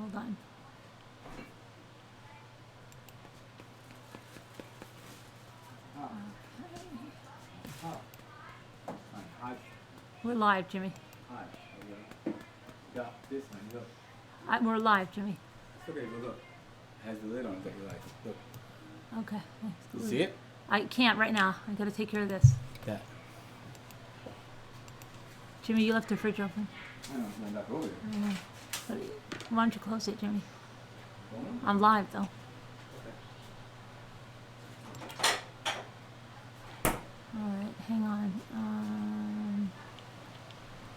hold on. We're live, Jimmy. Hi. Yeah, this one, look. We're live, Jimmy. It's okay, but look. It has the lid on it that you like. Look. Okay. You see it? I can't right now. I gotta take care of this. Yeah. Jimmy, you left the fridge open. I know, it's going back over there. I know. But why don't you close it, Jimmy? I'm live, though. All right, hang on.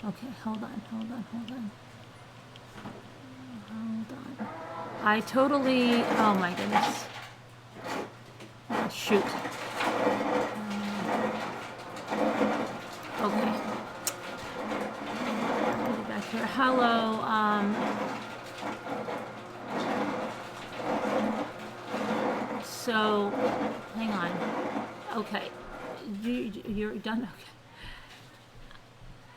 Okay, hold on. I totally, oh my goodness. Oh, shoot. Okay. Get back here. Hello, so, hang on. Okay. You're done? Okay.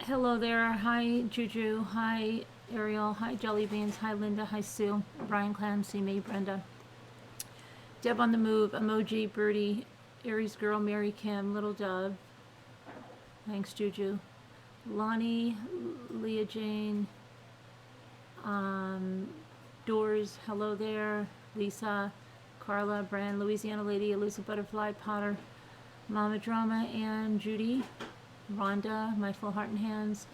Hello there. Hi, Juju. Hi, Ariel. Hi, Jelly Beans. Hi, Linda. Hi, Sue. Brian Clancy, me, Brenda. Deb on the move. Emoji, Birdie. Aries Girl, Mary Kim, Little Dove. Thanks, Juju. Lonnie, Leah Jane. Doors. Hello there. Lisa. Carla, Brand, Louisiana Lady, Elusive Butterfly, Potter. Mama Drama, and Judy. Rhonda, My Full Heart and Hands,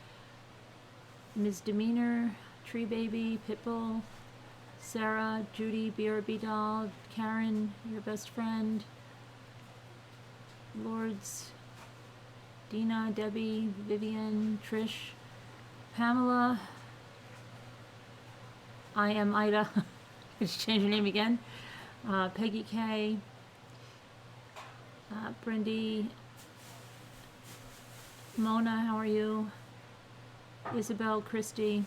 Ms. Demeanor, Tree Baby, Pitbull, Sarah, Judy, BRB Doll, Karen, Your Best Friend, Lords, Dina, Debbie, Vivian, Trish, Pamela, I Am Ida, just change your name again, Peggy K, Brindy, Mona, how are you? Isabel, Christy.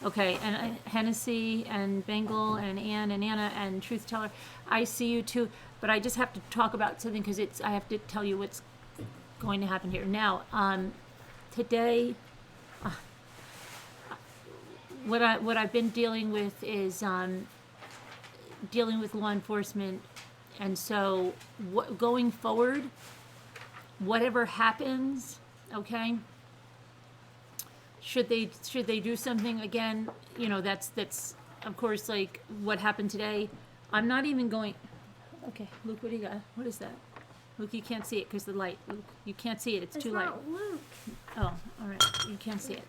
Okay, and Hennessy and Bengal and Ann and Anna and Truth Teller. I see you too, but I just have to talk about something because I have to tell you what's going to happen here. Now, today, what I've been dealing with is dealing with law enforcement, and so going forward, whatever happens. Okay. Should they do something again? You know, that's of course like what happened today. I'm not even going. Okay, Luke, what do you got? What is that? Luke, you can't see it because the light. Luke, you can't see it. It's too light. Luke. Oh, all right. You can't see it.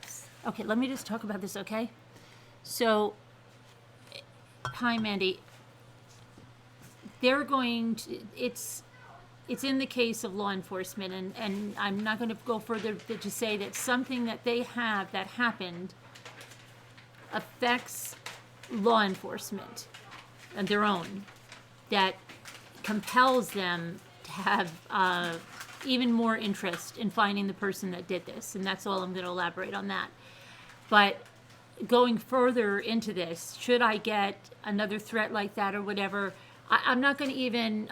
Okay, let me just talk about this. Okay. So, hi, Mandy. They're going to. It's in the case of law enforcement, and I'm not going to go further to say that something that they have that happened affects law enforcement and their own, that compels them to have even more interest in finding the person that did this, and that's all I'm going to elaborate on that. But going further into this, should I get another threat like that or whatever, I'm not going to even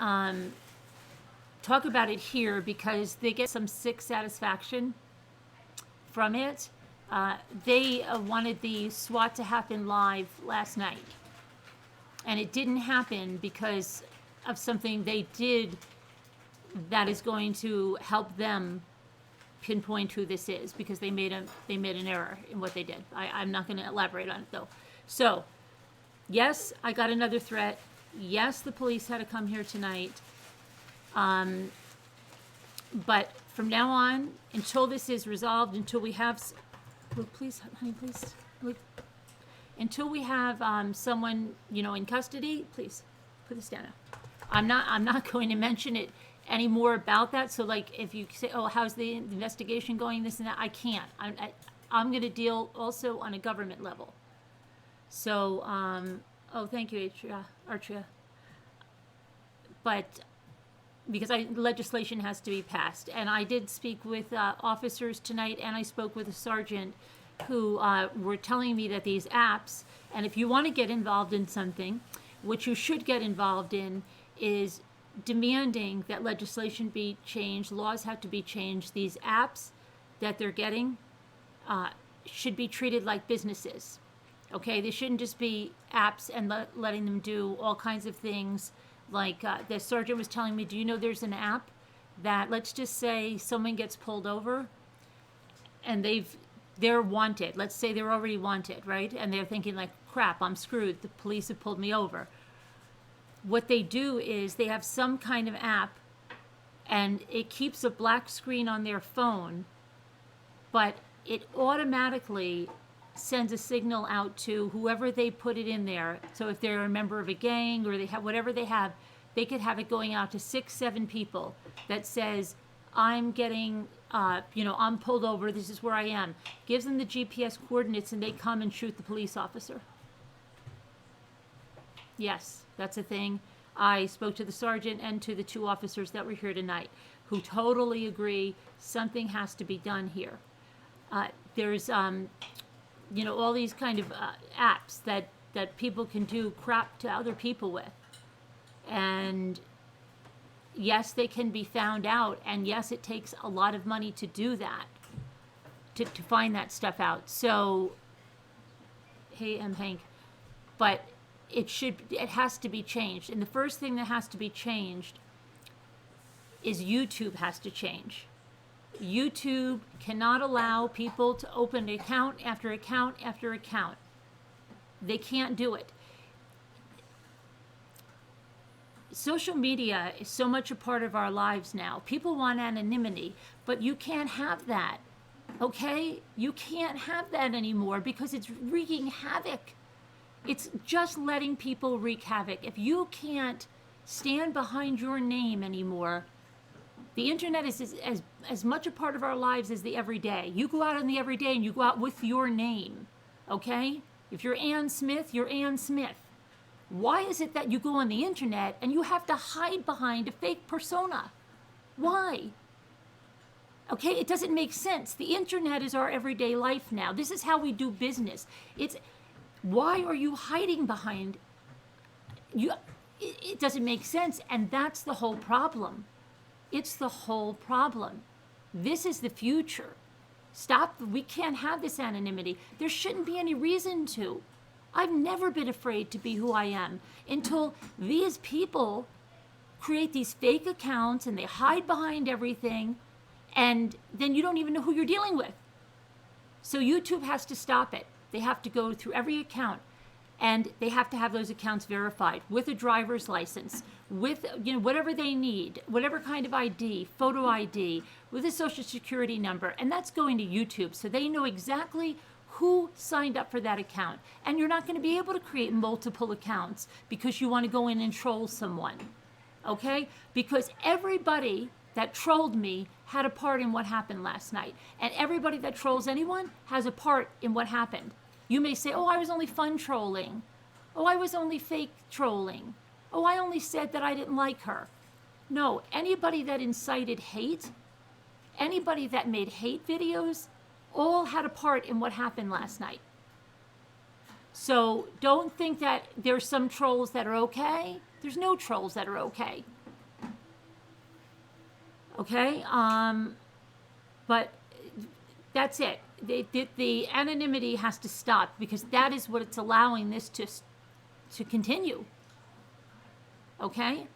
talk about it here because they get some sick satisfaction from it. They wanted the SWAT to happen live last night, and it didn't happen because of something they did that is going to help them pinpoint who this is, because they made an error in what they did. I'm not going to elaborate on it though. So, yes, I got another threat. Yes, the police had to come here tonight. But from now on, until this is resolved, until we have, Luke, please, honey, please, Luke, until we have someone, in custody, please put this down now. I'm not going to mention it any more about that. So, like, if you say, "Oh, how's the investigation going?" This and that, I can't. I'm going to deal also on a government level. So, oh, thank you, Artria. But because legislation has to be passed. And I did speak with officers tonight, and I spoke with a sergeant who were telling me that these apps, and if you want to get involved in something, what you should get involved in is demanding that legislation be changed, laws have to be changed. These apps that they're getting should be treated like businesses. Okay, they shouldn't just be apps and letting them do all kinds of things. Like the sergeant was telling me, do you know there's an app that, let's just say someone gets pulled over and they're wanted. Let's say they're already wanted, right? And they're thinking like, crap, I'm screwed. The police have pulled me over. What they do is they have some kind of app and it keeps a black screen on their phone, but it automatically sends a signal out to whoever they put it in there. So if they're a member of a gang or they have whatever they have, they could have it going out to 6, 7 people that says, I'm getting, I'm pulled over, this is where I am. Gives them the GPS coordinates and they come and shoot the police officer. Yes, that's a thing. I spoke to the sergeant and to the 2 officers that were here tonight who totally agree something has to be done here. There's, all these kind of apps that people can do crap to other people with. And yes, they can be found out. And yes, it takes a lot of money to do that, to find that stuff out. So, hey, I'm Hank. But it has to be changed. And the first thing that has to be changed is YouTube has to change. YouTube cannot allow people to open account after account after account. They can't do it. Social media is so much a part of our lives now. People want anonymity, but you can't have that, okay? You can't have that anymore because it's wreaking havoc. It's just letting people wreak havoc. If you can't stand behind your name anymore, the internet is as much a part of our lives as the everyday. You go out in the everyday and you go out with your name, okay? If you're Ann Smith, you're Ann Smith. Why is it that you go on the internet and you have to hide behind a fake persona? Why? Okay, it doesn't make sense. The internet is our everyday life now. This is how we do business. Why are you hiding behind you? It doesn't make sense, and that's the whole problem. It's the whole problem. This is the future. Stop. We can't have this anonymity. There shouldn't be any reason to. I've never been afraid to be who I am until these people create these fake accounts and they hide behind everything, and then you don't even know who you're dealing with. So YouTube has to stop it. They have to go through every account, and they have to have those accounts verified with a driver's license, with whatever they need, whatever kind of ID, photo ID, with a social security number, and that's going to YouTube so they know exactly who signed up for that account. And you're not going to be able to create multiple accounts because you want to go in and troll someone, okay? Because everybody that trolled me had a part in what happened last night, and everybody that trolls anyone has a part in what happened. You may say, oh, I was only fun trolling. Oh, I was only fake trolling. Oh, I only said that I didn't like her. No, anybody that incited hate, anybody that made hate videos, all had a part in what happened last night. So don't think that there's some trolls that are okay. There's no trolls that are okay. Okay? But that's it. The anonymity has to stop because that is what it's allowing this to continue. Okay?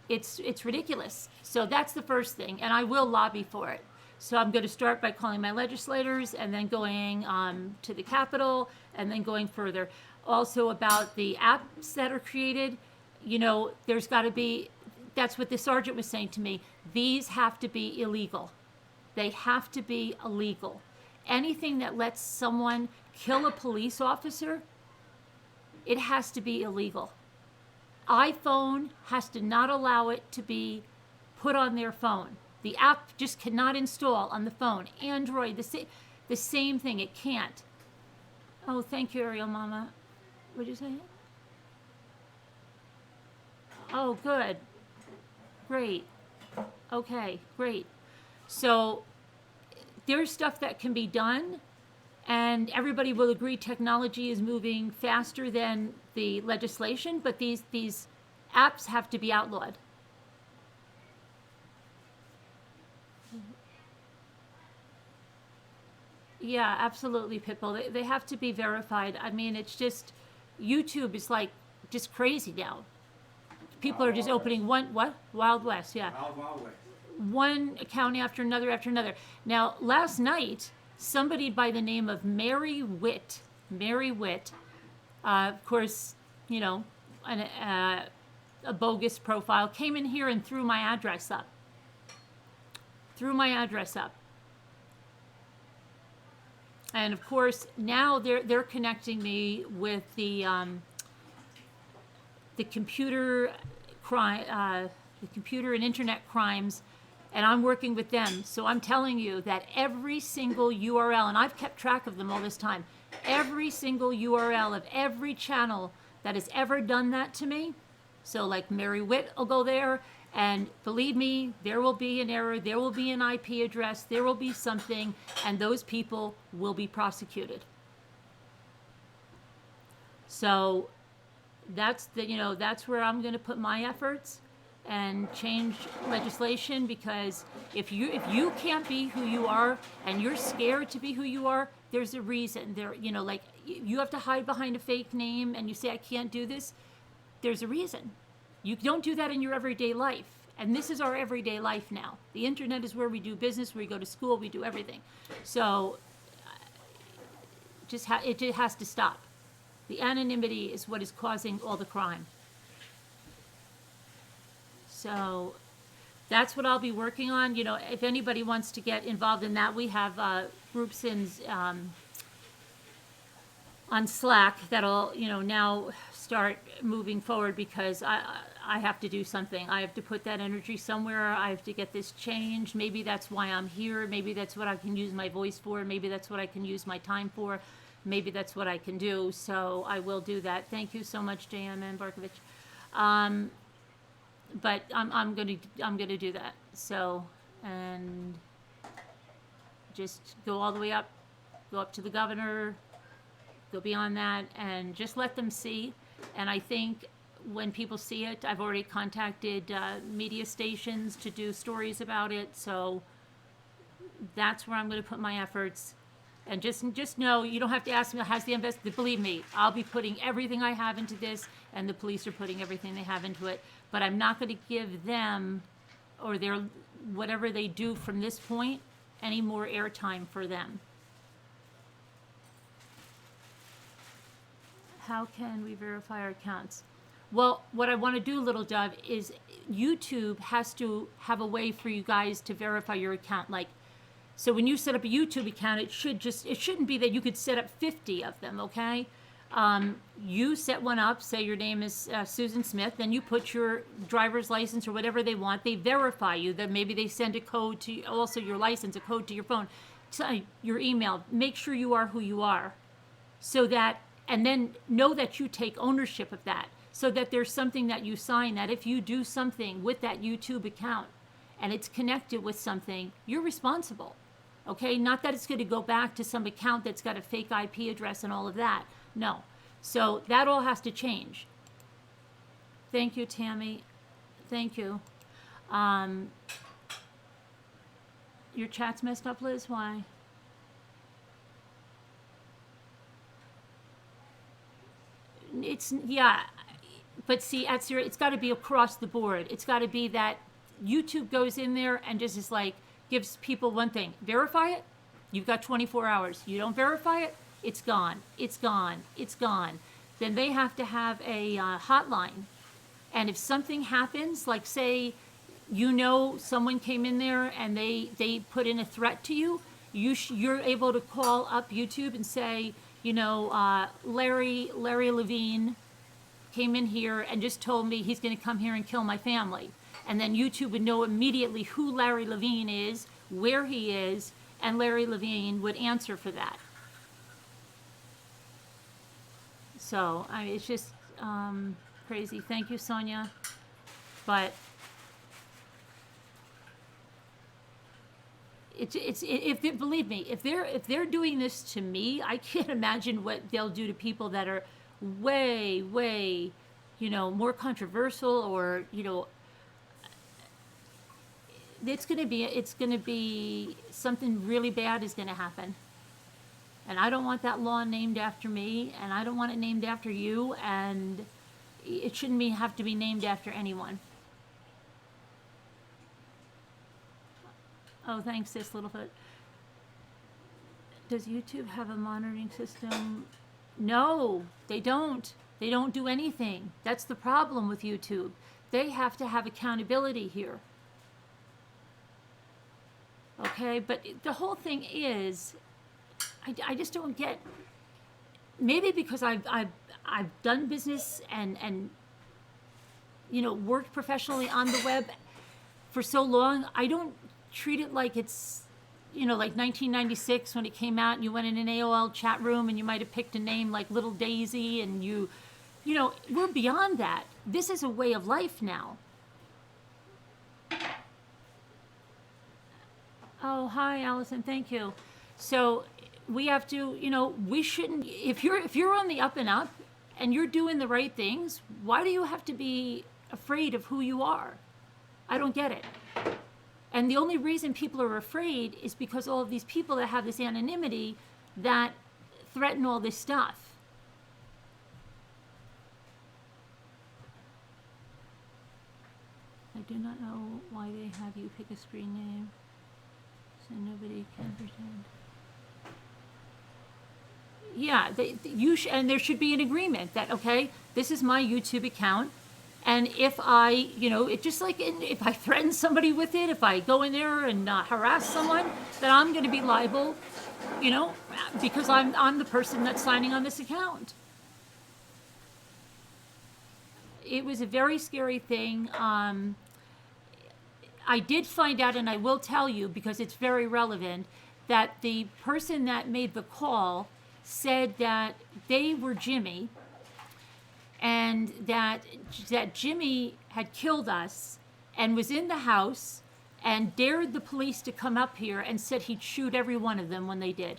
It's ridiculous. So that's the first thing, and I will lobby for it. So I'm going to start by calling my legislators and then going to the Capitol and then going further. Also about the apps that are created, there's got to be, that's what the sergeant was saying to me, these have to be illegal. They have to be illegal. Anything that lets someone kill a police officer, it has to be illegal. iPhone has to not allow it to be put on their phone. The app just cannot install on the phone. Android, the same thing, it can't. Oh, thank you, Ariel Mama. What did you say? Oh, good. Great. Okay, great. So there's stuff that can be done, and everybody will agree technology is moving faster than the legislation, but these apps have to be outlawed. Yeah, absolutely, Pitbull. They have to be verified. I mean, it's just, YouTube is like just crazy now. People are just Wild opening one, what? Wild West, yeah. West. Wild West. One account after another after another. Now, last night, somebody by the name of Mary Witt, of course, you know, a bogus profile, came in here and threw my address up. And of course, now they're connecting me with the computer crime, the computer and internet crimes, and I'm working with them. So I'm telling you that every single URL, and I've kept track of them all this time, every single URL of every channel that has ever done that to me. So like Mary Witt will go there, and believe me, there will be an error, there will be an IP address, there will be something, and those people will be prosecuted. So that's that's where I'm going to put my efforts and change legislation, because if you can't be who you are and you're scared to be who you are, there's a reason. There, like you have to hide behind a fake name and you say I can't do this. There's a reason. You don't do that in your everyday life. And this is our everyday life now. The internet is where we do business, where we go to school, we do everything. So it just has to stop. The anonymity is what is causing all the crime. So that's what I'll be working on. If anybody wants to get involved in that, we have groups on Slack that'll now start moving forward, because I have to do something. I have to put that energy somewhere. I have to get this changed. Maybe that's why I'm here. Maybe that's what I can use my voice for. Maybe that's what I can use my time for. Maybe that's what I can do. So I will do that. Thank you so much, JM Barkovich. But I'm gonna do that. So, and just go all the way up, go up to the governor, go beyond that, and just let them see. And I think when people see it, I've already contacted media stations to do stories about it. So that's where I'm going to put my efforts. And just know, you don't have to ask me, how's the investigation? Believe me, I'll be putting everything I have into this, and the police are putting everything they have into it. But I'm not going to give them, or their whatever they do from this point, any more airtime for them. How can we verify our accounts? Well, what I want to do, Little Dove, is YouTube has to have a way for you guys to verify your account. Like, so when you set up a YouTube account, it shouldn't be that you could set up 50 of them, okay? You set one up, say your name is Susan Smith, then you put your driver's license or whatever they want. They verify you. That maybe they send a code to, also your license, a code to your phone, to your email. Make sure you are who you are, so that, and then know that you take ownership of that, so that there's something that you sign, that if you do something with that YouTube account and it's connected with something, you're responsible. Okay, not that it's going to go back to some account that's got a fake IP address and all of that. No. So that all has to change. Thank you, Tammy. Thank you. Your chat's messed up, Liz. Why? It's, yeah. But see, it's got to be across the board. It's got to be that YouTube goes in there and just is like, gives people one thing: verify it. You've got 24 hours. You don't verify it, it's gone. It's gone. It's gone. Then they have to have a hotline. And if something happens, like say, someone came in there and they put in a threat to you, you're able to call up YouTube and say, Larry Levine came in here and just told me he's going to come here and kill my family. And then YouTube would know immediately who Larry Levine is, where he is, and Larry Levine would answer for that. So, it's just crazy. Thank you, Sonia. But believe me, if they're doing this to me, I can't imagine what they'll do to people that are way, way, more controversial, or it's going to be something really bad is going to happen. And I don't want that law named after me, and I don't want it named after you, and it shouldn't have to be named after anyone. Oh, thanks, sis Littlefoot. Does YouTube have a monitoring system? No, they don't. They don't do anything. That's the problem with YouTube. They have to have accountability here. Okay, but the whole thing is, I just don't get, maybe because I've done business and you know, worked professionally on the web for so long, I don't treat it like it's, you know, like 1996 when it came out and you went in an AOL chat room and you might have picked a name like Little Daisy and you know, we're beyond that. This is a way of life now. Oh, hi, Allison, thank you. So we have to, you know, we shouldn't, if you're on the up and up and you're doing the right things, why do you have to be afraid of who you are? I don't get it. And the only reason people are afraid is because all of these people that have this anonymity that threaten all this stuff. I do not know why they have you pick a screen name so nobody can pretend. Yeah, and there should be an agreement that, okay, this is my YouTube account, and if I, you know, it just like if I threaten somebody with it, if I go in there and harass someone, then I'm going to be liable, you know, because I'm the person that's signing on this account. It was a very scary thing. I did find out, and I will tell you because it's very relevant, that the person that made the call said that they were Jimmy, and that Jimmy had killed us and was in the house and dared the police to come up here and said he'd shoot every one of them when they did.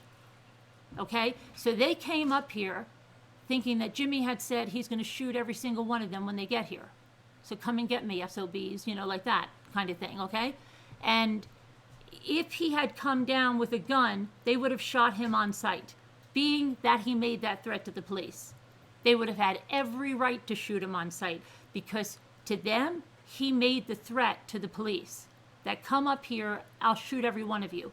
Okay? So they came up here thinking that Jimmy had said he's going to shoot every single one of them when they get here. So come and get me, SOBs, you know, like that kind of thing, okay? And if he had come down with a gun, they would have shot him on sight, being that he made that threat to the police. They would have had every right to shoot him on sight because to them, he made the threat to the police that come up here, I'll shoot every one of you.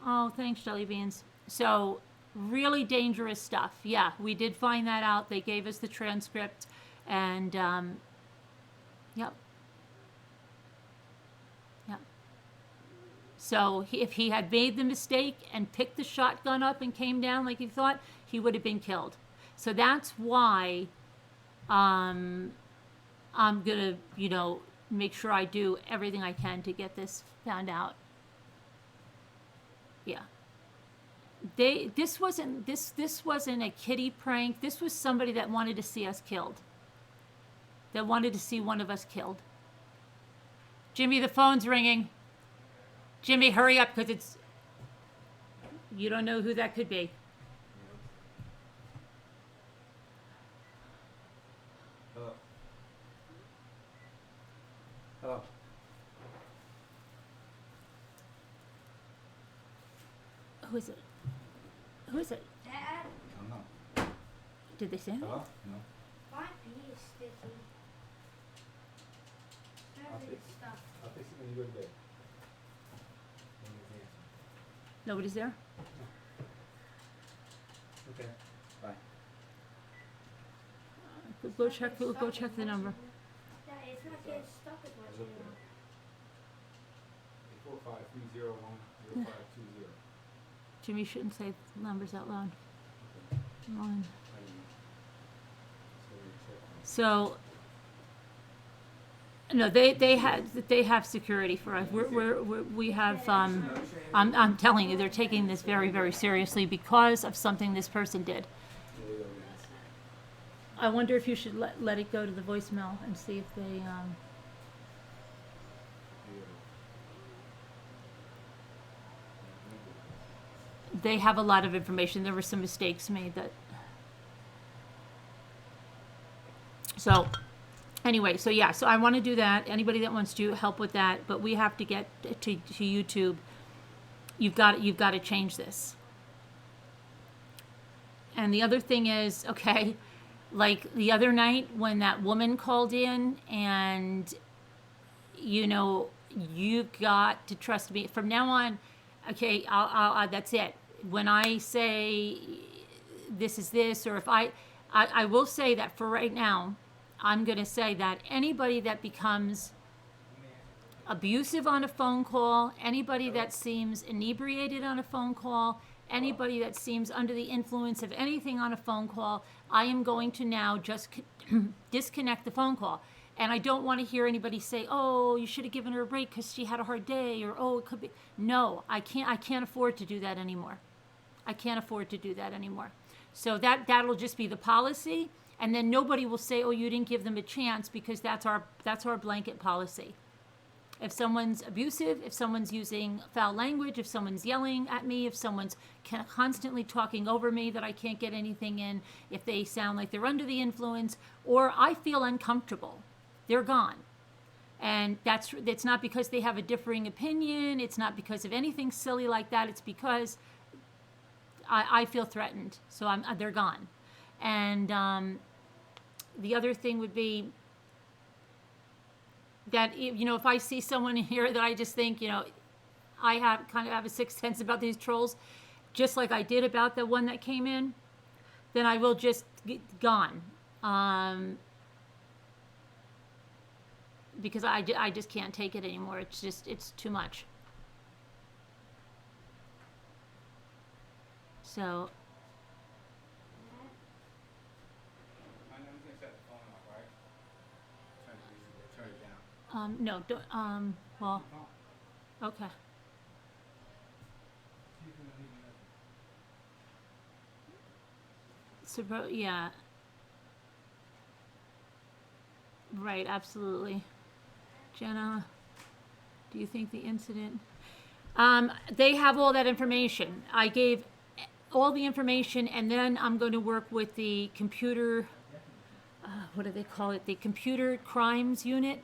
Oh, thanks, Jelly Beans. So really dangerous stuff. Yeah, we did find that out. They gave us the transcript and yep. Yep. So if he had made the mistake and picked the shotgun up and came down like he thought, he would have been killed. So that's why I'm gonna, you know, make sure I do everything I can to get this found out. Yeah. This wasn't a kiddie prank. This was somebody that wanted to see us killed. That wanted to see one of us killed. Jimmy, the phone's ringing. Jimmy, hurry up, because it's... You don't know who that could be. Hello. Hello. Who is it? Who is it? Dad, I don't know. Did they say anything? Hello? No. my bee is sticky. I'll Very fix good stuff. I'll fix it when you go to bed. When you get the Nobody's there? answer. Okay. Bye. Go check the number. Yeah, it's not getting stuck with I much looked anymore. at it. 45-301-0520. Jimmy shouldn't say numbers out loud. One. I don't know. So we check. So, no, they have security for us. We have. I'm telling you, they're taking this very, very seriously because of something this person did. I wonder if you should let it go to the voicemail and see if they. They have a lot of information. There were some mistakes made that. So, anyway, so yeah, so I want to do that. Anybody that wants to help with that, but we have to get to YouTube you've got to change this. And the other thing is, okay, like the other night when that woman called in, and you've got to trust me from now on. Okay, I'll that's it. When I say this is this, or if I will say that for right now, I'm going to say that anybody that becomes abusive on a phone call, anybody that seems inebriated on a phone call, anybody that seems under the influence of anything on a phone call, I am going to now just disconnect the phone call. And I don't want to hear anybody say, "Oh, you should have given her a break because she had a hard day," or "Oh, it could be." No, I can't afford to do that anymore. I can't afford to do that anymore. So that'll just be the policy, and then nobody will say, "Oh, you didn't give them a chance," because that's our blanket policy. If someone's abusive, if someone's using foul language, if someone's yelling at me, if someone's constantly talking over me that I can't get anything in, if they sound like they're under the influence, or I feel uncomfortable, they're gone. And it's not because they have a differing opinion. It's not because of anything silly like that. It's because I feel threatened. So they're gone. And the other thing would be that, if I see someone here that I just think, I kind of have a sixth sense about these trolls, just like I did about the one that came in, then I will just get gone. Because I just can't take it anymore. It's too much. So. I'm gonna set the phone off, right? Turn it down. No, don't, well, okay. Yeah. Right, absolutely. Jenna, do you think the incident? They have all that information. I gave all the information, and then I'm going to work with the computer, what do they call it? The computer crimes unit.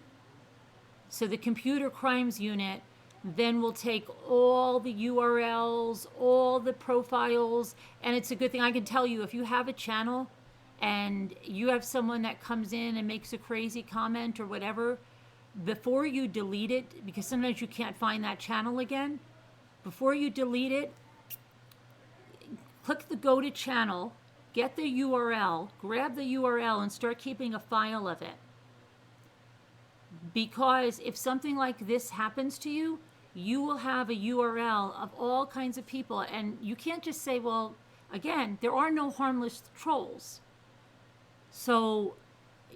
So the computer crimes unit then will take all the URLs, all the profiles, and it's a good thing. I can tell you, if you have a channel and you have someone that comes in and makes a crazy comment or whatever, before you delete it, because sometimes you can't find that channel again, before you delete it, click the go to channel, get the URL, grab the URL, and start keeping a file of it. Because if something like this happens to you, you will have a URL of all kinds of people, and you can't just say, well, again, there are no harmless trolls. So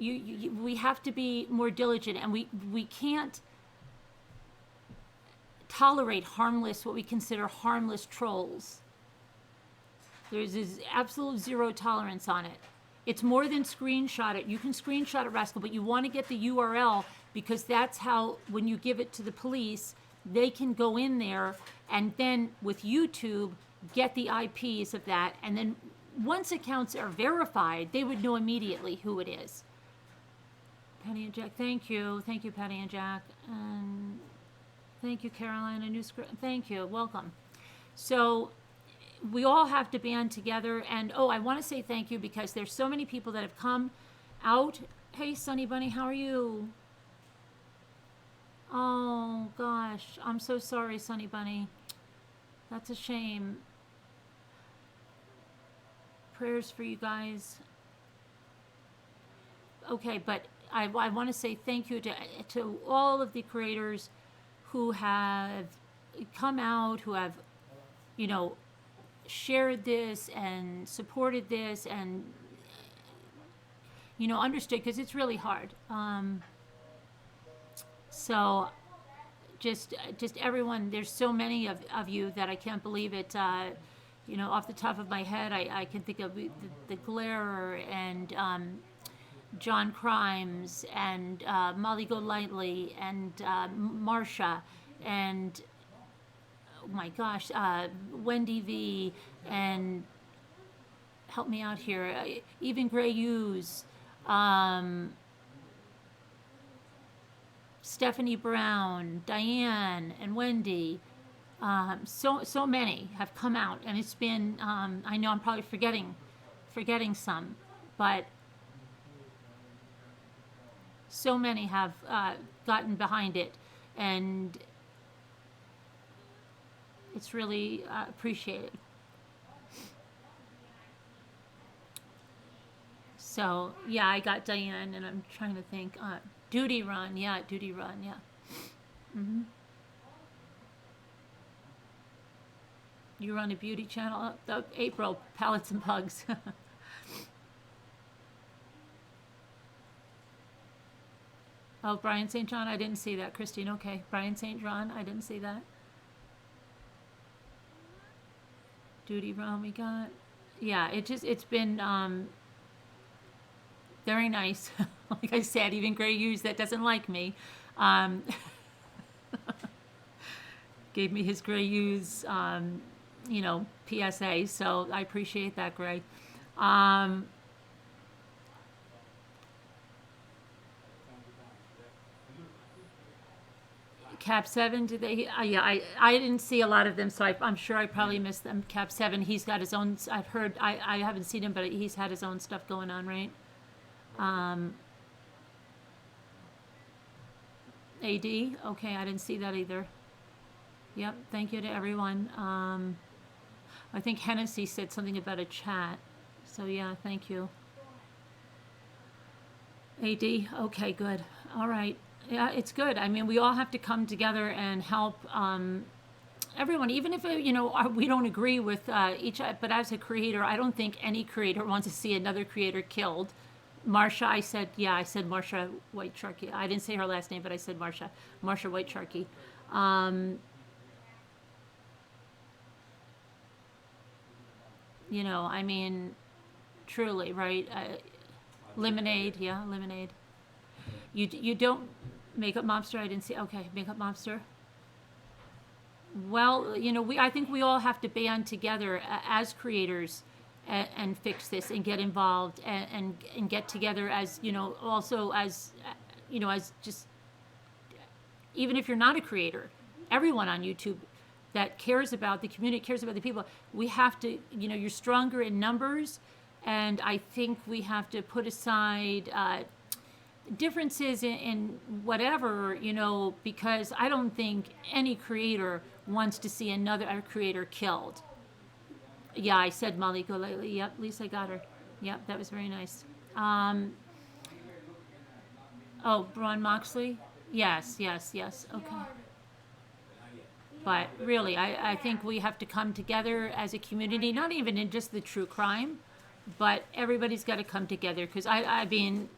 we have to be more diligent, and we can't tolerate what we consider harmless trolls. There's this absolute zero tolerance on it. It's more than screenshot it. You can screenshot it, Rascal, but you want to get the URL, because that's how, when you give it to the police, they can go in there and then with YouTube get the IPs of that, and then once accounts are verified, they would know immediately who it is. Patty and Jack, thank you, Patty and Jack, and thank you, Caroline, a new script. Thank you, welcome. So we all have to band together, and I want to say thank you because there's so many people that have come out. Hey, Sunny Bunny, how are you? Oh gosh, I'm so sorry, Sunny Bunny. That's a shame. Prayers for you guys. Okay, but I want to say thank you to all of the creators who have come out, who have, shared this and supported this and, understood, because it's really hard. So just everyone, there's so many of you that I can't believe it. Off the top of my head, I can think of the Glare and John Crimes and Molly Golightly and Marsha and, oh my gosh, Wendy V, and help me out here, even Gray Hughes, Stephanie Brown, Diane, and Wendy, So many have come out, and it's been, I know I'm probably forgetting some, but so many have gotten behind it, and it's really appreciated. So yeah, I got Diane, and I'm trying to think. Duty Run, yeah, Duty Run, yeah. hmm You run a beauty channel? April, Palettes and Pugs. Oh, Brian St. John, I didn't see that. Christine, okay. Brian St. John, I didn't see that. Duty Run, we got. Yeah, it's been very nice. Like I said, even Gray Hughes that doesn't like me, um, gave me his Gray Hughes, PSA. So I appreciate that, Gray. Cab7, did they? Yeah, I didn't see a lot of them, so I'm sure I probably missed them. Cab7, he's got his own. I've heard. I haven't seen him, but he's had his own stuff going on, right? AD, okay, I didn't see that either. Yep, thank you to everyone. I think Hennessy said something about a chat, so yeah, thank you. AD, okay, good. All right. Yeah, it's good. I mean, we all have to come together and help everyone, even if, we don't agree with each, but as a creator, I don't think any creator wants to see another creator killed. Marsha, I said Marsha White Sharky. I didn't say her last name, but I said Marsha White Sharky. I mean, truly, right? Lemonade, yeah, Lemonade. You don't, Makeup Mobster, I didn't see, okay, Makeup Mobster. Well, I think we all have to band together as creators and fix this and get involved and get together as, also as, as just, even if you're not a creator, everyone on YouTube that cares about the community, cares about the people, we have to, you're stronger in numbers, and I think we have to put aside differences in whatever, because I don't think any creator wants to see another creator killed. Yeah, I said Molly Golightly. Yep, Lisa got her. Yep, that was very nice. Oh, Braun Moxley? Yes. Okay. But really, I think we have to come together as a community, not even in just the true crime, but everybody's got to come together, because I mean,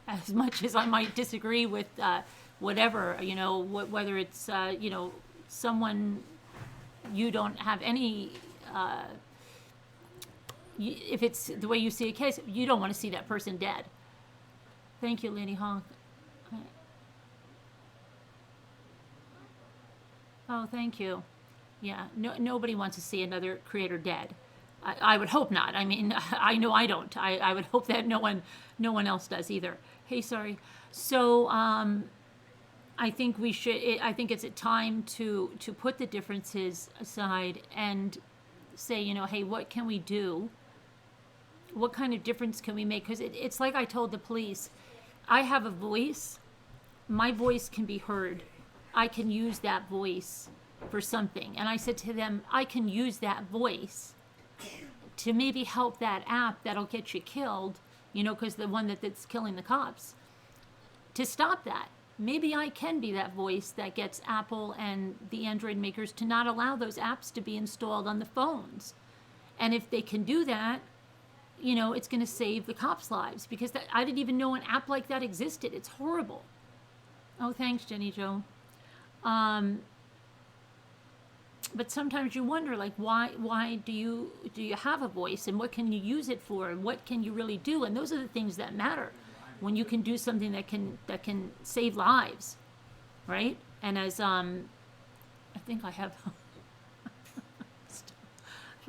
as much as I might disagree with whatever, whether it's, someone you don't have any, if it's the way you see a case, you don't want to see that person dead. Thank you, Lenny Honk. Oh, thank you. Yeah, nobody wants to see another creator dead. I would hope not. I mean, I know I don't. I would hope that no one else does either. Hey, sorry. So I think we should. I think it's a time to put the differences aside and say, hey, what can we do? What kind of difference can we make? Because it's like I told the police, I have a voice. My voice can be heard. I can use that voice for something. And I said to them, I can use that voice to maybe help that app that'll get you killed, because the one that's killing the cops, to stop that. Maybe I can be that voice that gets Apple and the Android makers to not allow those apps to be installed on the phones. And if they can do that, it's going to save the cops' lives, because I didn't even know an app like that existed. It's horrible. Oh, thanks, Jenny Jo. But sometimes you wonder, like, why do you have a voice, and what can you use it for, and what can you really do? And those are the things that matter when you can do something that can save lives, right? And as I think I have,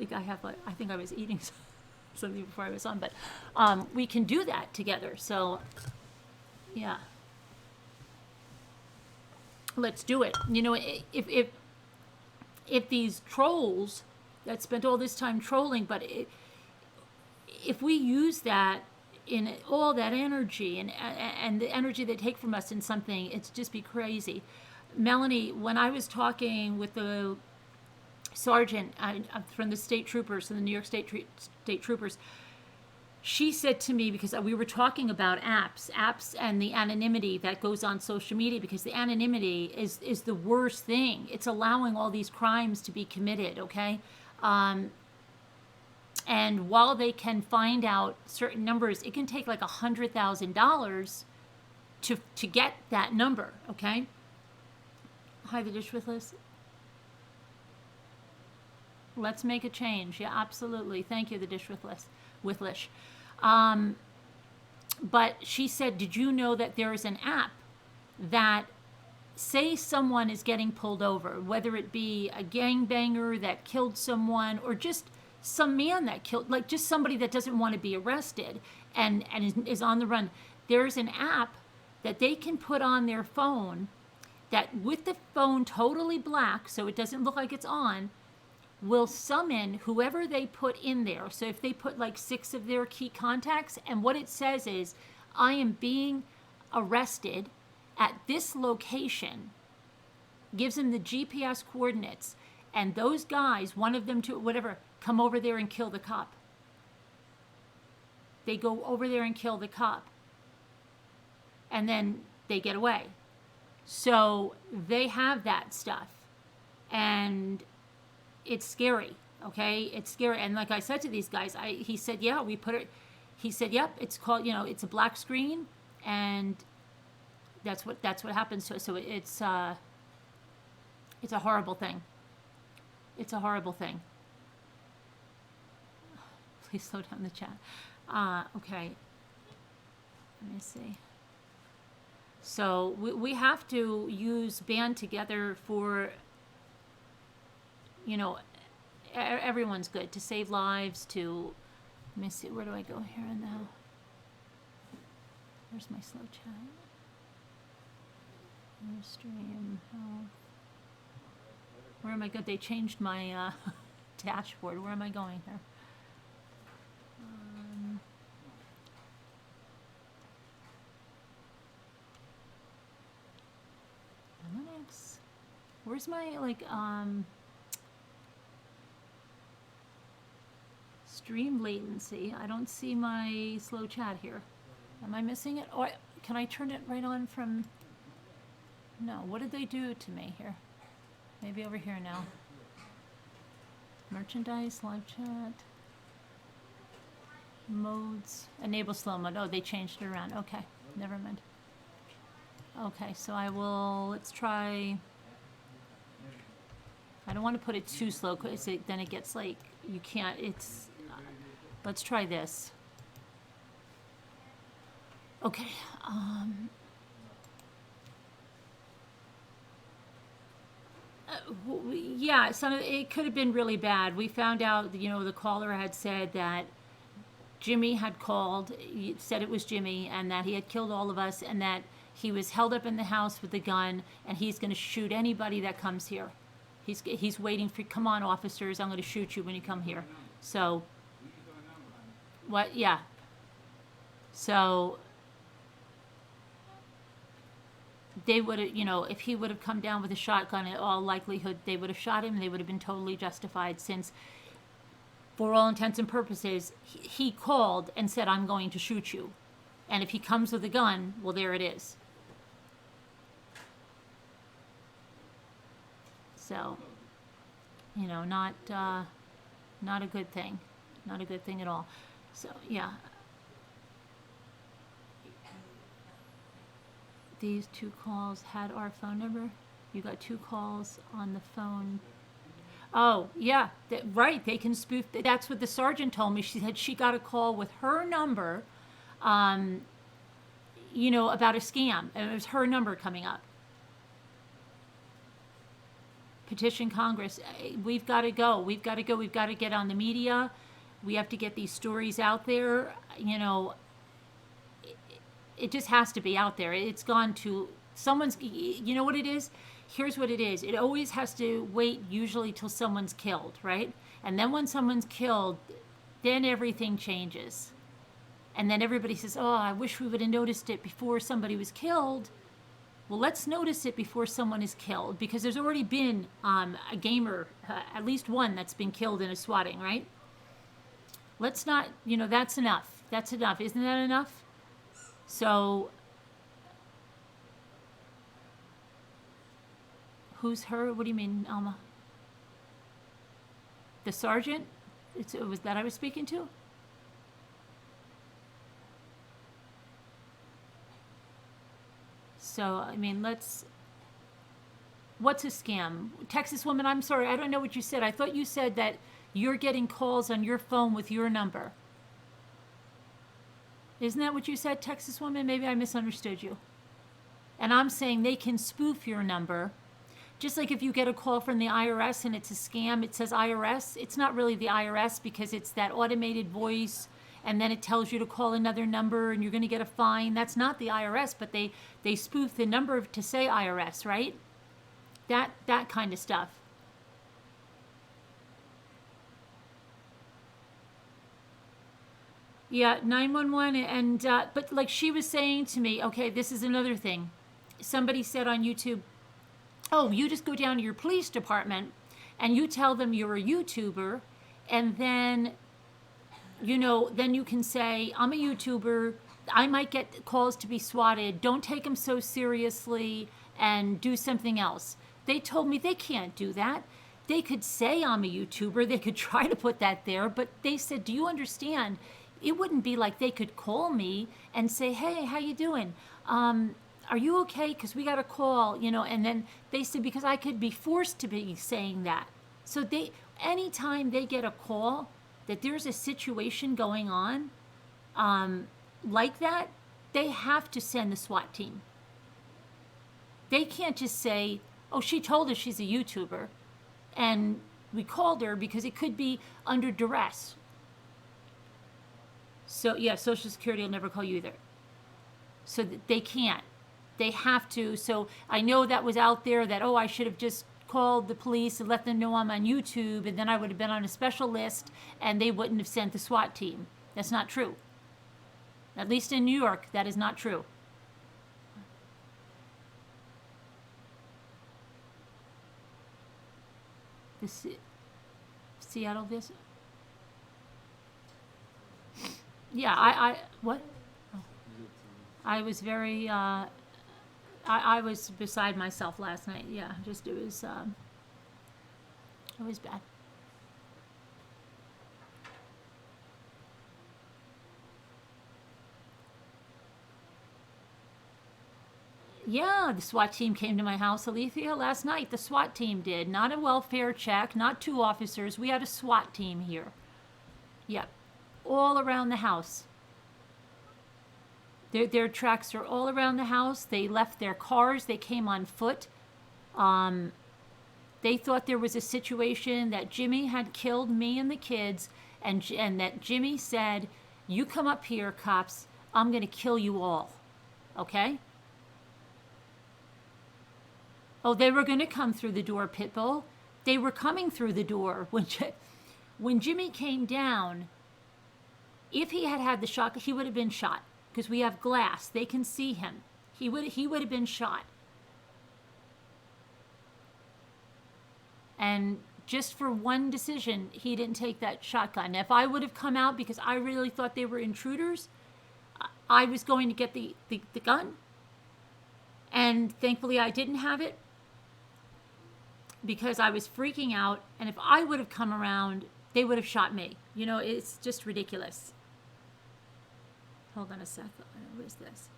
I think I was eating something before I was on, but we can do that together. So, yeah. Let's do it. If if these trolls that spent all this time trolling, but if we use that in all that energy and the energy they take from us in something, it's just be crazy. Melanie, when I was talking with the sergeant from the state troopers, from the New York State Troopers, she said to me, because we were talking about apps and the anonymity that goes on social media, because the anonymity is the worst thing. It's allowing all these crimes to be committed, okay? And while they can find out certain numbers, it can take like $100,000 to get that number, okay? Hi, the dish with Liz. Let's make a change. Yeah, absolutely. Thank you, the dish with Lish. But she said, did you know that there is an app that, say someone is getting pulled over, whether it be a gangbanger that killed someone or just some man that killed, like just somebody that doesn't want to be arrested and is on the run. There's an app that they can put on their phone that, with the phone totally black, so it doesn't look like it's on, will summon whoever they put in there. So if they put like 6 of their key contacts, and what it says is, I am being arrested at this location, gives them the GPS coordinates, and those guys, one of them, two, whatever, come over there and kill the cop. They go over there and kill the cop. And then they get away. So they have that stuff. And it's scary, okay? It's scary. And like I said to these guys, he said, yeah, we put it, he said, yep, it's called, it's a black screen, and that's what happens to us. So it's a horrible thing. It's a horrible thing. Please slow down the chat. Okay. Let me see. So we have to band together for, everyone's good, to save lives, to, let me see, where do I go here now? Where's my slow chat? Stream, health. Where am I good? They changed my dashboard. Where am I going here? Linux. Where's my stream latency? I don't see my slow chat here. Am I missing it? Or can I turn it right on from? No. What did they do to me here? Maybe over here now. Merchandise, live chat, modes, enable slow mode. Oh, they changed it around. Okay, never mind. Okay, so let's try, I don't want to put it too slow because then it gets like, you can't, let's try this. Okay, yeah, it could have been really bad. We found out, the caller had said that Jimmy had called, said it was Jimmy, and that he had killed all of us, and that he was held up in the house with a gun, and he's going to shoot anybody that comes here. He's waiting for, come on, officers, I'm going to shoot you when you come here. So, what? Yeah. So, they would have, if he would have come down with a shotgun, in all likelihood, they would have shot him. They would have been totally justified, since, for all intents and purposes, he called and said, I'm going to shoot you. And if he comes with a gun, well, there it is. So, not a good thing. Not a good thing at all. So, yeah. These 2 calls had our phone number. You got 2 calls on the phone. Oh, yeah, right. They can spoof. That's what the sergeant told me. She said she got a call with her number, about a scam. And it was her number coming up. Petition Congress. We've got to go. We've got to go. We've got to get on the media. We have to get these stories out there. It just has to be out there. It's gone to someone's, what it is? here's what it is. It always has to wait usually till someone's killed, right? And then when someone's killed, then everything changes. And then everybody says, oh, I wish we would have noticed it before somebody was killed. Well, let's notice it before someone is killed, because there's already been a gamer, at least one that's been killed in a swatting, right? Let's not, that's enough. That's enough. Isn't that enough? So, who's her? What do you mean, Alma? The sergeant? It was that I was speaking to? So, I mean, what's a scam? Texas woman, I'm sorry, I don't know what you said. I thought you said that you're getting calls on your phone with your number. Isn't that what you said, Texas woman? Maybe I misunderstood you. And I'm saying they can spoof your number. Just like if you get a call from the IRS and it's a scam, it says IRS. It's not really the IRS because it's that automated voice, and then it tells you to call another number and you're going to get a fine. That's not the IRS, but they spoof the number to say IRS, right? That kind of stuff. Yeah, 911, and but like she was saying to me, okay, this is another thing. Somebody said on YouTube, oh, you just go down to your police department and you tell them you're a YouTuber, and then, then you can say, I'm a YouTuber, I might get calls to be swatted, don't take them so seriously, and do something else. They told me they can't do that. They could say I'm a YouTuber, they could try to put that there, but they said, do you understand? It wouldn't be like they could call me and say, hey, how you doing? Are you okay? Because we got a call, and then they said, because I could be forced to be saying that. So anytime they get a call that there's a situation going on like that, they have to send the SWAT team. They can't just say, oh, she told us she's a YouTuber, and we called her because it could be under duress. So, yeah, Social Security will never call you either. So they can't. They have to. So I know that was out there that, oh, I should have just called the police and let them know I'm on YouTube, and then I would have been on a special list, and they wouldn't have sent the SWAT team. That's not true. At least in New York, that is not true. The Seattle visit? Yeah, I what? Oh. I was very, I was beside myself last night. Yeah, just it was bad. Yeah, the SWAT team came to my house, Alethea, last night. The SWAT team did. Not a welfare check, not 2 officers. We had a SWAT team here. Yep. All around the house. Their tracks are all around the house. They left their cars. They came on foot. They thought there was a situation that Jimmy had killed me and the kids, and that Jimmy said, you come up here, cops. I'm going to kill you all. Okay? Oh, they were going to come through the door, Pitbull. They were coming through the door. When Jimmy came down, if he had had the shot, he would have been shot. Because we have glass. They can see him. He would have been shot. And just for one decision, he didn't take that shotgun. If I would have come out because I really thought they were intruders, I was going to get the gun. And thankfully I didn't have it because I was freaking out. And if I would have come around, they would have shot me. It's just ridiculous. Hold on a sec. What is this?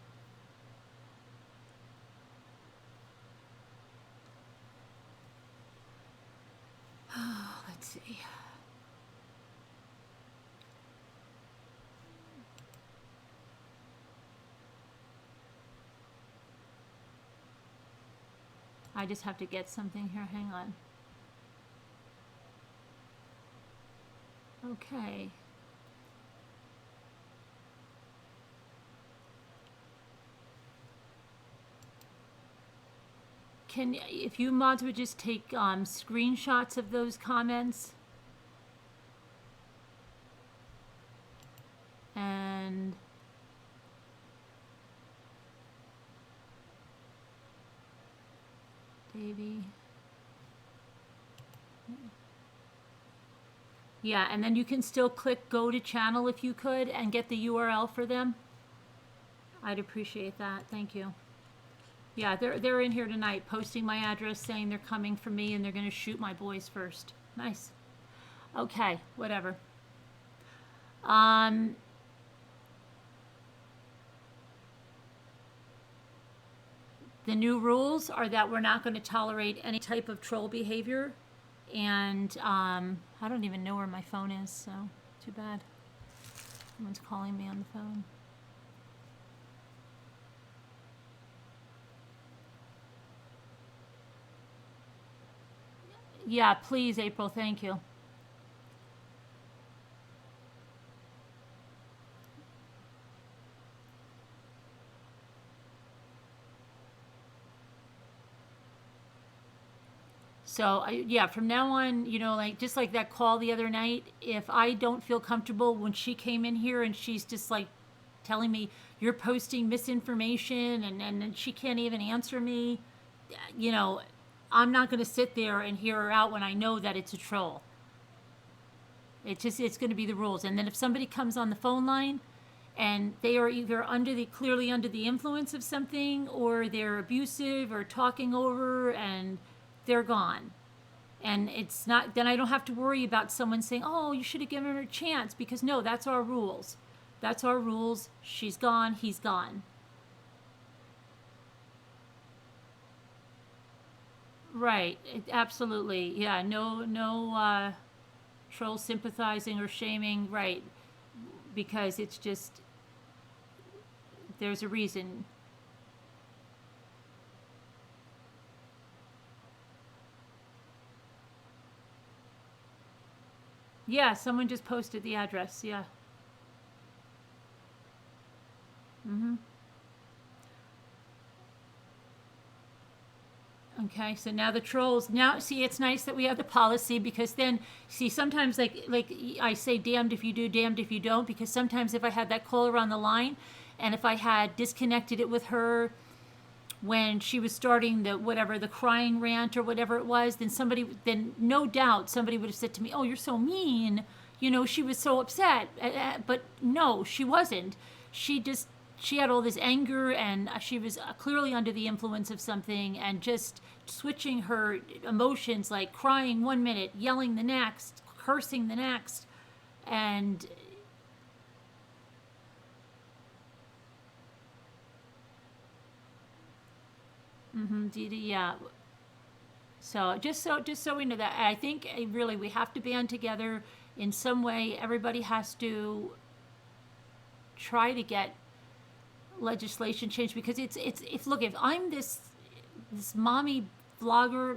Oh, let's see. I just have to get something here. Hang on. Okay. if you mods would just take screenshots of those comments. And Davey. Yeah, and then you can still click go to channel if you could and get the URL for them. I'd appreciate that. Thank you. Yeah, they're in here tonight posting my address saying they're coming for me and they're going to shoot my boys first. Nice. Okay, whatever. The new rules are that we're not going to tolerate any type of troll behavior. And I don't even know where my phone is, so too bad. Someone's calling me on the phone. Yeah, please, April, thank you. So, yeah, from now on, you know, like, just like that call the other night, if I don't feel comfortable when she came in here and she's just, like, telling me, you're posting misinformation and she can't even answer me, you know, I'm not going to sit there and hear her out when I know that it's a troll. It's going to be the rules. And then if somebody comes on the phone line and they are either clearly under the influence of something, or they're abusive or talking over, and they're gone. And it's not, then I don't have to worry about someone saying, oh, you should have given her a chance, because no, that's our rules. That's our rules. She's gone, he's gone. Right, absolutely. Yeah, no troll sympathizing or shaming, right. Because it's just, there's a reason. Yeah, someone just posted the address, yeah. Okay, so now the trolls, now, see, it's nice that we have the policy, because then, see, sometimes, like I say, damned if you do, damned if you don't, because sometimes if I had that caller on the line, and if I had disconnected it with her when she was starting the crying rant or whatever it was, then no doubt somebody would have said to me, oh, you're so mean, you know, she was so upset. But no, she wasn't. She had all this anger, and she was clearly under the influence of something, and just switching her emotions, like crying one minute, yelling the next, cursing the next, and Dee, yeah. So just so we know that, I think really we have to band together in some way. Everybody has to try to get legislation changed, because it's look, if I'm this mommy blogger,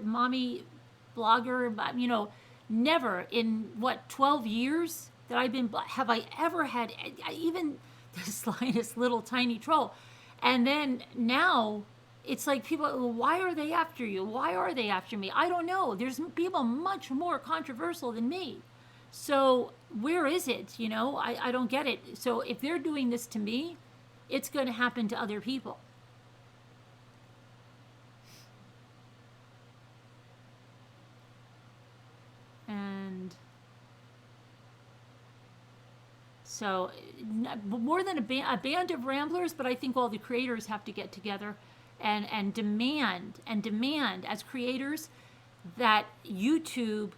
you know, never in 12 years that I've been, have I ever had even the slightest little tiny troll. And then now it's like people, why are they after you? Why are they after me? I don't know. There's people much more controversial than me. So where is it? You know, I don't get it. So if they're doing this to me, it's going to happen to other people. And so more than a band of ramblers, but I think all the creators have to get together and demand as creators that YouTube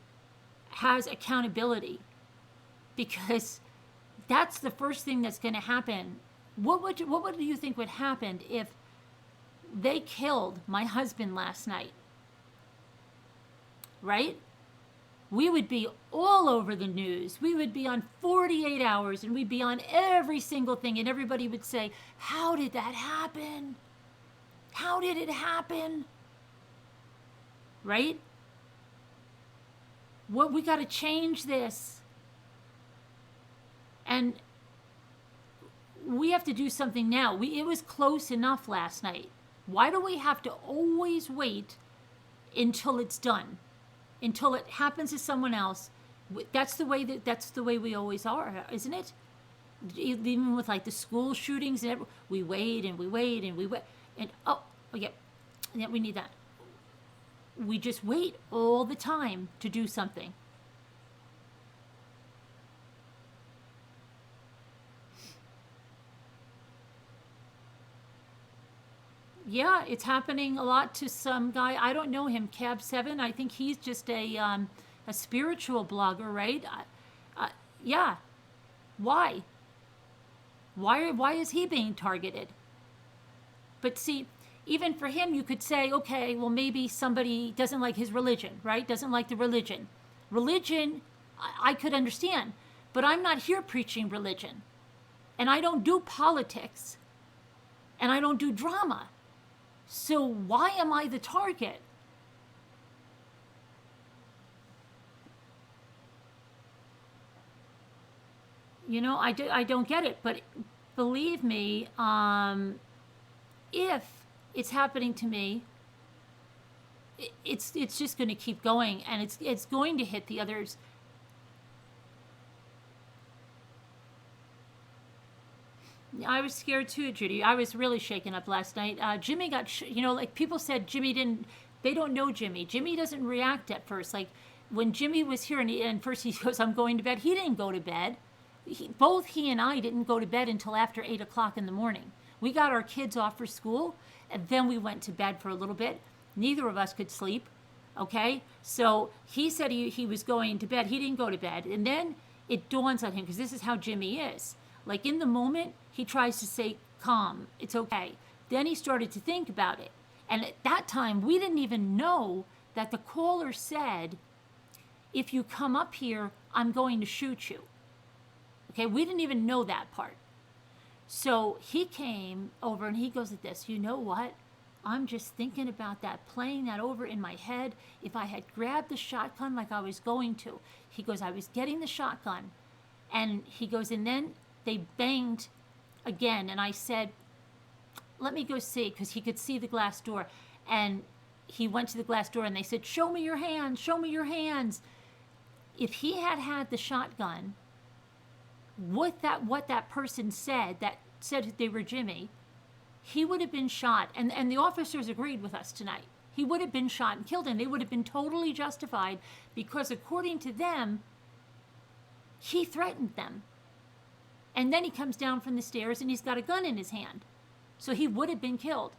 has accountability, because that's the first thing that's going to happen. What do you think would happen if they killed my husband last night? Right? We would be all over the news. We would be on 48 hours, and we'd be on every single thing, and everybody would say, how did that happen? How did it happen? Right? We got to change this. And we have to do something now. It was close enough last night. Why do we have to always wait until it's done, until it happens to someone else. That's the way we always are, isn't it? Even with like the school shootings and we wait and we wait and we wait and yeah, we need that. We just wait all the time to do something. Yeah, it's happening a lot to some guy. I don't know him, Cab7. I think he's just a spiritual blogger, right? Yeah. Why? Why is he being targeted? But see, even for him, you could say, okay, well, maybe somebody doesn't like his religion, right? Doesn't like the religion. Religion, I could understand, but I'm not here preaching religion. And I don't do politics. And I don't do drama. So why am I the target? You know, I don't get it. But believe me, if it's happening to me, it's just going to keep going, and it's going to hit the others. I was scared too, Judy. I was really shaken up last night. Jimmy got, like people said, they don't know Jimmy. Jimmy doesn't react at first. Like when Jimmy was here and first he goes, I'm going to bed. He didn't go to bed. Both he and I didn't go to bed until after 8 o'clock in the morning. We got our kids off for school, and then we went to bed for a little bit. Neither of us could sleep, okay? So he said he was going to bed. He didn't go to bed. And then it dawns on him, because this is how Jimmy is. Like in the moment, he tries to say, calm, it's okay. Then he started to think about it. And at that time, we didn't even know that the caller said, if you come up here, I'm going to shoot you. Okay, we didn't even know that part. So he came over and he goes like this, you know what? I'm just thinking about that, playing that over in my head. If I had grabbed the shotgun like I was going to. He goes, I was getting the shotgun. And he goes, and then they banged again. And I said, let me go see, because he could see the glass door. And he went to the glass door and they said, show me your hands, show me your hands. If he had had the shotgun, what that person said, that said they were Jimmy, he would have been shot. And the officers agreed with us tonight. He would have been shot and killed, and they would have been totally justified, because according to them, he threatened them. And then he comes down from the stairs and he's got a gun in his hand. So he would have been killed.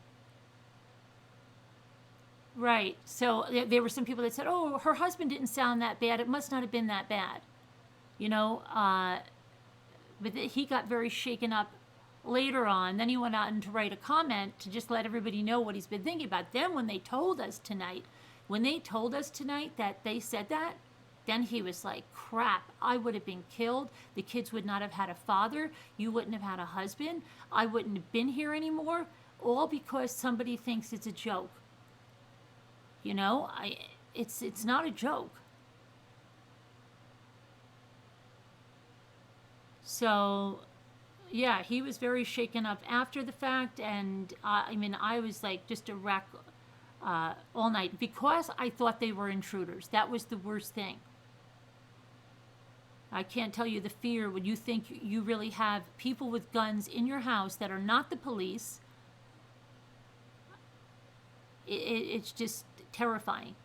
Right. So there were some people that said, oh, her husband didn't sound that bad. It must not have been that bad. But he got very shaken up later on. Then he went out and to write a comment to just let everybody know what he's been thinking about. Then when they told us tonight that they said that, then he was like, crap, I would have been killed. The kids would not have had a father. You wouldn't have had a husband. I wouldn't have been here anymore. All because somebody thinks it's a joke. It's not a joke. So, yeah, he was very shaken up after the fact, and I was like just a wreck all night, because I thought they were intruders. That was the worst thing. I can't tell you the fear when you think you really have people with guns in your house that are not the police. It's just terrifying.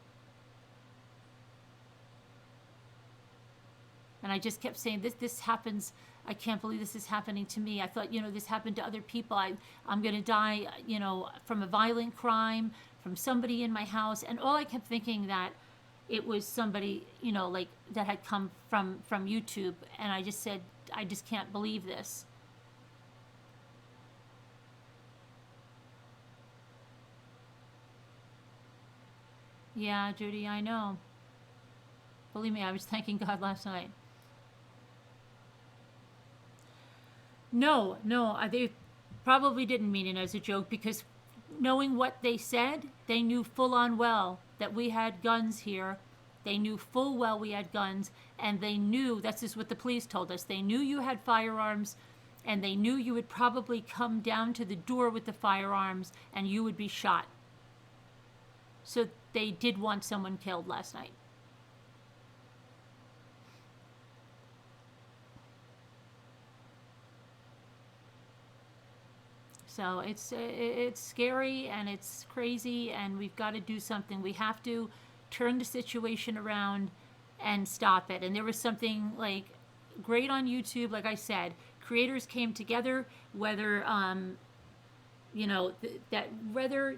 And I just kept saying, this happens. I can't believe this is happening to me. I thought, this happened to other people. I'm going to die, from a violent crime, from somebody in my house. And all I kept thinking that it was somebody, like that had come from YouTube. And I just said, I just can't believe this. Yeah, Judy, I know. Believe me, I was thanking God last night. No, they probably didn't mean it as a joke, because knowing what they said, they knew full on well that we had guns here. They knew full well we had guns, and they knew, that's just what the police told us, they knew you had firearms, and they knew you would probably come down to the door with the firearms and you would be shot. So they did want someone killed last night. So it's scary and it's crazy, and we've got to do something. We have to turn the situation around and stop it. And there was something like great on YouTube, like I said, creators came together, whether that whether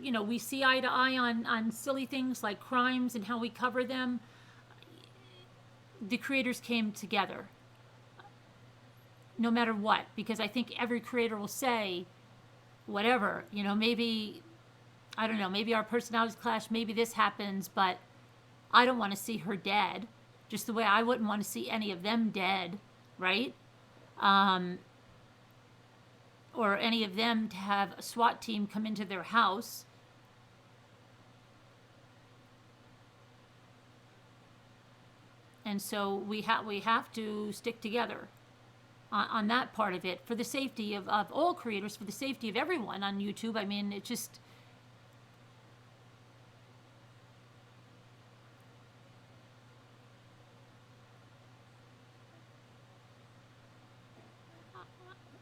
we see eye to eye on silly things like crimes and how we cover them. The creators came together, no matter what, because I think every creator will say, whatever, maybe, I don't know, maybe our personalities clash, maybe this happens, but I don't want to see her dead, just the way I wouldn't want to see any of them dead, right? Or any of them to have a SWAT team come into their house. And so we have to stick together on that part of it, for the safety of all creators, for the safety of everyone on YouTube. I mean, it just...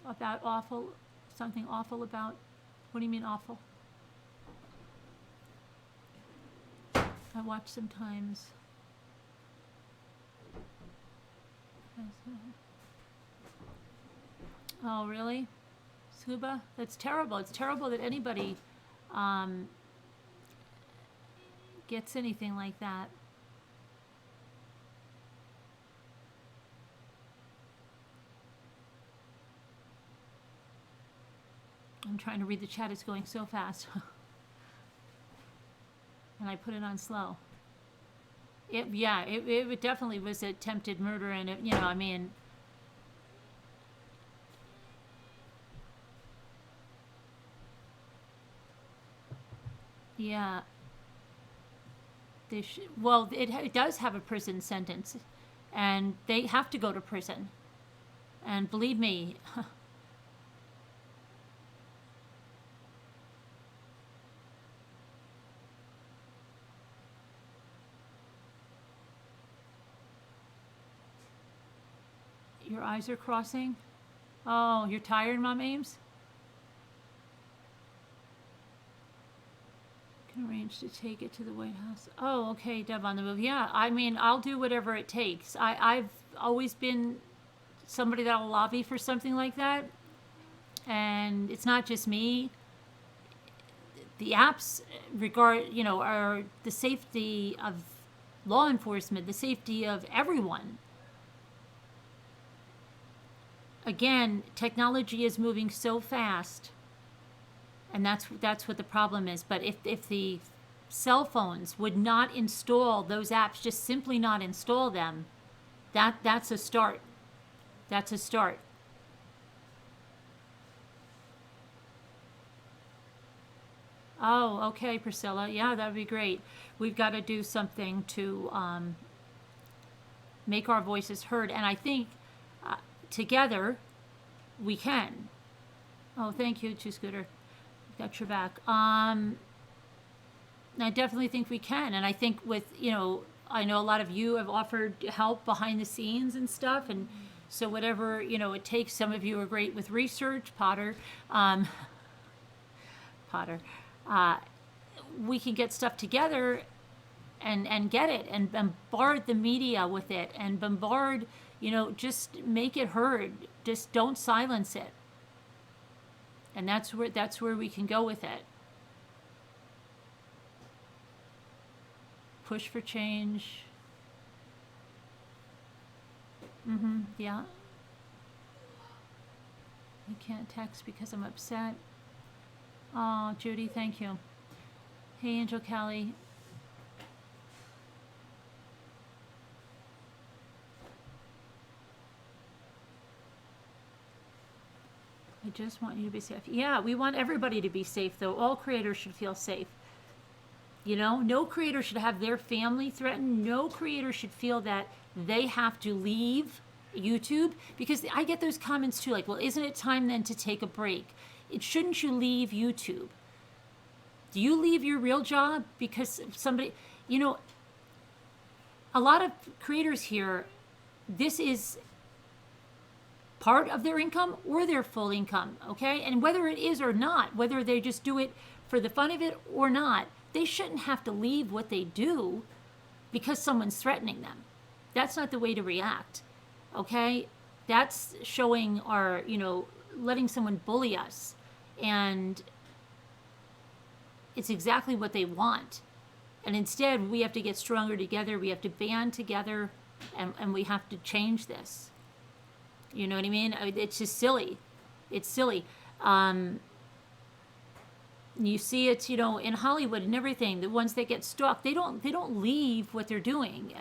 About awful, something awful about, what do you mean awful? I watch sometimes. Oh, really? Scuba? That's terrible. It's terrible that anybody gets anything like that. I'm trying to read the chat. It's going so fast. And I put it on slow. It definitely was attempted murder, and it, I mean... Yeah. Well, it does have a prison sentence, and they have to go to prison. And believe me... Your eyes are crossing? Oh, you're tired, Mom Ames? Can arrange to take it to the White House. Oh, okay, Deb on the move. Yeah, I mean, I'll do whatever it takes. I've always been somebody that'll lobby for something like that. And it's not just me. The apps are the safety of law enforcement, the safety of everyone. Again, technology is moving so fast, and that's what the problem is. But if the cell phones would not install those apps, just simply not install them, that's a start. That's a start. Oh, okay, Priscilla. Yeah, that would be great. We've got to do something to make our voices heard, and I think together we can. Oh, thank you, Two Scooter. Got your back. I definitely think we can, and I think with I know a lot of you have offered help behind the scenes and stuff, and so whatever it takes. Some of you are great with research, Potter. We can get stuff together and get it and bombard the media with it and bombard, just make it heard. Just don't silence it. And that's where we can go with it. Push for change. Yeah. I can't text because I'm upset. Oh, Judy, thank you. Hey, Angel Kelly. I just want you to be safe. Yeah, we want everybody to be safe, though. All creators should feel safe. No creator should have their family threatened. No creator should feel that they have to leave YouTube, because I get those comments too, like, well, isn't it time then to take a break? Shouldn't you leave YouTube? Do you leave your real job because somebody, you know, a lot of creators here, this is part of their income or their full income, okay? And whether it is or not, whether they just do it for the fun of it or not, they shouldn't have to leave what they do because someone's threatening them. That's not the way to react, okay? That's showing our, you know, letting someone bully us. And it's exactly what they want. And instead, we have to get stronger together. We have to band together, and we have to change this. You know what I mean? It's just silly. It's silly. You see it, you know, in Hollywood and everything. The ones that get stalked, they don't leave what they're doing.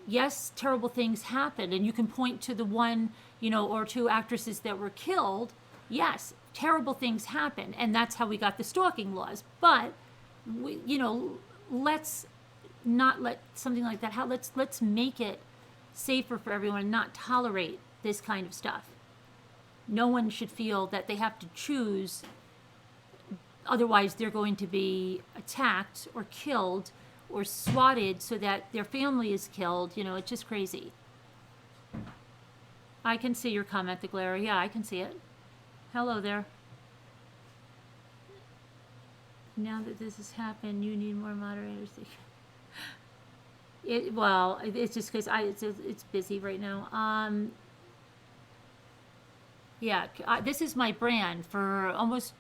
Yes, terrible things happen, and you can point to the one, you know, or two actresses that were killed. Yes, terrible things happen, and that's how we got the stalking laws. But we, you know, let's not let something like that happen. Let's make it safer for everyone and not tolerate this kind of stuff. No one should feel that they have to choose, otherwise they're going to be attacked or killed or swatted so that their family is killed. You know, it's just crazy. I can see your comment, the glare. Yeah, I can see it. Hello there. Now that this has happened, you need more moderators. Well, it's just because it's busy right now. Yeah, this is my brand for almost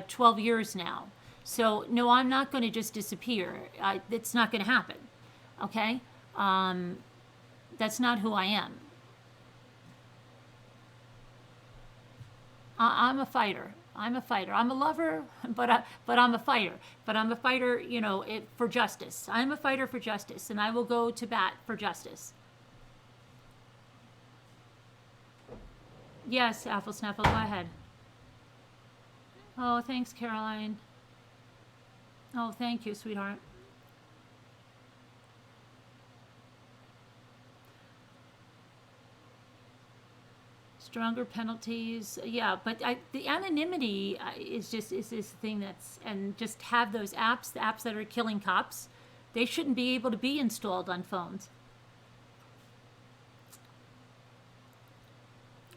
12 years now. So, no, I'm not going to just disappear. It's not going to happen, okay? That's not who I am. I'm a fighter. I'm a fighter. I'm a lover, but I'm a fighter. But I'm a fighter, you know, for justice. I'm a fighter for justice, and I will go to bat for justice. Yes, Apple Snapple, go ahead. Oh, thanks, Caroline. Oh, thank you, sweetheart. Stronger penalties, yeah, but the anonymity is this thing that's, and just have those apps, the apps that are killing cops, they shouldn't be able to be installed on phones.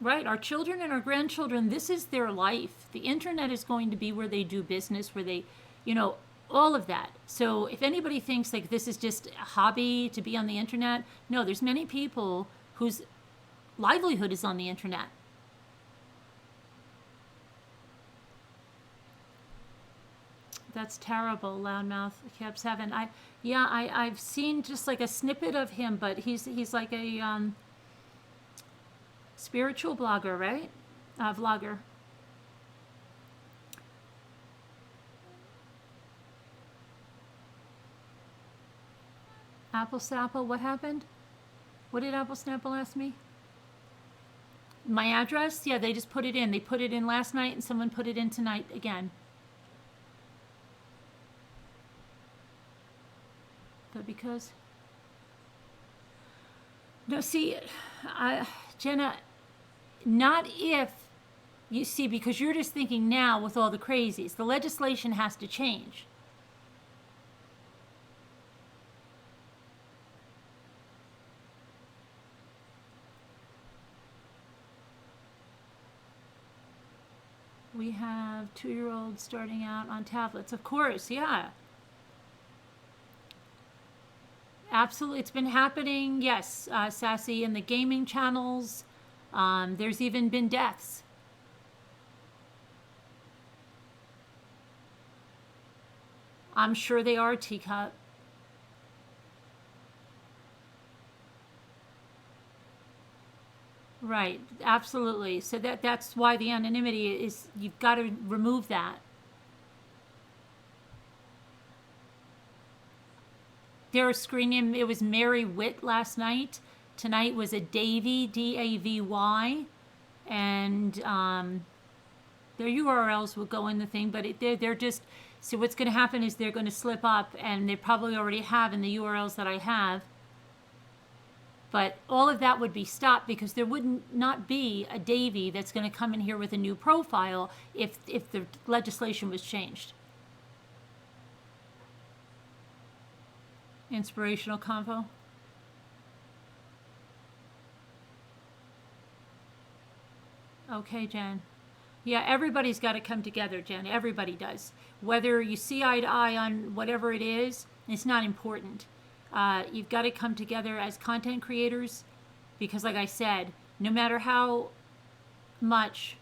Right, our children and our grandchildren, this is their life. The internet is going to be where they do business, where they, you know, all of that. So if anybody thinks like this is just a hobby to be on the internet, no, there's many people whose livelihood is on the internet. That's terrible, loudmouth. Cab7. I've seen just like a snippet of him, but he's like a spiritual blogger, right? Vlogger. Apple Snapple, what happened? What did Apple Snapple ask me? My address? Yeah, they just put it in. They put it in last night, and someone put it in tonight again. But because... No, see, Jenna, not if... You see, because you're just thinking now with all the crazies. The legislation has to change. We have 2-year-olds starting out on tablets. Of course, yeah. Absolutely, it's been happening, yes, Sassy, in the gaming channels. There's even been deaths. I'm sure they are, Teacup. Right, absolutely. So that's why the anonymity is, you've got to remove that. They're screening, it was Mary Witt last night. Tonight was a Davy, D-A-V-Y. And their URLs will go in the thing, but they're just, so what's going to happen is they're going to slip up, and they probably already have in the URLs that I have. But all of that would be stopped because there would not be a Davy that's going to come in here with a new profile if the legislation was changed. Inspirational convo. Okay, Jen. Yeah, everybody's got to come together, Jen. Everybody does. Whether you see eye to eye on whatever it is, it's not important. You've got to come together as content creators because, like I said, no matter how much,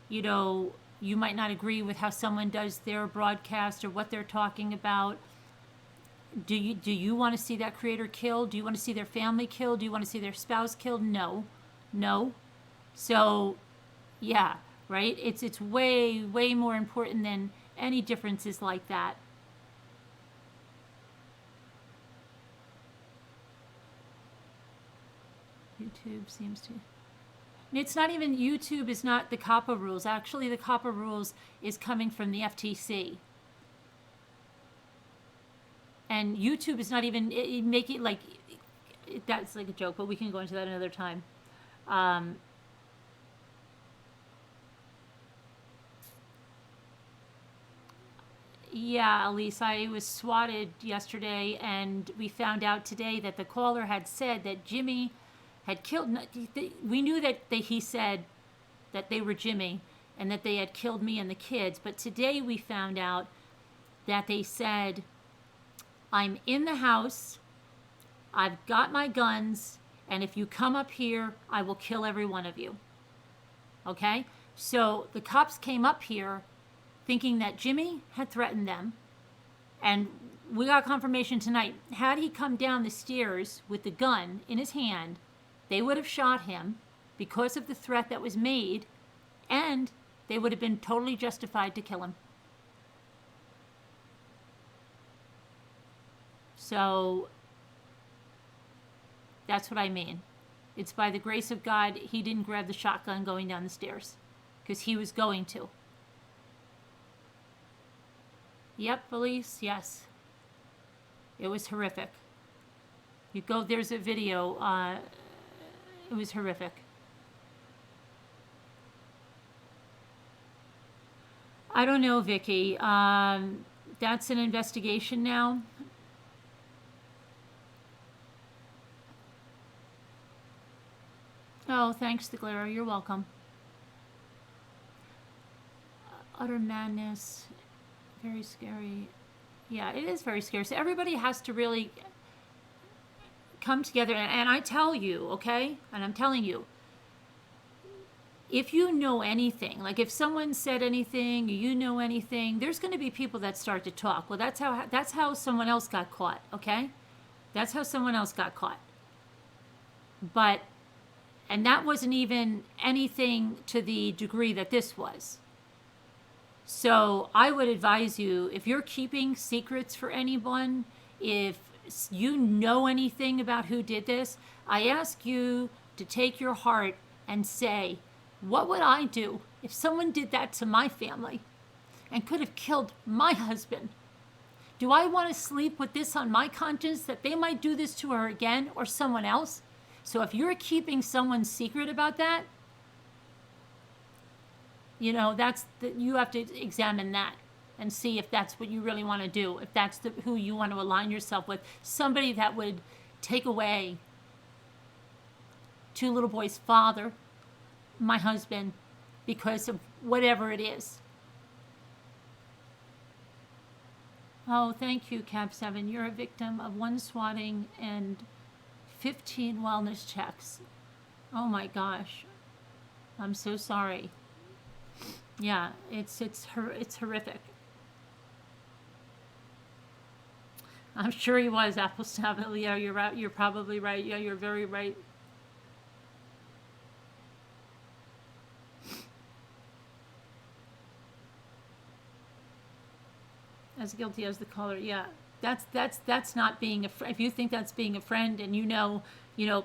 you might not agree with how someone does their broadcast or what they're talking about, do you want to see that creator killed? Do you want to see their family killed? Do you want to see their spouse killed? No. So, yeah, right? It's way, way more important than any differences like that. YouTube seems to... It's not even... YouTube is not the COPPA rules. Actually, the COPPA rules is coming from the FTC. And YouTube is not even... Make it like... That's like a joke, but we can go into that another time. Yeah, Elise, I was swatted yesterday, and we found out today that the caller had said that Jimmy had killed... We knew that he said that they were Jimmy and that they had killed me and the kids, but today we found out that they said, I'm in the house, I've got my guns, and if you come up here, I will kill every one of you. Okay? So the cops came up here thinking that Jimmy had threatened them, and we got confirmation tonight. Had he come down the stairs with the gun in his hand, they would have shot him because of the threat that was made, and they would have been totally justified to kill him. So that's what I mean. It's by the grace of God he didn't grab the shotgun going down the stairs, because he was going to. Yep, Elise, yes. It was horrific. You go, there's a video. It was horrific. I don't know, Vicky. That's an investigation now. Oh, thanks, the glare. You're welcome. Utter madness. Very scary. Yeah, it is very scary. So everybody has to really come together. And I tell you, okay? And I'm telling you, if you know anything, like if someone said anything, you know anything, there's going to be people that start to talk. Well, that's how someone else got caught, okay? That's how someone else got caught. And that wasn't even anything to the degree that this was. So I would advise you, if you're keeping secrets for anyone, if you know anything about who did this, I ask you to take your heart and say, what would I do if someone did that to my family and could have killed my husband? Do I want to sleep with this on my conscience that they might do this to her again or someone else? So if you're keeping someone's secret about that, you have to examine that and see if that's what you really want to do, if that's who you want to align yourself with. Somebody that would take away two little boys' father, my husband, because of whatever it is. Oh, thank you, Cab7. You're a victim of 1 swatting and 15 wellness checks. Oh my gosh. I'm so sorry. Yeah, it's horrific. I'm sure he was, Apple Stab. Yeah, you're right. You're probably right. Yeah, you're very right. As guilty as the caller. Yeah, that's not being a friend. If you think that's being a friend, and you know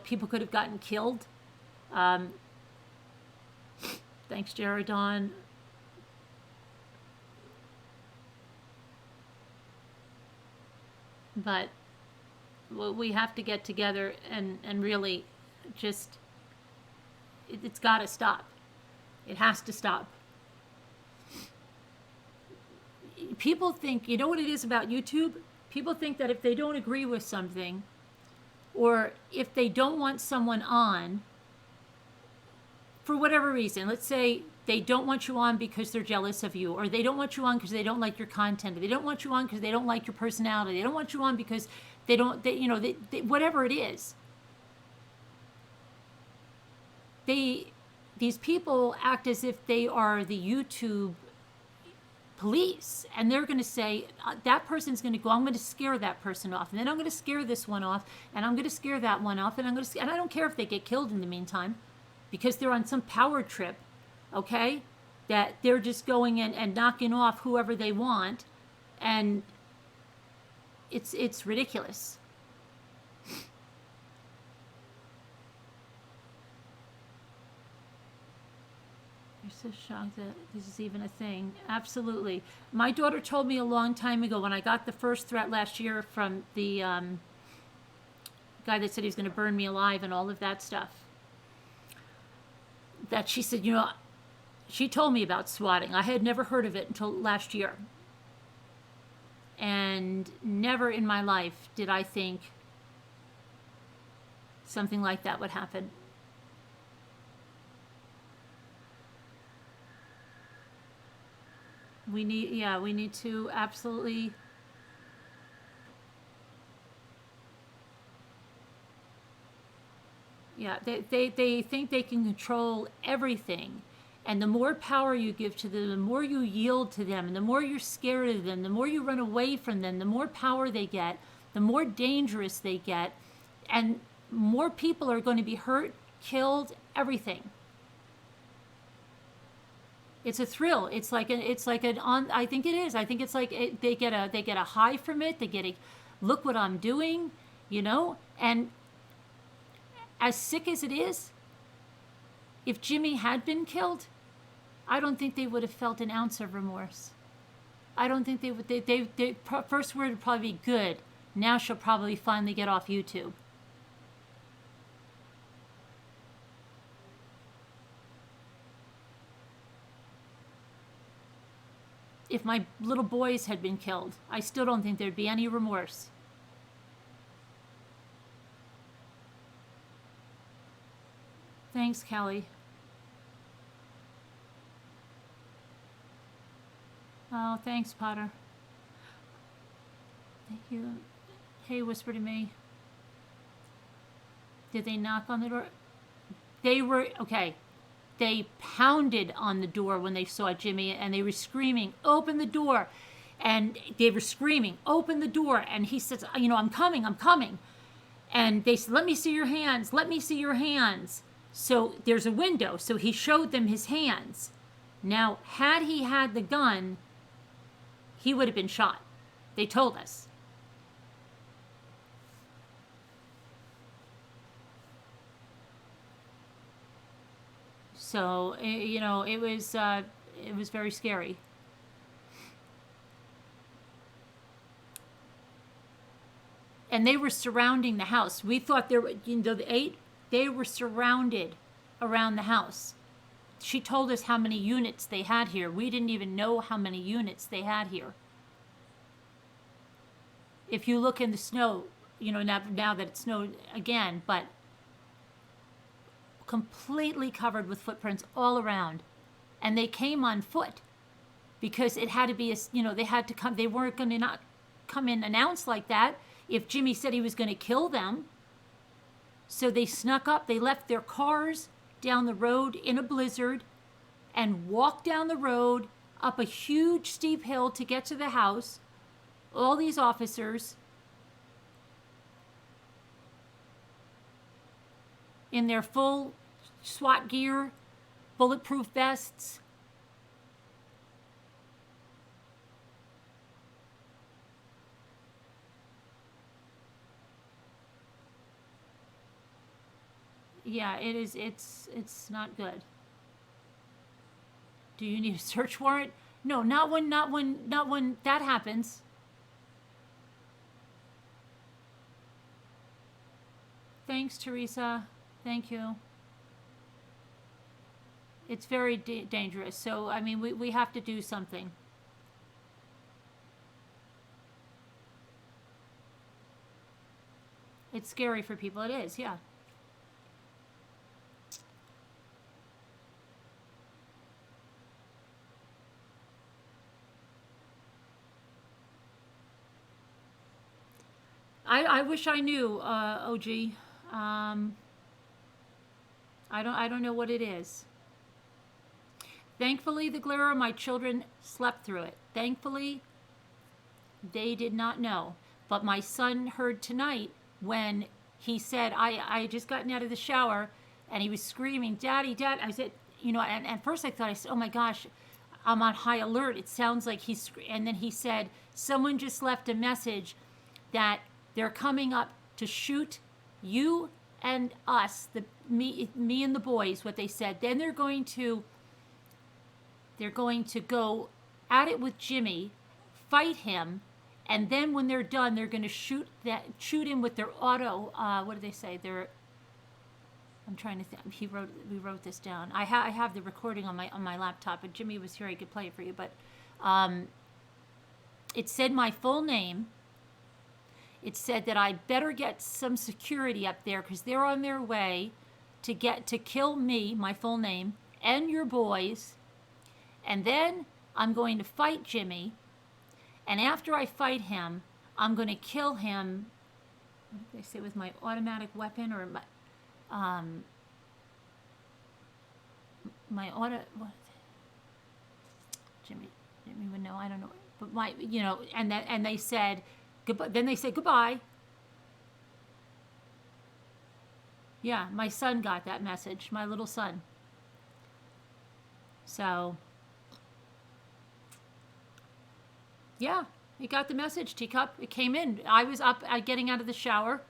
people could have gotten killed. Thanks, Jaredon. But we have to get together and really just, it's got to stop. It has to stop. People think, you know what it is about YouTube? People think that if they don't agree with something, or if they don't want someone on, for whatever reason, let's say they don't want you on because they're jealous of you, or they don't want you on because they don't like your content, or they don't want you on because they don't like your personality, they don't want you on because they don't, whatever it is. These people act as if they are the YouTube police, and they're going to say, that person's going to go, I'm going to scare that person off, and then I'm going to scare this one off, and I'm going to scare that one off, and and I don't care if they get killed in the meantime, because they're on some power trip, okay, that they're just going in and knocking off whoever they want, and it's ridiculous. You're so shocked that this is even a thing. Absolutely. My daughter told me a long time ago, when I got the first threat last year from the guy that said he was going to burn me alive and all of that stuff, that she said, she told me about swatting. I had never heard of it until last year. And never in my life did I think something like that would happen. We need to absolutely they think they can control everything, and the more power you give to them, the more you yield to them, and the more you're scared of them, the more you run away from them, the more power they get, the more dangerous they get, and more people are going to be hurt, killed, everything. It's a thrill. I think it is. I think it's like they get a high from it. They get a, look what I'm doing, and as sick as it is, if Jimmy had been killed, I don't think they would have felt an ounce of remorse. I don't think they would. They first word would probably be good. Now she'll probably finally get off YouTube. If my little boys had been killed, I still don't think there'd be any remorse. Thanks, Kelly. Oh, thanks, Potter. Thank you. Hey, whisper to me. Did they knock on the door? They were, okay. They pounded on the door when they saw Jimmy, and they were screaming, open the door. And they were screaming, open the door. And he says, I'm coming, I'm coming. And they said, let me see your hands, let me see your hands. So there's a window, so he showed them his hands. Now, had he had the gun, he would have been shot. They told us. So, it was very scary. And they were surrounding the house. We thought there were, they were surrounded around the house. She told us how many units they had here. We didn't even know how many units they had here. If you look in the snow, now that it snowed again, but completely covered with footprints all around. And they came on foot because it had to be, they had to come. They weren't going to not come in announced like that if Jimmy said he was going to kill them. So they snuck up. They left their cars down the road in a blizzard and walked down the road up a huge steep hill to get to the house. All these officers in their full SWAT gear, bulletproof vests. Yeah, it is. It's not good. Do you need a search warrant? No, not when that happens. Thanks, Teresa. Thank you. It's very dangerous. So, I mean, we have to do something. It's scary for people. It is, yeah. I wish I knew, OG. I don't know what it is. Thankfully, the glare, my children slept through it. Thankfully, they did not know. But my son heard tonight when he said, I just gotten out of the shower, and he was screaming, Daddy, Dad. I said, you know, and at first I thought, I said, oh my gosh, I'm on high alert. It sounds like he's, and then he said, someone just left a message that they're coming up to shoot you and us, me and the boys, what they said. Then they're going to go at it with Jimmy, fight him, and then when they're done, they're going to shoot him with their auto. What did they say? I'm trying to think. We wrote this down. I have the recording on my laptop. If Jimmy was here, I could play it for you. But it said my full name. It said that I better get some security up there because they're on their way to kill me, my full name, and your boys. And then I'm going to fight Jimmy. And after I fight him, I'm going to kill him. What did they say, with my automatic weapon or my auto? What? Jimmy would know. I don't know. But and they said goodbye. Then they said goodbye. Yeah, my son got that message. My little son. So. Yeah, he got the message, Teacup. It came in. I was up getting out of the shower,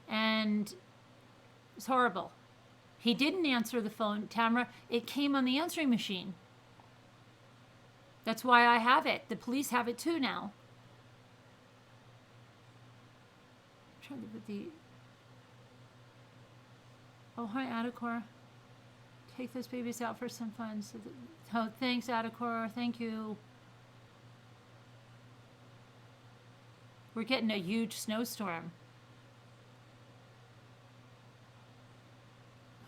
and it was horrible. He didn't answer the phone, Tamara. It came on the answering machine. That's why I have it. The police have it too now. I'm trying to put the... Oh, hi, Adacor. Take those babies out for some fun. Oh, thanks, Adacor. Thank you. We're getting a huge snowstorm.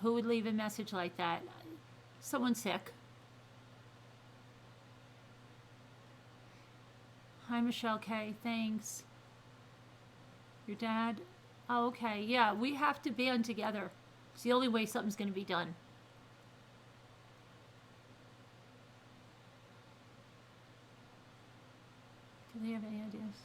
Who would leave a message like that? Someone sick. Hi, Michelle K. Thanks. Your dad? Oh, okay. Yeah, we have to band together. It's the only way something's going to be done. Do they have any ideas?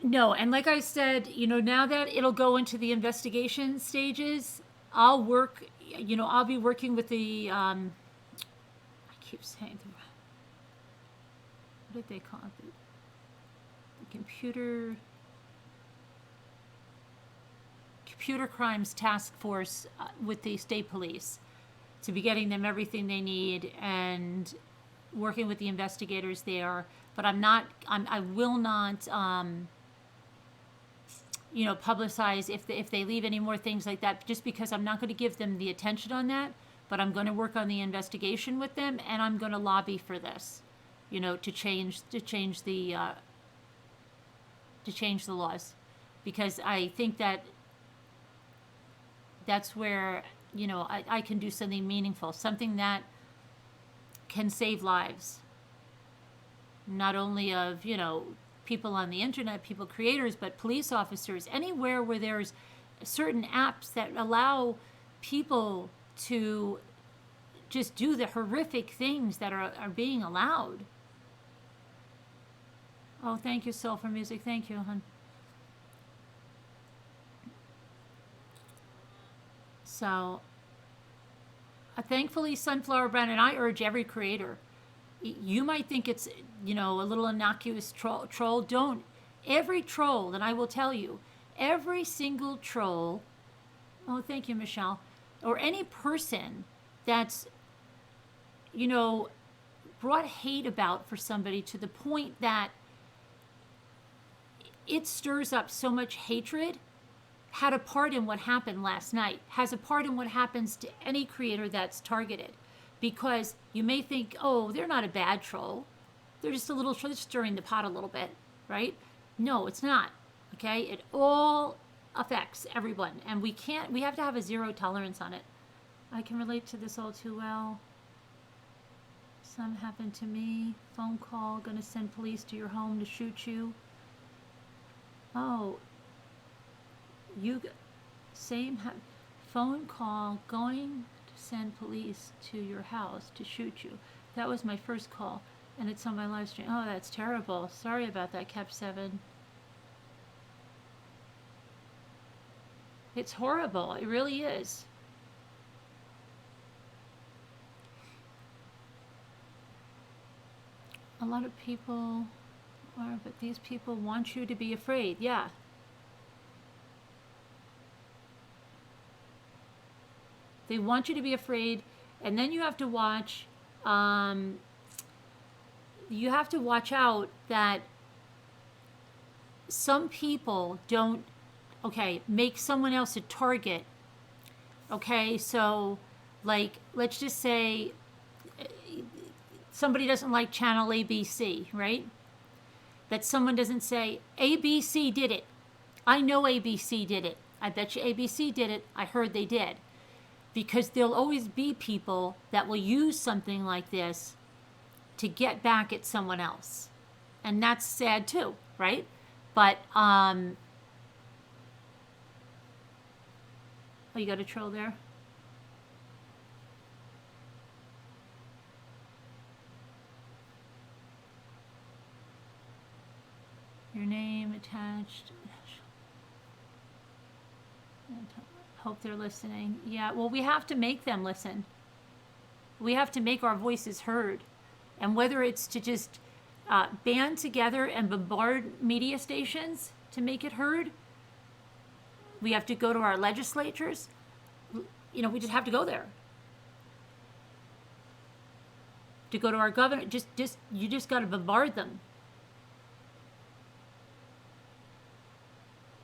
No, and like I said, now that it'll go into the investigation stages, I'll be working with the, I keep saying, what did they call it? The computer crimes task force with the state police to be getting them everything they need and working with the investigators there. But I will not, publicize if they leave any more things like that, just because I'm not going to give them the attention on that, but I'm going to work on the investigation with them, and I'm going to lobby for this, to change the laws, because I think that's where, I can do something meaningful, something that can save lives, not only of, people on the internet, people creators, but police officers, anywhere where there's certain apps that allow people to just do the horrific things that are being allowed. Oh, thank you, Soul, for music. Thank you, hon. So, thankfully, Sunflower Brown, and I urge every creator, you might think it's, a little innocuous troll. Don't. Every troll, and I will tell you, every single troll, oh, thank you, Michelle, or any person that's, brought hate about for somebody to the point that it stirs up so much hatred, had a part in what happened last night, has a part in what happens to any creator that's targeted. Because you may think, oh, they're not a bad troll. They're just a little, stirring the pot a little bit, right? No, it's not, Okay, it all affects everyone, and we have to have a zero tolerance on it. I can relate to this all too well. Some happened to me. Phone call, gonna send police to your home to shoot you. Oh, phone call, going to send police to your house to shoot you. That was my first call, and it's on my live stream. Oh, that's terrible. Sorry about that, Cab7. It's horrible. It really is. A lot of people are, but these people want you to be afraid. Yeah. They want you to be afraid, and then you have to watch. You have to watch out that some people don't, make someone else a target. Okay, so like, let's just say somebody doesn't like channel ABC, right? That someone doesn't say, ABC did it. I know ABC did it. I bet you ABC did it. I heard they did. Because there'll always be people that will use something like this to get back at someone else. And that's sad too, right? But, oh, you got a troll there? Your name attached. Hope they're listening. Yeah, well, we have to make them listen. We have to make our voices heard. And whether it's to just band together and bombard media stations to make it heard, we have to go to our legislatures. We just have to go there. To go to our governor, you just got to bombard them.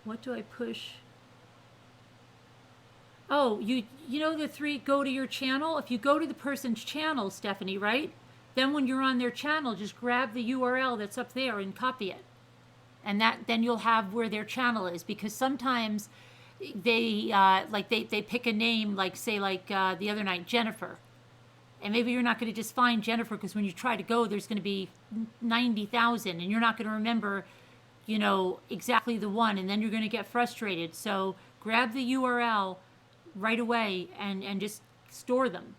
What do I push? Oh, you know the three, go to your channel? If you go to the person's channel, Stephanie, right? Then when you're on their channel, just grab the URL that's up there and copy it. And then you'll have where their channel is, because sometimes they pick a name, like the other night, Jennifer. And maybe you're not going to just find Jennifer, because when you try to go, there's going to be 90,000 and you're not going to remember, exactly the one, and then you're going to get frustrated. So grab the URL right away and just store them.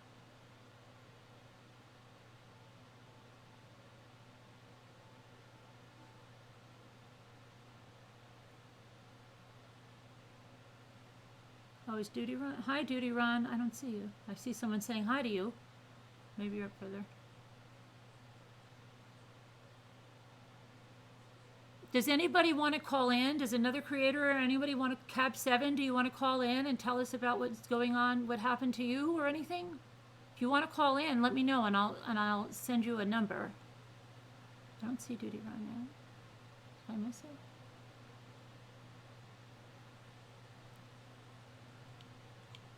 Oh, is Duty Ron? Hi, Duty Ron. I don't see you. I see someone saying hi to you. Maybe you're up further. Does anybody want to call in? Does another creator or anybody want to, Cab7, do you want to call in and tell us about what's going on, what happened to you or anything? If you want to call in, let me know and I'll send you a number. I don't see Duty Ron now. Did I miss it?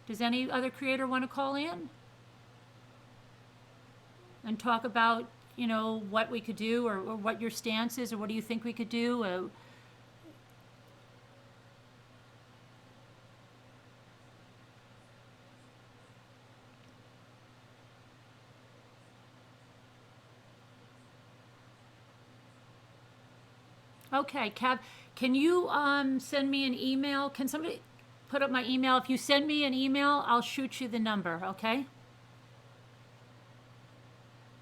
Does any other creator want to call in and talk about, what we could do or what your stance is, or what do you think we could do? Okay, Cab, can you send me an email? Can somebody put up my email? If you send me an email, I'll shoot you the number, okay?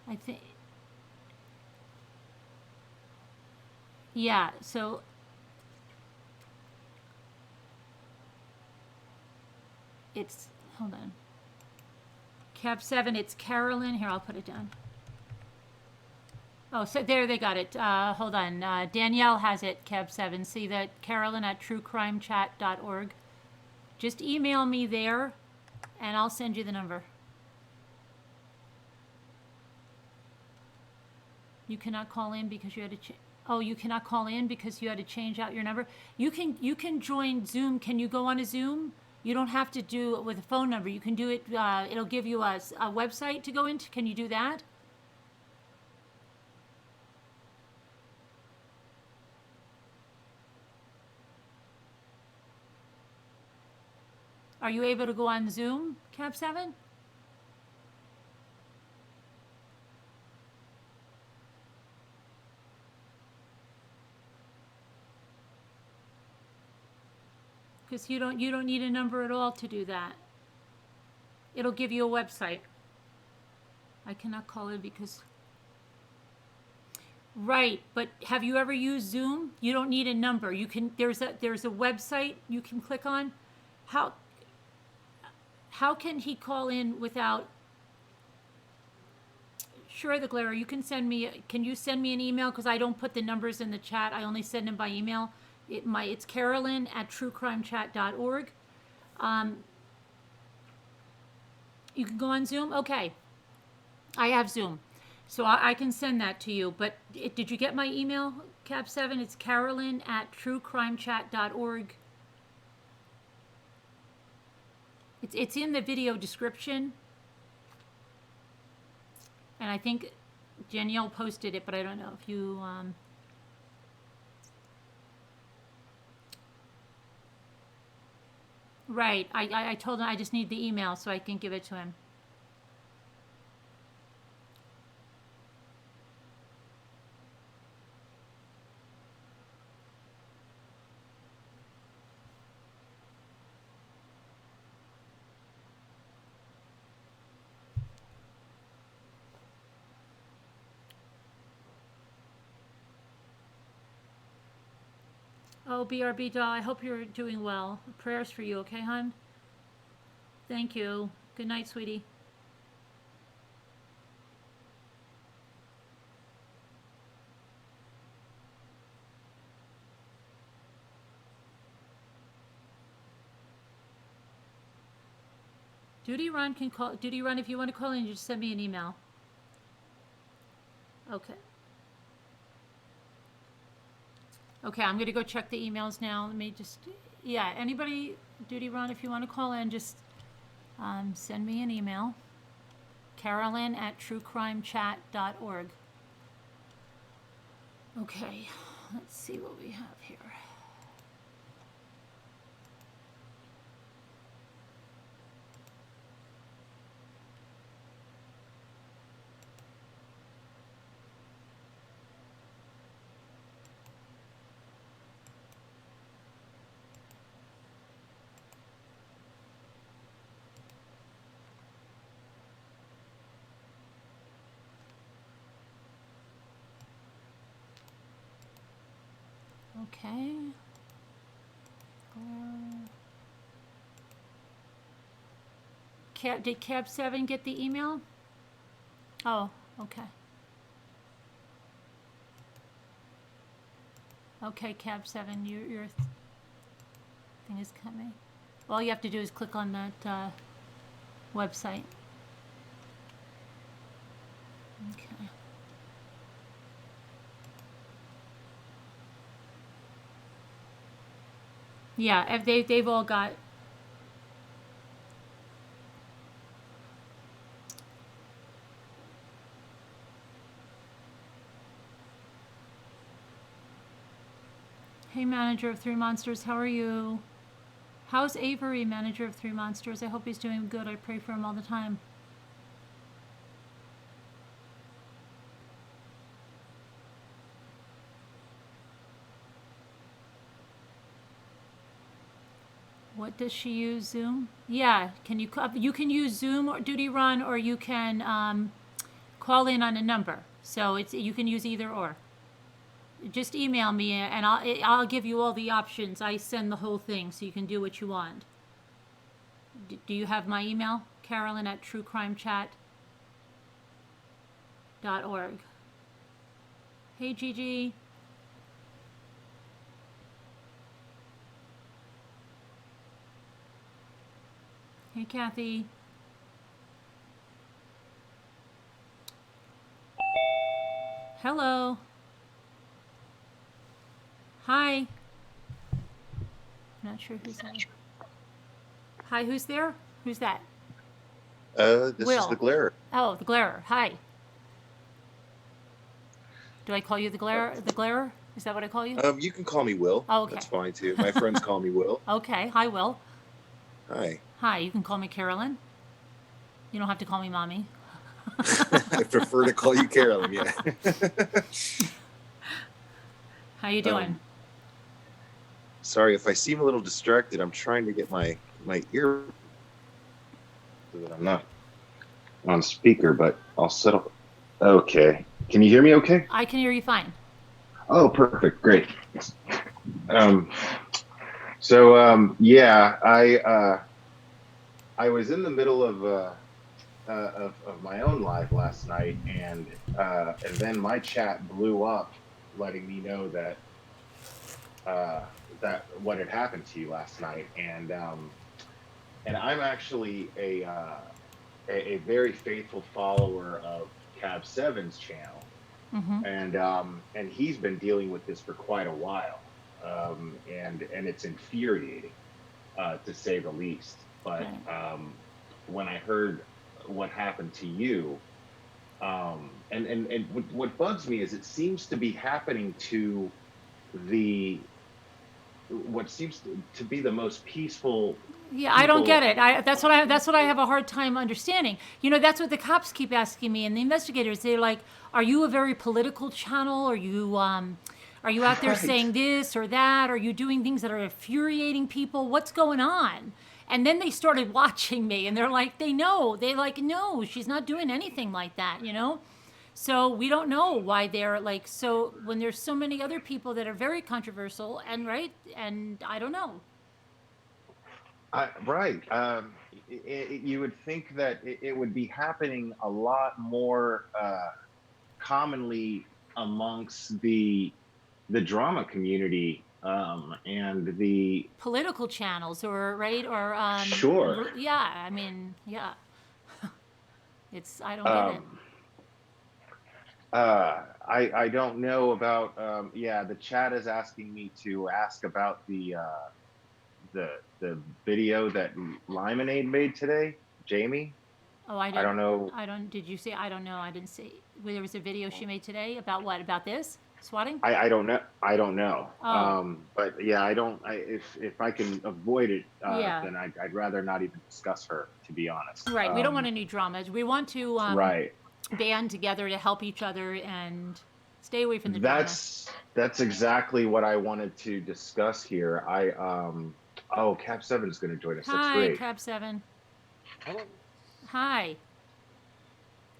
I think... Yeah, so it's, hold on. Cab7, it's Carolyn. Here, I'll put it down. Oh, so there they got it. Hold on. Danielle has it, Cab7. See that? Carolyn at truecrimechat.org. Just email me there, and I'll send you the number. You cannot call in because you had to... Oh, you cannot call in because you had to change out your number. You can join Zoom. Can you go on a Zoom? You don't have to do it with a phone number. You can do it. It'll give you a website to go into. Can you do that? Are you able to go on Zoom, Cab7? Because you don't need a number at all to do that. It'll give you a website. I cannot call it because. Right, but have you ever used Zoom? You don't need a number. You can there's a website you can click on. How can he call in without? Sure, the glare. You can send me. Can you send me an email? Because I don't put the numbers in the chat. I only send them by email. It's Carolyn@truecrimechat.org. You can go on Zoom. Okay, I have Zoom, so I can send that to you. But did you get my email, Cab7? It's Carolyn@truecrimechat.org. It's in the video description, and I think Danielle posted it, but I don't know if you. Right, I told him I just need the email so I can give it to him. Oh, BRB doll, I hope you're doing well. Prayers for you, okay, hon? Thank you. Good night, sweetie. Duty Run can call. Duty Run, if you want to call in, just send me an email. Okay. Okay, I'm going to go check the emails now. Let me just, yeah, anybody, Duty Run, if you want to call in, just send me an email. Carolyn@truecrimechat.org. Okay, let's see what we have here. Okay. Did Cab7 get the email? Oh, okay. Okay, Cab7, your thing is coming. All you have to do is click on that website. Okay. Yeah, if they've all got. Hey, manager of Three Monsters, how are you? How's Avery, manager of Three Monsters? I hope he's doing good. I pray for him all the time. What does she use? Zoom? Yeah. Can you can use Zoom or Duty Run, or you can call in on a number. So you can use either or. Just email me and I'll give you all the options. I send the whole thing so you can do what you want. Do you have my email? Carolyn@truecrimechat.org. Hey, Gigi. Hey, Kathy. Hello. Hi. I'm not sure who's there. Hi, who's there? Who's that? This Will. is the glare. Oh, the glarer. Hi. Do I call you the glare? The glarer? Is that what I call you? You can call me Will. Oh, okay. That's fine too. My friends call me Will. Okay. Hi, Will. Hi. Hi, you can call me Carolyn. You don't have to call me mommy. I prefer to call you Carolyn. Yeah. How you doing? Sorry if I seem a little distracted. I'm trying to get my ear so that I'm not on speaker, but I'll settle. Okay. Can you hear me okay? I can hear you fine. Oh, perfect. Great. Um, yeah, I was in the middle of my own live last night, and then my chat blew up, letting me know that that what had happened to you last night, and I'm actually a very faithful follower of Cab7's channel, Mm-hmm. and he's been dealing with this for quite a while, and it's infuriating, to say the least. But Right. when I heard what happened to you, and what bugs me is it seems to be happening to the what seems to be the most peaceful Yeah, I don't people get on it. the That's what I planet. have a hard time understanding. You know, that's what the cops keep asking me, and the investigators. They're like, "Are you a very political channel? Are you out there Right. saying this or that? Are you doing things that are infuriating people? What's going on?" And then they started watching me, and they're like, they know. They like, no, she's not doing anything like that. You know. So we don't know why they're like so when there's so many other people that are very controversial and right and I don't know. Right. You would think that it would be happening a lot more commonly amongst the drama community, and the Political channels or right or sure. yeah, I mean yeah, it's I don't get it. Um, I don't know about yeah. The chat is asking me to ask about the the video that Limonade made today, Jamie. Oh, I don't know. I don't did you see I don't know I didn't see well, there was a video she made today about what about this swatting. I don't know. I don't know. Oh But yeah, I don't. If I can avoid it, yeah, then I'd rather not even discuss her, to be honest. right, we don't want any dramas, we want to Right. band together to help each other and stay away from the drama. That's exactly what I wanted to discuss here. Oh, Cap7 is going to join us. That's Hi great. Cab7. Hello. Hi,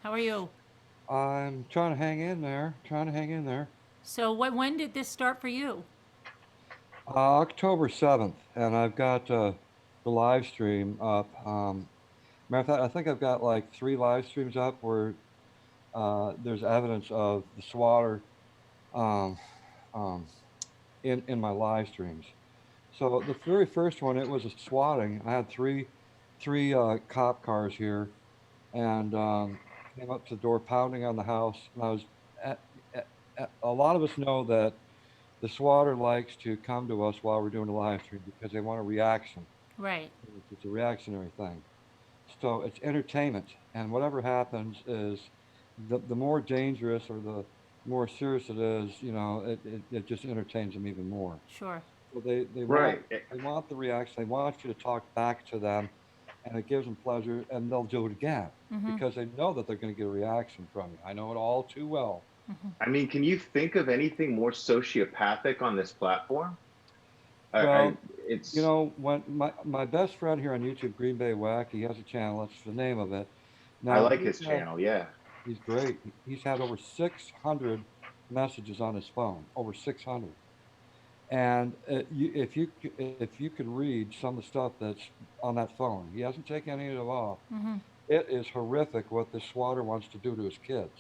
how are you? I'm trying to hang in there. So when did this start for you? October 7th, and I've got the live stream up. Matter of fact, I think I've got like 3 live streams up where there's evidence of the swatter um, um, in my live streams. So the very first one, it was a swatting. I had three cop cars here, and came up to the door, pounding on the house. And I was at, a lot of us know that the swatter likes to come to us while we're doing a live stream because they want a reaction. Right. It's a reactionary thing. So it's entertainment, and whatever happens is the more dangerous or the more serious it is, it just entertains them even more. Sure. So they want Right. they want the reaction. They want you to talk back to them, and it gives them pleasure, and they'll do it again Mm-hmm. because they know that they're going to get a reaction from you. I know it all too well. Mm-hmm. I mean, can you think of anything more sociopathic on this platform? I Well, it's when my best friend here on YouTube, Green Bay Wack, he has a channel. That's the name of it. I Now like his channel. Yeah. he's great. He's had over 600 messages on his phone, over 600. And if you could read some of the stuff that's on that phone, he hasn't taken any of it off. Mm-hmm. It is horrific what this swatter wants to do to his kids.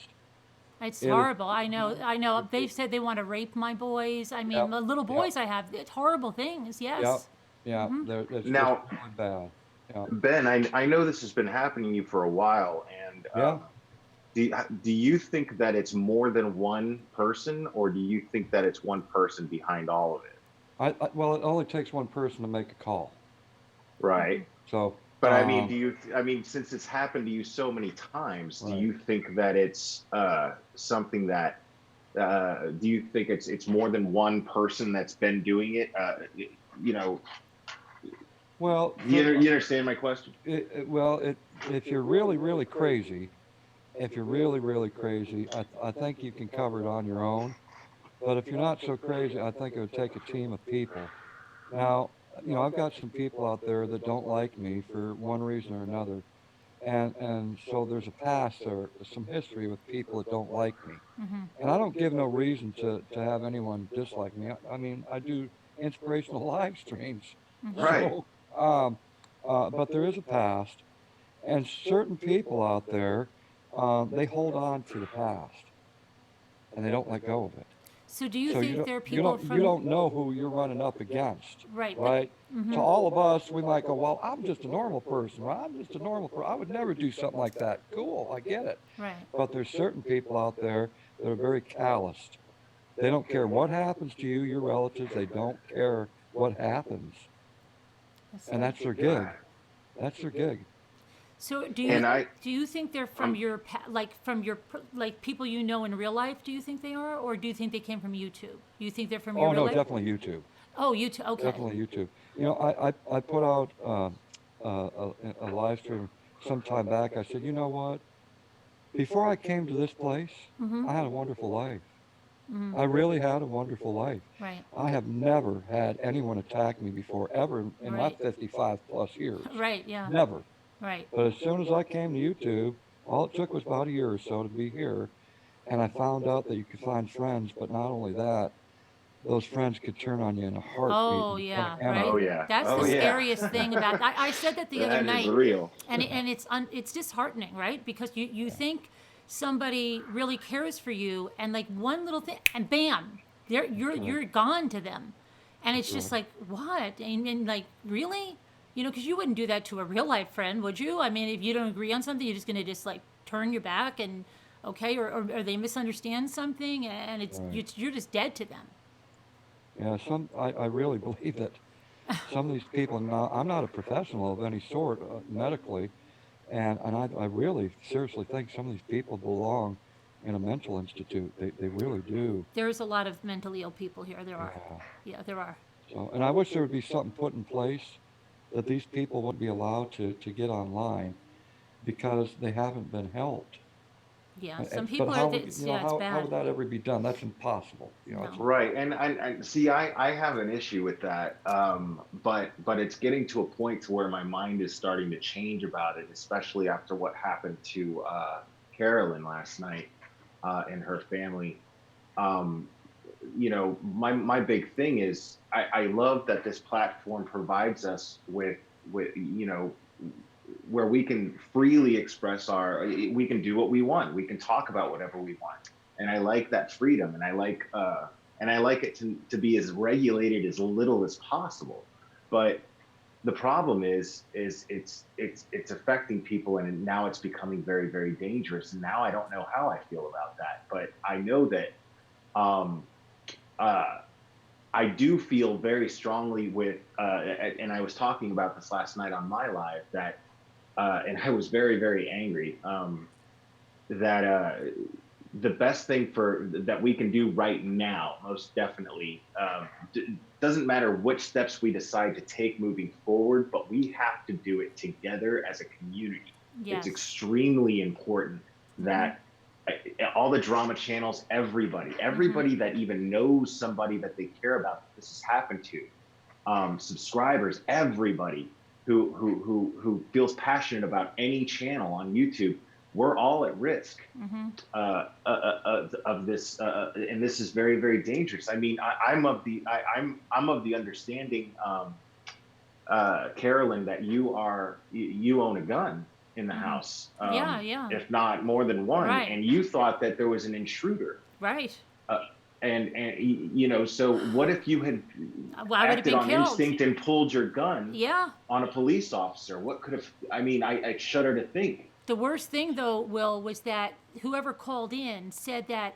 It's It is. horrible. I know. I know. They've said they want to rape my boys. I mean, Yep, the little yep, boys I have. It's horrible things. yep, Yes. yeah. Mm-hmm. It's just Now, really bad. Yeah, Ben, I know this has been happening to you for a while, and yeah. do you think that it's more than one person, or do you think that it's one person behind all of it? Well, it only takes one person to make a call. Mm-hmm. Right. So, But I mean, I mean, since it's happened to you so many times, do right. you think that it's something that do you think it's more than one person that's been doing it? You know, Well, You understand my question? if you're really, really crazy, if you're really, really crazy, I think you can cover it on your own. But if you're not so crazy, I think it would take a team of people. Now, I've got some people out there that don't like me for one reason or another. And so there's a past or some history with people that don't like me. Mm-hmm. And I don't give no reason to have anyone dislike me. I mean, I do inspirational live streams. Mm-hmm. Right. So, but there is a past, and certain people out there, they hold on to the past, and they don't let go of it. So do you So think there are people you from don't know who you're running up against, right? But right? To mm-hmm. all of us, we might go, well, I'm just a normal person, right? I'm just a normal person. I would never do something like that. Cool, I get it. Right. But there's certain people out there that are very calloused. They don't care what happens to you, your relatives. They don't care what happens, and that's their gig. That's their gig. So And do you think they're from your like people you know in real life? Do you think they are, or do you think they came from YouTube? Do you think they're from your Oh real no, life? definitely YouTube. Oh, YouTube. Okay. Definitely YouTube. I put out a live stream some time back. I said, you know what? Before I came to this place, Mm-hmm. I had a wonderful life. Mm-hmm. I really had a wonderful life. Right. I have never had anyone attack me before, ever in my Right. 55 plus years. Right. Yeah. Never. Right. But as soon as I came to YouTube, all it took was about a year or so to be here. And I found out that you could find friends, but not only that, those friends could turn on you in a heartbeat. Oh yeah. And Right. oh yeah, That's the oh yeah, scariest thing about. I said that the other that is night, real. and it's disheartening, right? Because you think somebody really cares for you, and like one little thing, and bam, you're gone to them, and it's just like what, and like really, because you wouldn't do that to a real life friend, would you? I mean, if you don't agree on something, you're just gonna just like turn your back and okay, or they misunderstand something, and you're just dead to them. Yeah, I really believe that some of these people, now, I'm not a professional of any sort medically, and I really seriously think some of these people belong in a mental institute. They really do. There's a lot of mentally ill people here. There are. Yeah. Yeah, there are. So, and I wish there would be something put in place that these people would be allowed to get online because they haven't been helped. Yeah, some But people how are. would, It's, you know, yeah, it's how bad. would that ever be done? That's impossible. No. It's, Right, and see, I have an issue with that, but it's getting to a point to where my mind is starting to change about it, especially after what happened to Carolyn last night and her family. Um, my big thing is I love that this platform provides us with where we can freely express we can do what we want, we can talk about whatever we want, and I like that freedom, and I like it to be as regulated as little as possible. But the problem is it's affecting people, and now it's becoming very, very dangerous, and now I don't know how I feel about that, but I know that um uh I do feel very strongly with and I was talking about this last night on my live, that and I was very, very angry, that the best thing that we can do right now, most definitely, doesn't matter which steps we decide to take moving forward, but we have to do it together as a community. Yes. It's extremely important that all the drama channels, everybody that even knows somebody that they care about that this has happened to, subscribers, everybody who feels passionate about any channel on YouTube, we're all at risk of this, and this is very, very dangerous. I mean, I'm of the understanding, Carolyn, that you own a gun in the house, Yeah. if not more than one, Right. and you thought that there was an intruder. Right. And so what if you had Why would it acted be on killed? instinct and pulled your gun Yeah. on a police officer? What could have? I mean, I shudder to think. The worst thing, though, Will, was that whoever called in said that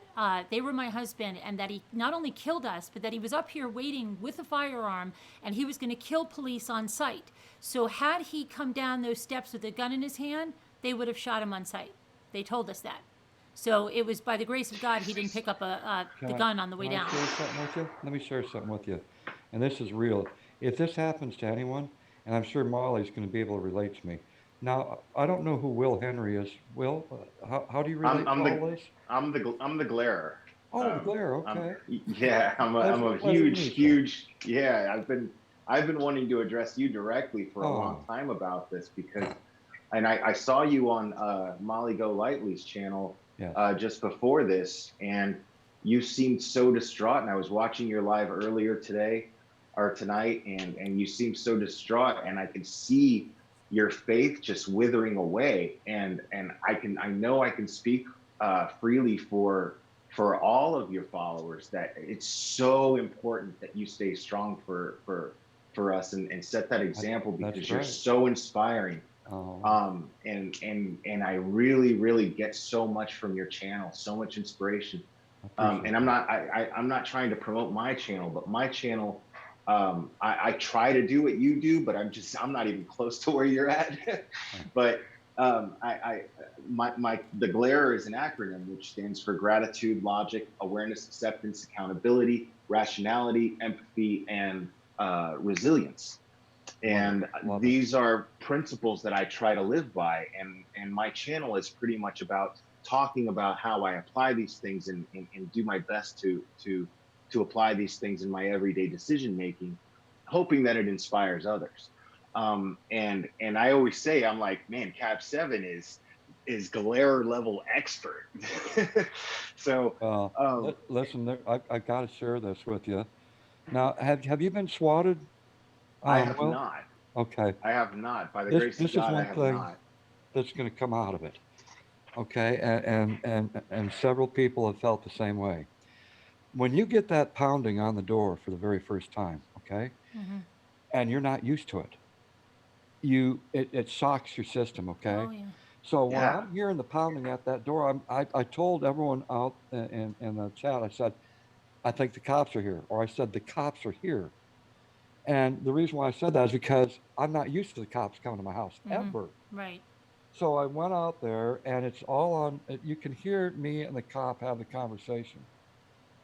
they were my husband and that he not only killed us, but that he was up here waiting with a firearm and he was going to kill police on sight. So had he come down those steps with a gun in his hand, they would have shot him on sight. They told us that. So it was by the grace of God he didn't pick up the gun on the way down. Share something with you? Let me share something with you. And this is real. If this happens to anyone, and I'm sure Molly's going to be able to relate to me. Now, I don't know who Will Henry is. Will, how do you I'm relate to I'm all the this? I'm the glarer. Oh, the glare. I'm Okay. yeah. I'm Pleasure, a pleasure to huge meet you. huge yeah. I've been wanting to address you directly for a long Oh, time about this because, and I saw you on Molly Go Lightly's channel yes. just before this, and you seemed so distraught. And I was watching your live earlier today or tonight, and you seemed so distraught, and I could see your faith just withering away. And I know I can speak freely for all of your followers that it's so important that you stay strong for us and set that That, example that's because you're great. so inspiring. Oh, And I really get so much from your channel, so much inspiration. I appreciate And I'm that. not I'm not trying to promote my channel, but my channel, I try to do what you do, but I'm not even close to where you're at. Uh, But I my the glare is an acronym which stands for gratitude, logic, awareness, acceptance, accountability, rationality, empathy, and resilience. love it. And Love it. these are principles that I try to live by, and my channel is pretty much about talking about how I apply these things and do my best to apply these things in my everyday decision making, hoping that it inspires others. And I always say, I'm like, man, Cab7 is glare level expert. So Listen, I got to share this with you. Now, have you been swatted? I have Will? not. Okay. I have not. By the This grace of this is God, I one have thing not. that's going to come out of it. Okay, and several people have felt the same way. When you get that pounding on the door for the very first time, okay, Mm-hmm. and you're not used to it, it shocks your system, okay? Oh yeah. So when Yeah. I'm hearing the pounding at that door, I told everyone out in the chat, I said, I think the cops are here, or I said the cops are here. And the reason why I said that is because I'm not used to the cops coming to my house Mm-hmm. ever. Right. So I went out there, and it's all on. You can hear me and the cop have the conversation.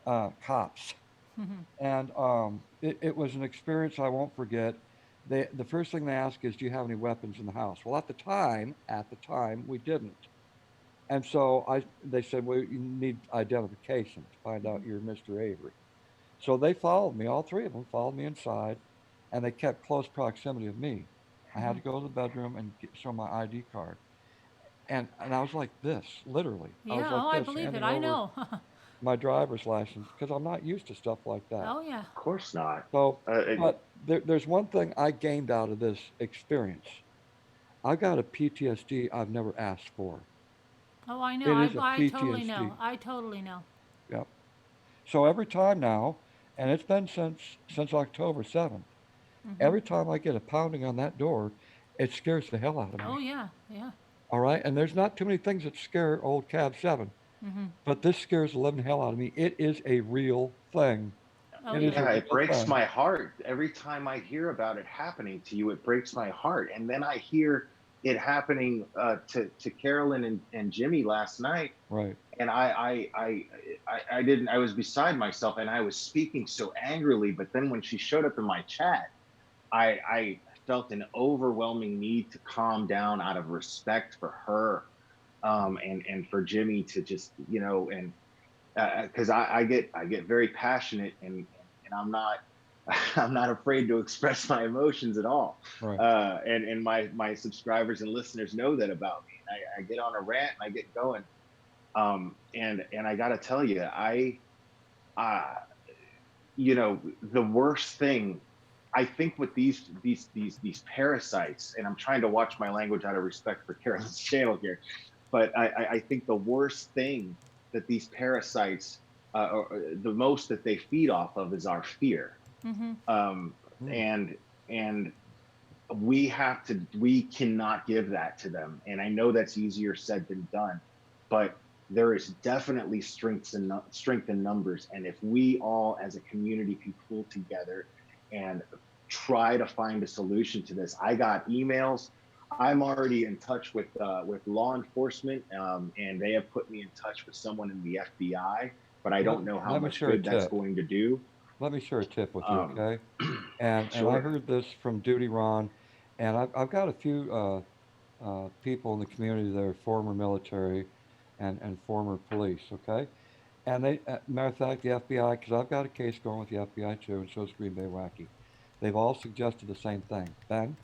Cops, Mm-hmm. and it was an experience I won't forget. The first thing they ask is, "Do you have any weapons in the house?" Well, at the time, we didn't, and so they said, "Well, you need identification to find out Mm-hmm. you're Mr. Avery." So they followed me. All three of them followed me inside, and they kept close proximity of me. I had Mm-hmm. to go to the bedroom and show my ID card, and I was like this, literally. I was Yeah. like Oh, I this, believe it. handing I over know. my driver's license because I'm not used to stuff like that. Oh yeah. Of course not. So, It, but there's one thing I gained out of this experience. I got a PTSD I've never asked for. Oh, I know. It I is a I totally know. PTSD. I totally know. Yep. So every time now, and it's been since October 7th, Mm-hmm. every time I get a pounding on that door, it scares the hell out of Oh me. yeah. Yeah. All right. And there's not too many things that scare old Cab 7, Mm-hmm. but this scares the living hell out of me. It is a real thing. Oh It is yeah. a yeah, it real breaks thing. my heart every time I hear about it happening to you. It breaks my heart, and then I hear it happening to Carolyn and Jimmy last night, Right. and I didn't. I was beside myself, and I was speaking so angrily. But then when she showed up in my chat, I felt an overwhelming need to calm down out of respect for her, and for Jimmy to just and because I get very passionate, and I'm not I'm not afraid to express my emotions at all. Right. And my subscribers and listeners know that about me. And I get on a rant and I get going. And I got to tell you, uh, the worst thing I think with these parasites, and I'm trying to watch my language out of respect for Carolyn's channel here, but I think the worst thing that these parasites, the most that they feed off of, is our fear. Mm-hmm. Um, Mm. and and we cannot give that to them. And I know that's easier said than done, but there is definitely strength in numbers. And if we all as a community can pull together and try to find a solution to this, I got emails. I'm already in touch with law enforcement, and they have put me in touch with someone in the FBI, but I Let, don't know how let me much share a good that's tip. going to do. Let me share a tip with you, Um, okay? And I sure. heard this from Duty Ron, And I've got a few people in the community that are former military and former police, okay? And they, matter of fact, the FBI, because I've got a case going with the FBI too, and so is Green Bay Wacky. They've all suggested the same thing. Ben,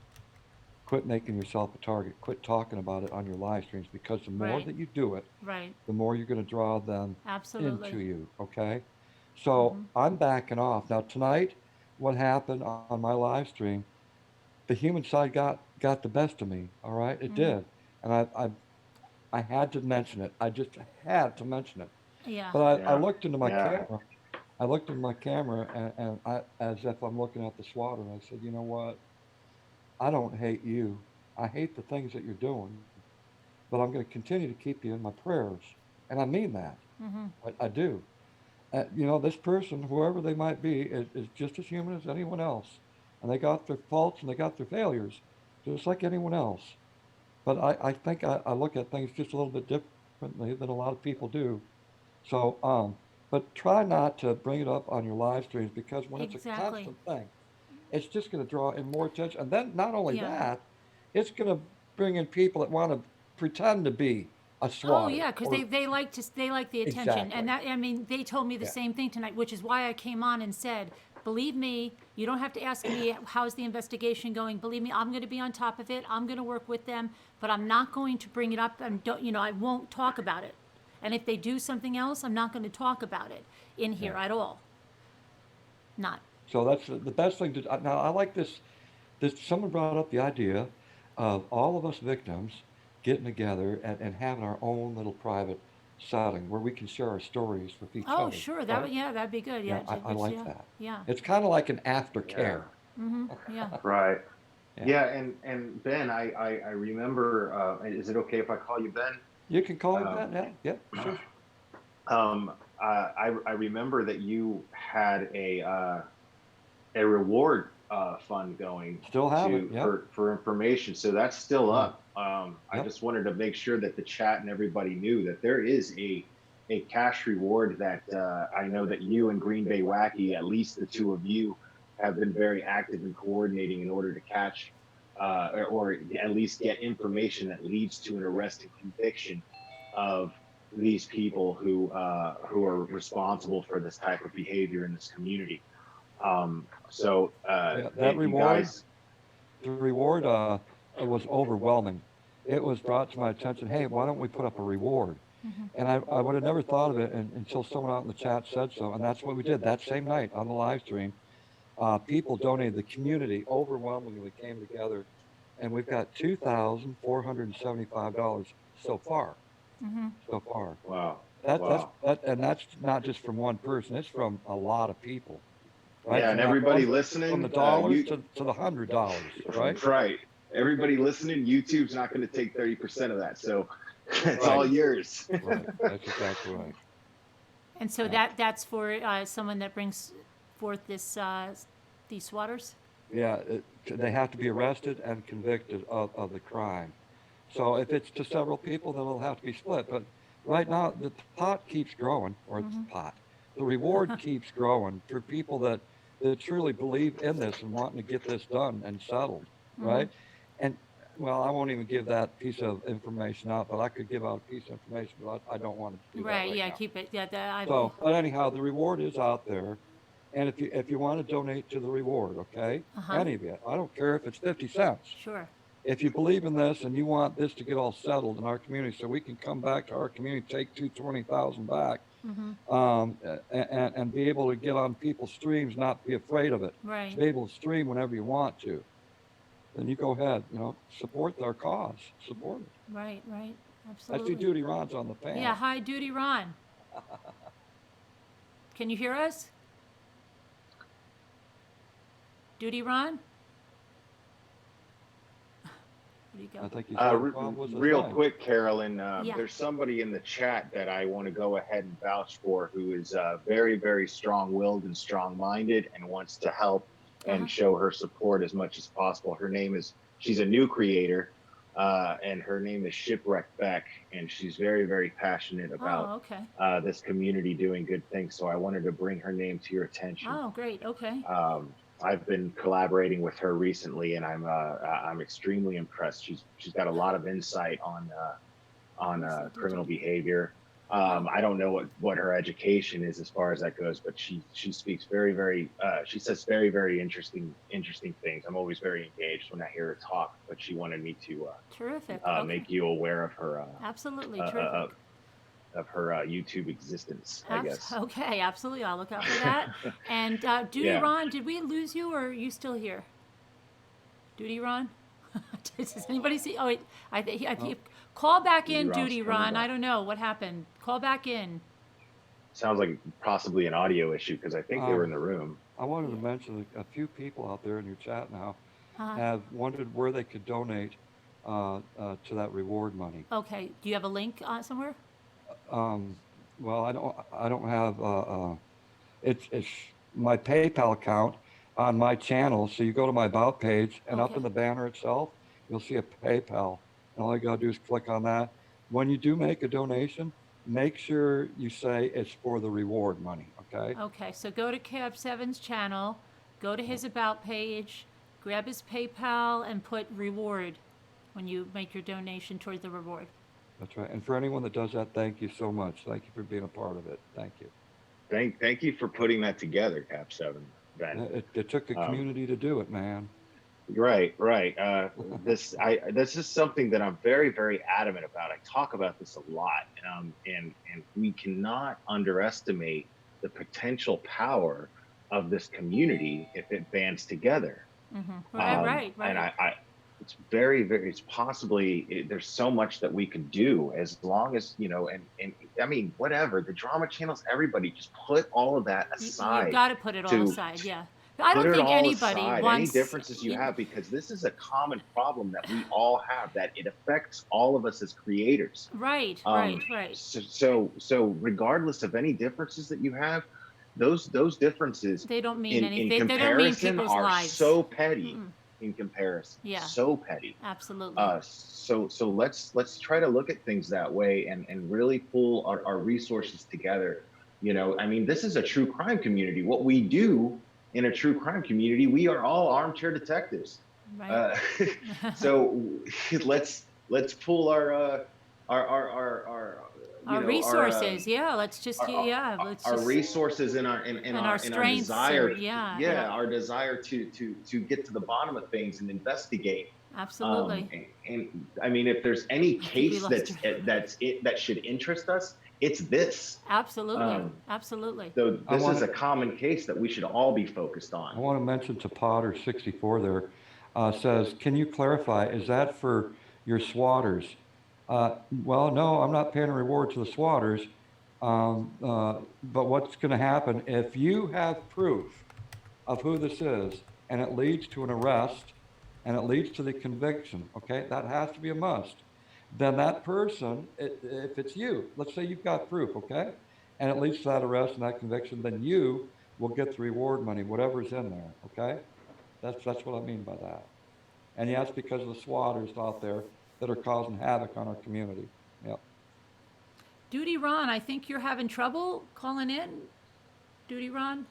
quit making yourself a target. Quit talking about it on your live streams because the more Right. that you do it, Right. the more you're going to draw them Absolutely. into you, okay? So I'm backing off. Now, tonight, what happened on my live stream, the human side got the best of me, all right? It did. And I had to mention it. I just had to mention it. Yeah. But I Yeah. looked into my Yeah. camera. I looked into my camera and I, as if I'm looking at the swatter, and I said, you know what? I don't hate you. I hate the things that you're doing, but I'm going to continue to keep you in my prayers. And I mean that. I do. You know, this person, whoever they might be, is just as human as anyone else. And they got their faults and they got their failures, just like anyone else. But I think I look at things just a little bit differently than a lot of people do. So, but try not to bring it up on your live streams because when it's a Exactly. constant thing, it's just going to draw in more attention. And then not only Yeah. that, it's going to bring in people that want to pretend to be a Oh swatter. yeah, because Or they like the attention, and exactly. that I mean they told me the Yeah. same thing tonight, which is why I came on and said, believe me, you don't have to ask me how's the investigation going. Believe me, I'm going to be on top of it. I'm going to work with them, but I'm not going to bring it up and don't I won't talk about it. And if they do something else, I'm not going to talk about it in here Yeah. at all. Not. So that's the best thing to. Now I like this. This someone brought up the idea of all of us victims getting together and having our own little private setting where we can share our stories with each Oh other. sure, that would Right? yeah, that'd be good. Yeah, Yeah, I like yeah, that. yeah, It's kind of like an Yeah. aftercare. yeah. Right. Yeah. Yeah. And Ben, I remember, is it okay if I call you Ben? You can call me Um, that. Yeah. Yeah. Sure. I remember that you had a reward fund going Still have it. to Yep. for information, so that's still Right. up. I Yep. just wanted to make sure that the chat and everybody knew that there is a cash reward that I know that you and Green Bay Wacky, at least the two of you, have been very active in coordinating in order to catch or at least get information that leads to an arrest and conviction of these people who are responsible for this type of behavior in this community. So Yeah. That if you reward. guys, The reward was overwhelming. It was brought to my attention. Hey, why don't we put up a reward? And I would have never thought of it until someone out in the chat said so. And that's what we did that same night on the live stream. People donated. The community overwhelmingly came together, and we've got $2,475 so far. So far, wow, that's wow, and that's not just from one person. It's from a lot of people, right? yeah, and everybody From the listening, dollars you to the $100, right? right, everybody listening, YouTube's not going to take 30% of that, so it's Right, all yours. right. That's exactly right. And so Yeah. that's for someone that brings forth this these swatters. Yeah, they have to be arrested and convicted of the crime. So if it's to several people, then it'll have to be split. But right now, the pot keeps growing, or the pot. The reward keeps growing for people that truly believe in this and wanting to get this done and settled, right? And well, I won't even give that piece of information out, but I could give out a piece of information, but I don't want to do that Right. right Yeah. now. Keep it. Yeah. So, but anyhow, the reward is out there. And if you want to donate to the reward, okay, any of it, I don't care if it's 50 cents. Sure. If you believe in this and you want this to get all settled in our community so we can come back to our community, take 220,000 back, and be able to get on people's streams, not be afraid of it, Right. to be able to stream whenever you want to, then you go ahead, support our cause, support it. Right. Right. I Absolutely. see Judy Ron's on the fan. Yeah. Hi, Duty Ron. Can you hear us? Duty Ron? Where do you I go? think you said Re- Bob was his real name. quick, Carolyn, Yeah. there's somebody in the chat that I want to go ahead and vouch for who is very, very strong-willed and strong-minded and wants to help and show her support as much as possible. She's a new creator, and her name is Shipwreck Beck, and she's very, very passionate Oh, about okay. this community doing good things. So I wanted to bring her name to your attention. Oh, great. Okay. I've been collaborating with her recently, and I'm extremely impressed. She's got a lot of insight on Let me see, criminal did you? behavior. Oh, I don't know what her education is as far as that goes, but she speaks very she says very interesting things. I'm always very engaged when I hear her talk. But she wanted me to terrific. Okay. make you aware of her Absolutely uh, terrific. uh, YouTube existence, I guess. Okay, absolutely. I'll look out for that. And Duty Yeah, Ron, did we lose you or are you still here? Duty Ron? Does anybody see? Oh, wait, I Oh, think call back Judy in, Ron's Duty coming Ron. I back. don't know what happened. Call back in. Sounds like possibly an audio issue because I think they were in um, the room. I wanted to Yeah. mention a few people out there in your chat now Uh, have wondered where they could donate to that reward money. okay. Do you have a link somewhere? Um, well, I don't have it's my PayPal account on my channel. So you go to my about page, and up Okay. in the banner itself, you'll see a PayPal, and all you gotta do is click on that. When you do make a donation, make sure you say it's for the reward money. Okay? Okay. So go to Cab7's channel, go to Yep, his about page, grab his PayPal, and put reward when you make your donation toward the reward. that's right. And for anyone that does that, thank you so much. Thank you for being a part of it. Thank you. Thank you for putting that together, Cap7, Ben. It took the Um, community to do it, man. right. This is something that I'm very adamant about. I talk about this a lot, and we cannot underestimate the potential power of this community if it bands together. Right. Right. And Right. it's it's possibly there's so much that we could do as long as and I mean whatever the drama channels, everybody just put all of that You've aside got to put it all to aside. Yeah. I put don't it think all anybody aside, any wants. differences you have, because this is a common problem that we all have, that it affects all of us as creators. Right. um Right. Right. so regardless of any differences that you have, those differences They don't mean in anything. They don't mean comparison people's are lives. so petty. In comparison, Yeah. so petty. Absolutely. So let's try to look at things that way, and really pull our resources together. I mean, this is a true crime community. What we do in a true crime community, we are all armchair detectives. Right. uh, so let's pull our Our resources. Yeah. Let's just. our, our, Yeah. Let's our just. resources and And our our strengths desire, and yeah. And yeah, our desire to get to the bottom of things and investigate. absolutely. And I mean, if there's any I think we case lost her. that should interest us, it's this. Absolutely. um Absolutely. so I this is want a common case that we should all be focused on. I want to mention to Potter 64 there, says, can you clarify, is that for your swatters? Well, no, I'm not paying a reward to the swatters. But what's going to happen if you have proof of who this is and it leads to an arrest and it leads to the conviction, okay, that has to be a must. Then that person, if it's you, let's say you've got proof, okay, and it leads to that arrest and that conviction, then you will get the reward money, whatever's in there, okay? That's what I mean by that. And yes, because of the swatters out there that are causing havoc on our community. Yep. Duty Ron, I think you're having trouble calling in. Duty Ron.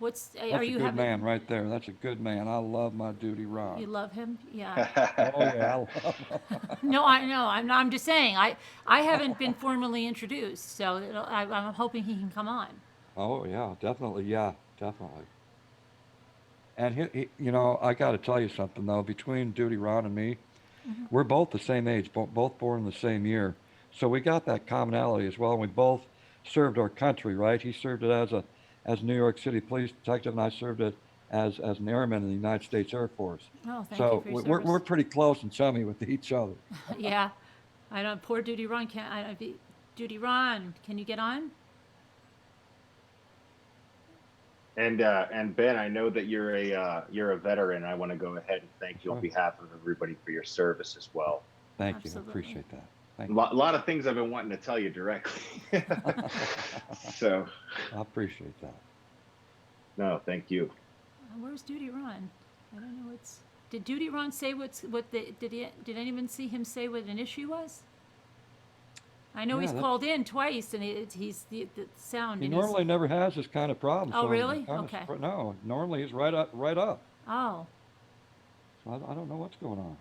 Are That's a you good having? man right there. That's a good man. I love my Duty Ron. You love him? Yeah. Oh yeah, I love him. No, I know. I'm just saying. I haven't been formally introduced, so I'm hoping he can come on. Oh yeah, definitely. Yeah, definitely. And I got to tell you something though. Between Duty Ron and me, we're both the same age, both born in the same year, so we got that commonality as well. And we both served our country, right? He served it as New York City police detective, and I served it as an airman in the United States Air Force. Oh, thank you So for your we're service. pretty close and chummy with each other. Yeah. I don't. Poor Duty Ron can't. Duty Ron, can you get on? And Ben, I know that you're a veteran. I want to go ahead and thank you on Sure. behalf of everybody for your service as well. Thank you. I Absolutely. appreciate that. Thank A you. lot of things I've been wanting to tell you directly. So, I appreciate that. no, thank you. Where's Duty Ron? I don't know what's. Did Duty Ron say did anyone see him say what an issue was? I know Yeah, he's that's- called in twice, and he's the sound He in normally never has this kind of problem. Oh, so I'm really? kinda Okay. No, normally he's right up, right up. Oh, So I don't know what's going on.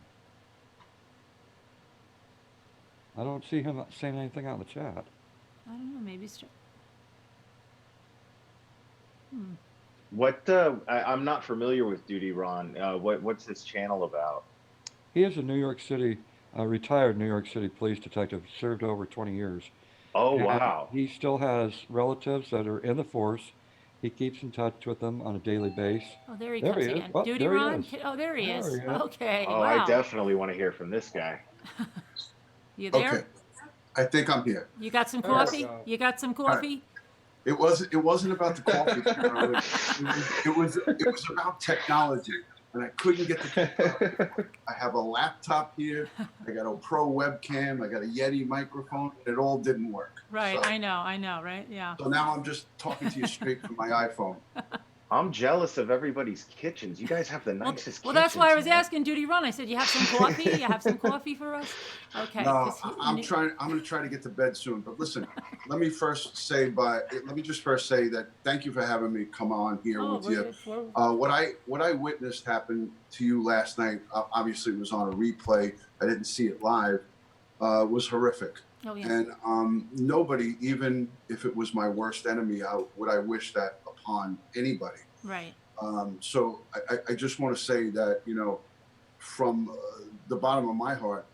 I don't see him saying anything out in the chat. I don't know. Maybe it's. What? I'm not familiar with Duty Ron. What's this channel about? He is a New York City, retired New York City police detective, served over 20 years. Oh And wow. he still has relatives that are in the force. He keeps in touch with them on a daily basis. Oh, there he There comes he is. again. Oh, Duty there he Ron? is. Oh, there he There is. he is. Okay. Oh, Wow. I definitely want to hear from this guy. You there? Okay, I think I'm here. You got some There we coffee? go. You got some coffee? It wasn't about the coffee. It was about technology, and I couldn't get the technology. I have a laptop here. I got a pro webcam. I got a Yeti microphone, and it all didn't work. Right. So, I know. Right? Yeah. so now I'm just talking to you straight from my iPhone. I'm jealous of everybody's kitchens. You guys have the Well, nicest well, that's why I kitchens, was man. asking Duty Run. I said, "You have some coffee? You have some coffee for us?" Okay. No, 'cause he- I'm trying. I'm going to try to get to bed soon. But listen, let me just first say that thank you for having me come on here Oh, with you. What I witnessed happen to you last night, obviously it was on a replay. I didn't see it live. Was horrific. Oh yeah. And nobody, even if it was my worst enemy, would I wish that upon anybody. Right. So I just want to say that, from the bottom of my heart,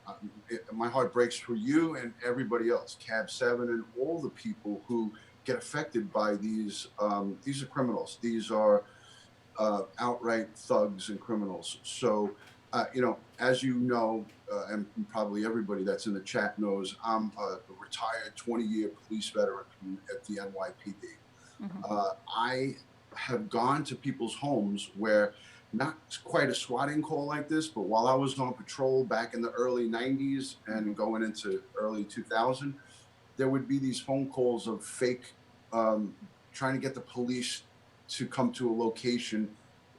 my heart breaks for you and everybody else, Cab7 and all the people who get affected by these. These are criminals. These are outright thugs and criminals. So, as you know, and probably everybody that's in the chat knows, I'm a retired 20-year police veteran at the NYPD. I have gone to people's homes where not quite a swatting call like this, but while I was on patrol back in the early 90s and going into early 2000, there would be these phone calls of fake, trying to get the police to come to a location,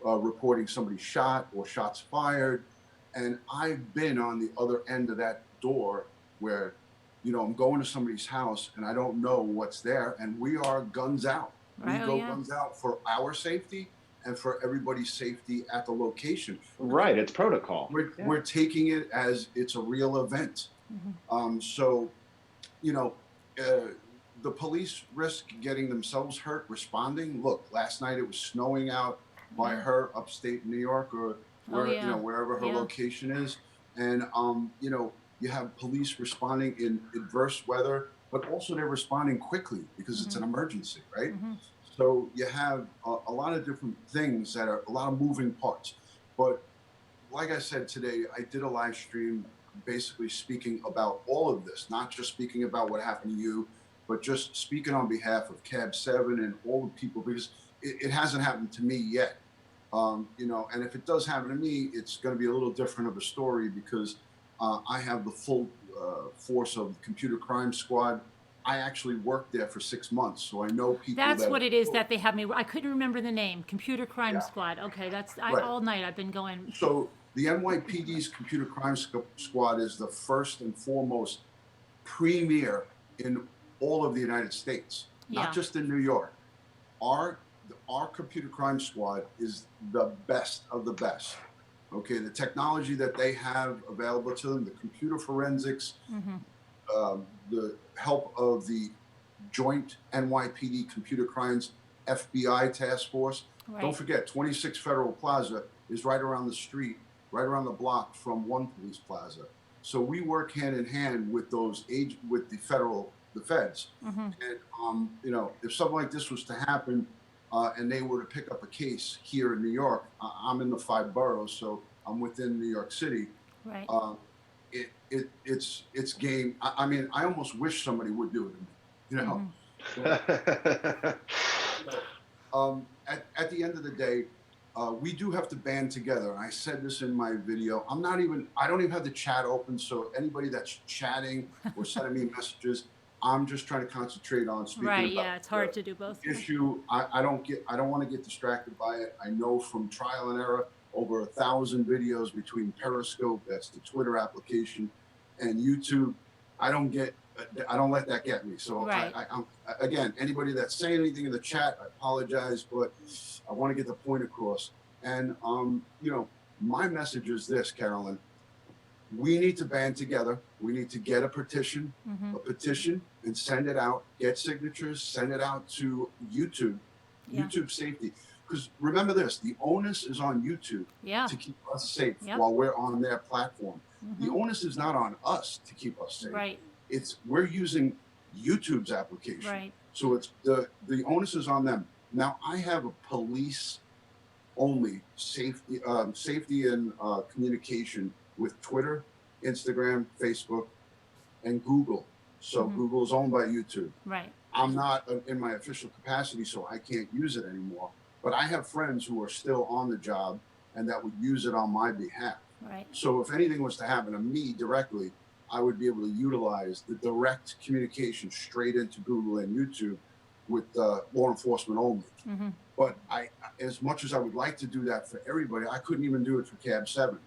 reporting somebody shot or shots fired. And I've been on the other end of that door where, I'm going to somebody's house and I don't know what's there, and we are guns out. Right. We go guns out for our safety and for everybody's safety at the location. Right, it's protocol. We're taking it as it's a real event. So, the police risk getting themselves hurt responding. Look, last night it was snowing out by her upstate New York or wherever her location is. And, you have police responding in adverse weather, but also they're responding quickly because it's an emergency, right? So you have a lot of different things that are a lot of moving parts. But like I said today, I did a live stream basically speaking about all of this, not just speaking about what happened to you, but just speaking on behalf of Cab7 and all the people, because it hasn't happened to me yet. And if it does happen to me, it's going to be a little different of a story because I have the full force of the Computer Crime Squad. I actually worked there for 6 months, so I know people. That's what it is that they have me. I couldn't remember the name. Computer Crime Yeah. Squad. Okay, that's Right. all night I've been going. So the NYPD's Computer Crime Squad is the first and foremost premier in all of the United States, not just in New York. Our Computer Crime Squad is the best of the best. Okay, the technology that they have available to them, the computer forensics, the help of the joint NYPD Computer Crimes FBI task force. Right. Don't forget, 26 Federal Plaza is right around the street, right around the block from One Police Plaza. So we work hand in hand with with the feds. And if something like this was to happen, and they were to pick up a case here in New York, I'm in the 5 boroughs, so I'm within New York City. Right. It's game. I mean, I almost wish somebody would do it to me, At the end of the day, we do have to band together. And I said this in my video. I don't even have the chat open. So anybody that's chatting or sending me messages, I'm just trying to concentrate on speaking Right. about Yeah, it's hard to do both. issue. I don't want to get distracted by it. I know from trial and error, over 1,000 videos between Periscope, that's the Twitter application, and YouTube. I don't get I don't let that get me. So Right. I'm again, anybody that's saying anything in the chat, I apologize, but I want to get the point across. And you know, my message is this, Carolyn. We need to band together. We need to get a petition, and send it out, get signatures, send it out to YouTube, Yeah. YouTube safety. Because remember this, the onus is on YouTube Yeah. to keep us safe Yep. while we're on their platform. The onus is not on us to keep us safe. Right. It's we're using YouTube's application. Right. So it's the onus is on them. Now I have a police only safety and communication with Twitter, Instagram, Facebook, and Google. So Google is owned by YouTube. Right. I'm not in my official capacity, so I can't use it anymore. But I have friends who are still on the job and that would use it on my behalf. Right. So if anything was to happen to me directly, I would be able to utilize the direct communication straight into Google and YouTube with law enforcement only. But as much as I would like to do that for everybody, I couldn't even do it for Cab7.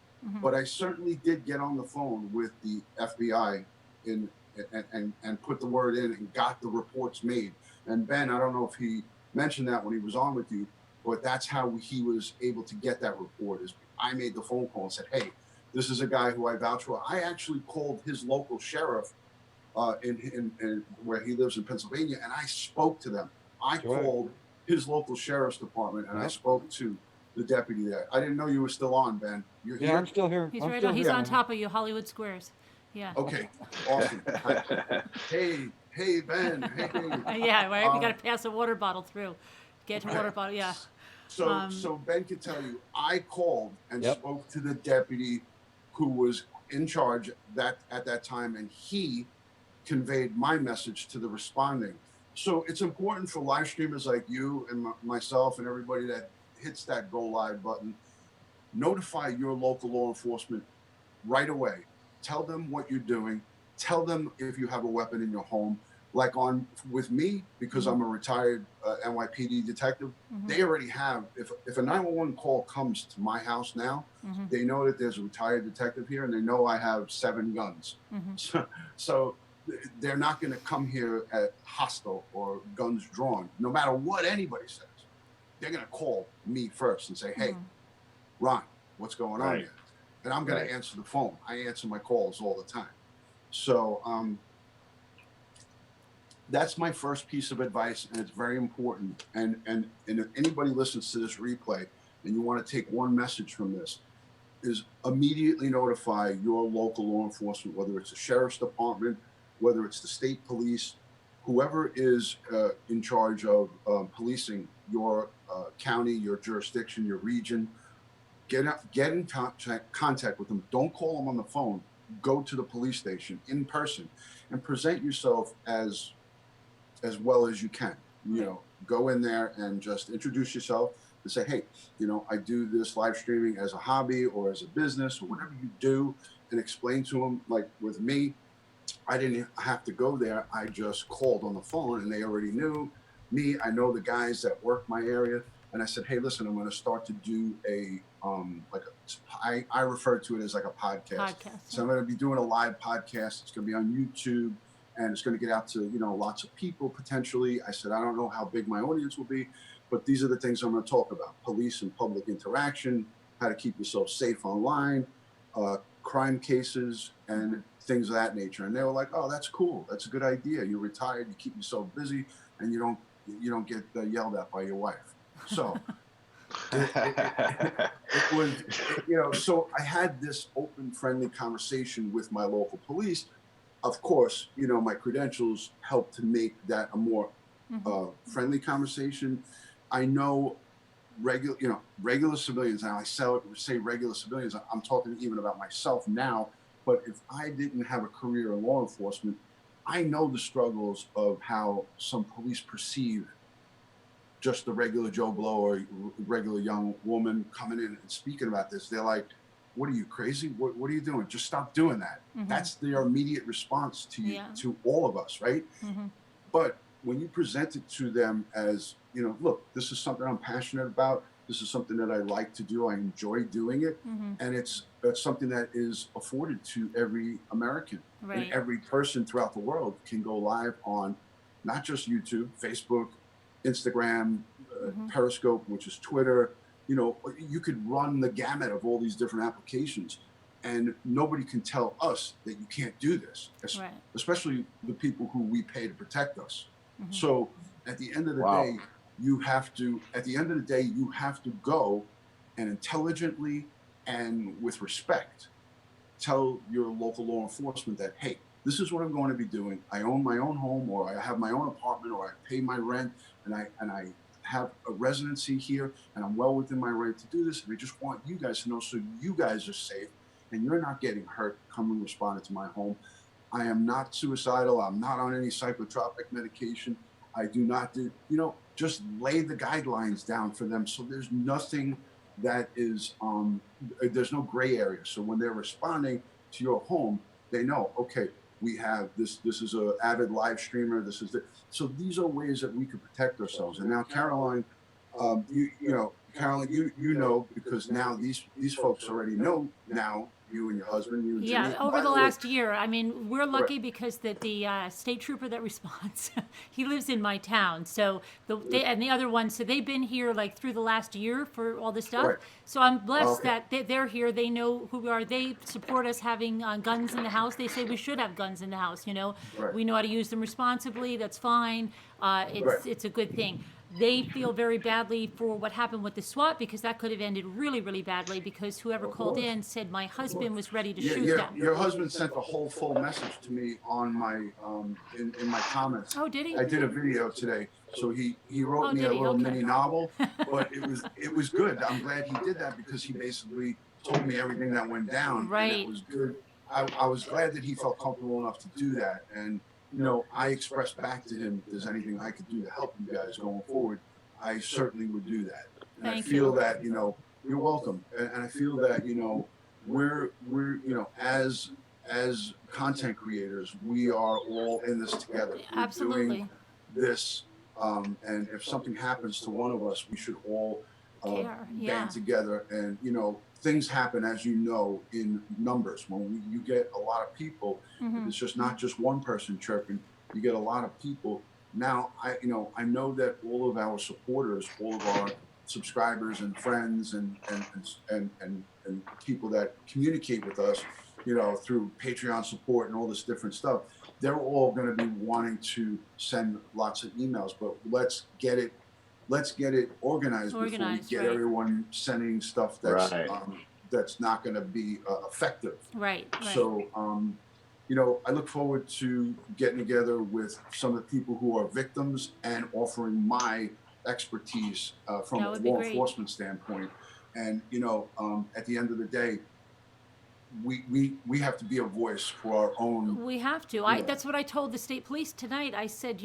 But I certainly did get on the phone with the FBI and put the word in and got the reports made. And Ben, I don't know if he mentioned that when he was on with you, but that's how he was able to get that report. Is I made the phone call and said, hey, this is a guy who I vouch for. I actually called his local sheriff in where he lives in Pennsylvania, and I spoke to them. I called his local sheriff's department, and I spoke to the deputy there. I didn't know you were still on, Ben. You're here? Yeah, I'm still here. He's I'm right still on. He's here, on man. top of you, Hollywood Squares. Yeah. Okay, awesome. Hey, Ben. Hey. Yeah. Right. We got to pass a water bottle through. Get a water bottle. Yeah. So Ben can tell you, I called and spoke to the deputy who was in charge at that time, and he conveyed my message to the responding. So it's important for live streamers like you and myself and everybody that hits that go live button, notify your local law enforcement right away. Tell them what you're doing. Tell them if you have a weapon in your home. Like with me, because I'm a retired NYPD detective, they already have, if a 911 call comes to my house now, they know that there's a retired detective here and they know I have 7 guns. So they're not going to come here at hostile or guns drawn, no matter what anybody says. They're going to call me first and say, hey, Ron, what's going on here? And I'm going to answer the phone. I answer my calls all the time. So that's my first piece of advice, and it's very important. And if anybody listens to this replay and you want to take one message from this, is immediately notify your local law enforcement, whether it's the sheriff's department, whether it's the state police, whoever is in charge of policing your county, your jurisdiction, your region. Get in contact with them. Don't call them on the phone. Go to the police station in person and present yourself as well as you can. You know, go in there and just introduce yourself and say, hey, you know, I do this live streaming as a hobby or as a business or whatever you do, and explain to them. Like with me, I didn't have to go there. I just called on the phone and they already knew me. I know the guys that work my area. And I said, hey, listen, I'm going to start to do I refer to it as like a podcast. So I'm going to be doing a live podcast. It's going to be on YouTube and it's going to get out to, you know, lots of people potentially. I said, I don't know how big my audience will be, but these are the things I'm going to talk about. Police and public interaction, how to keep yourself safe online, crime cases, and things of that nature. And they were like, oh, that's cool. That's a good idea. You're retired. You keep yourself busy and you don't get yelled at by your wife. So it was, you know, so I had this open, friendly conversation with my local police. Of course, you know, my credentials helped to make that a more friendly conversation. I know regular civilians, and I say regular civilians, I'm talking even about myself now, but if I didn't have a career in law enforcement, I know the struggles of how some police perceive just the regular Joe Blow or regular young woman coming in and speaking about this. They're like, what are you, crazy? What are you doing? Just stop doing that. That's their immediate response to you, to all of us, right? But when you present it to them as, you know, look, this is something I'm passionate about. This is something that I like to do. I enjoy doing it, and it's something that is afforded to every American. Right. And every person throughout the world can go live on not just YouTube, Facebook, Instagram, Periscope, which is Twitter. You know, you could run the gamut of all these different applications, and nobody can tell us that you can't do this, Right. especially the people who we pay to protect us. So at the end of the Wow. day, you have to, go and intelligently and with respect tell your local law enforcement that, hey, this is what I'm going to be doing. I own my own home, or I have my own apartment, or I pay my rent, and I have a residency here, and I'm well within my right to do this. And I just want you guys to know, so you guys are safe and you're not getting hurt coming responding to my home. I am not suicidal. I'm not on any psychotropic medication. I do not do, just lay the guidelines down for them. So there's nothing that is, there's no gray area. So when they're responding to your home, they know, okay, we have this is a avid live streamer. So these are ways that we could protect ourselves. And now, Caroline, Caroline, you know, because now these folks already know now, you and your husband, you and Yeah, Jimmy. over By the way, last year. I mean, we're lucky because the state trooper that responds, he lives in my town. So and the other one, so they've been here like through the last year for all this stuff. Right. So I'm blessed Okay. that they're here. They know who we are. They support us having guns in the house. They say we should have guns in the house. Right. We know how to use them responsibly. That's fine. It's a good thing. They feel very badly for what happened with the SWAT, because that could have ended really, really badly, because whoever called in said my husband was ready to shoot them. Your husband sent a whole full message to me on my in my comments. Oh, did he? I did a video today, so he wrote me did a he? little Okay. mini novel, but it was good. I'm glad he did that, because he basically told me everything that went down. Right. And it was good. I was glad that he felt comfortable enough to do that, and I expressed back to him, if there's anything I could do to help you guys going forward, I certainly would do that. And Thank I feel you. that, you're welcome. And I feel that, we're as content creators, we are all in this together. We're Absolutely. doing this, and if something happens to one of us, we should all Care, yeah. band together. And, things happen, as you know, in numbers. When you get a lot of people, it's just not just one person chirping. You get a lot of people. Now, I know that all of our supporters, all of our subscribers and friends and people that communicate with us, through Patreon support and all this different stuff, they're all going to be wanting to send lots of emails. But let's get it organized before we get right. everyone sending stuff that's Right. That's not going to be effective. Right. So, I look forward to getting together with some of the people who are victims and offering my expertise from That a would be law great. enforcement standpoint. And, at the end of the day, we have to be a voice for our own. We have to. That's what I told the state police tonight. I said,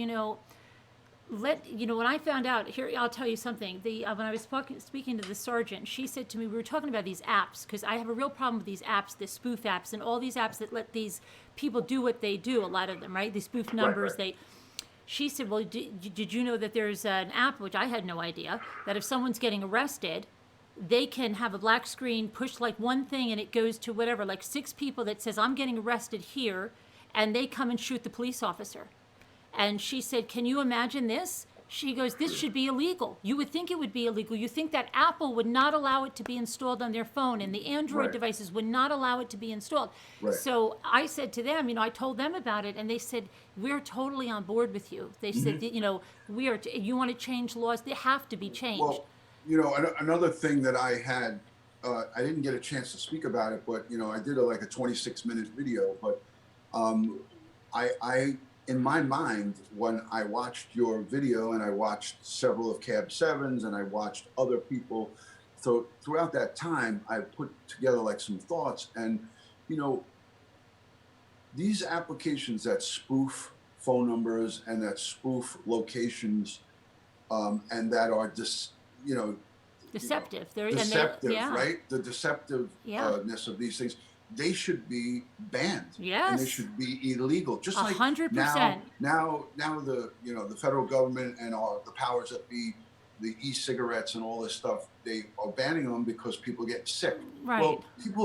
when I found out, here, I'll tell you something. When I was speaking to the sergeant, she said to me, we were talking about these apps, because I have a real problem with these apps, the spoof apps, and all these apps that let these people do what they do, a lot of them, right? These spoof numbers, right. She said, well, did you know that there's an app, which I had no idea, that if someone's getting arrested, they can have a black screen, push like one thing, and it goes to whatever, like 6 people that says, I'm getting arrested here, and they come and shoot the police officer. And she said, can you imagine this? She goes, this should be illegal. You would think it would be illegal. You think that Apple would not allow it to be installed on their phone, and the Android Right. devices would not allow it to be installed. Right. So I said to them, I told them about it, and they said, we're totally on board with you. They said, that, you want to change laws, they have to be changed. Well, another thing that I had, I didn't get a chance to speak about it, but, I did a 26-minute video, but I in my mind, when I watched your video and I watched several of Cab7's and I watched other people, so throughout that time, I put together some thoughts, and, these applications that spoof phone numbers and that spoof locations, and that are Deceptive. deceptive, yeah. right? The deceptiveness of these things, they should be banned. Yes. And they should be illegal. Just like 100%. now the the federal government and the powers that be the e-cigarettes and all this stuff, they are banning them because people are getting sick. Right. Well,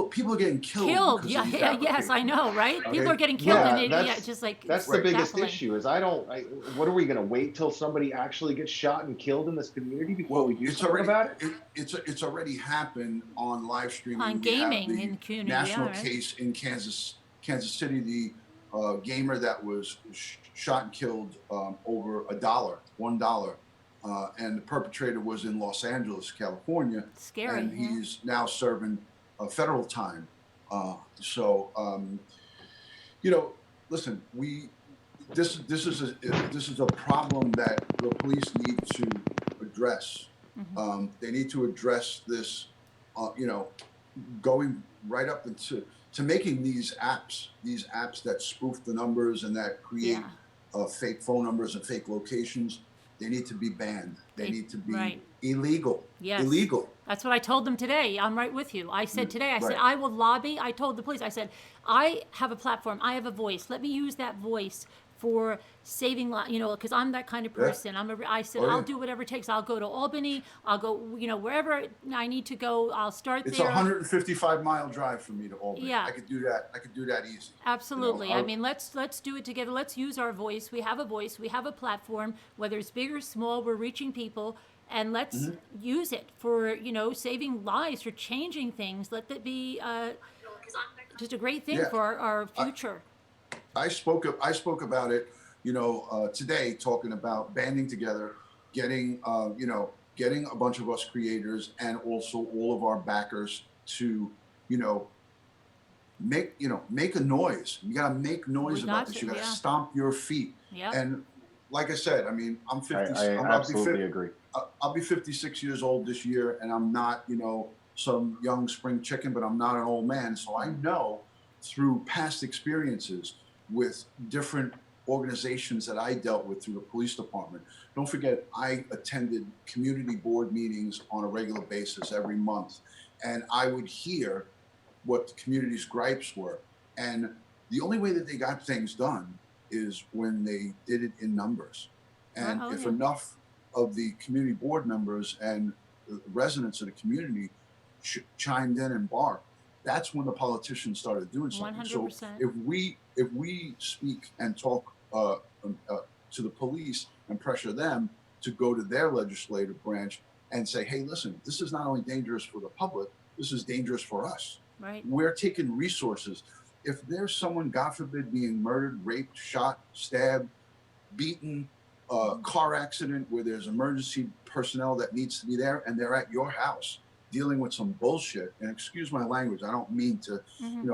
people are getting killed. Killed. because Yeah, of these yeah, yes, I applications. know, right? People Okay. are getting killed, and Yeah, it's just like that's it's the biggest baffling. issue. Is what are we going to wait till somebody actually gets shot and killed in this community before we do something about it? It's already happened on live streaming. On We have gaming the in the community, national yeah, right? case in Kansas City, the gamer that was shot and killed over $1, and the perpetrator was in Los Angeles, California. Scary. And he's now serving federal time. Listen, this is a problem that the police need to address. Mm-hmm. They need to address this, going right up into making these apps that spoof the numbers and that create fake phone numbers and fake locations. They need to be banned. They need to be illegal. Yes. Illegal. That's what I told them today. I'm right with you. I said today, I said, Right. I will lobby. I told the police, I said, I have a platform. I have a voice. Let me use that voice for saving lives, because I'm that kind of person. I said, I'll do whatever it takes. I'll go to Albany. I'll go, wherever I need to go. I'll start It's there. a 155-mile drive for me to Albany. Yeah. I could do that easy. Absolutely. I mean, let's do it together. Let's use our voice. We have a voice. We have a platform. Whether it's big or small, we're reaching people, and let's use it for saving lives, for changing things. Let that be just a great thing for our future. I spoke about it, today, talking about banding together, getting a bunch of us creators and also all of our backers to, make a noise. You got to make noise about this. You got to stomp your feet. Yeah. And like I said, I mean, I'm 50. I absolutely agree. I'll be 56 years old this year, and I'm not, some young spring chicken, but I'm not an old man. So I know through past experiences with different organizations that I dealt with through the police department. Don't forget, I attended community board meetings on a regular basis every month, and I would hear what the community's gripes were. And the only way that they got things done is when they did it in numbers. And if enough of the community board members and the residents of the community chimed in and barked, that's when the politicians started doing something. 100%. So if we speak and talk to the police and pressure them to go to their legislative branch and say, hey, listen, this is not only dangerous for the public, this is dangerous for us. Right. We're taking resources. If there's someone, God forbid, being murdered, raped, shot, stabbed, beaten, car accident where there's emergency personnel that needs to be there, and they're at your house dealing with some bullshit, and excuse my language, I don't mean to,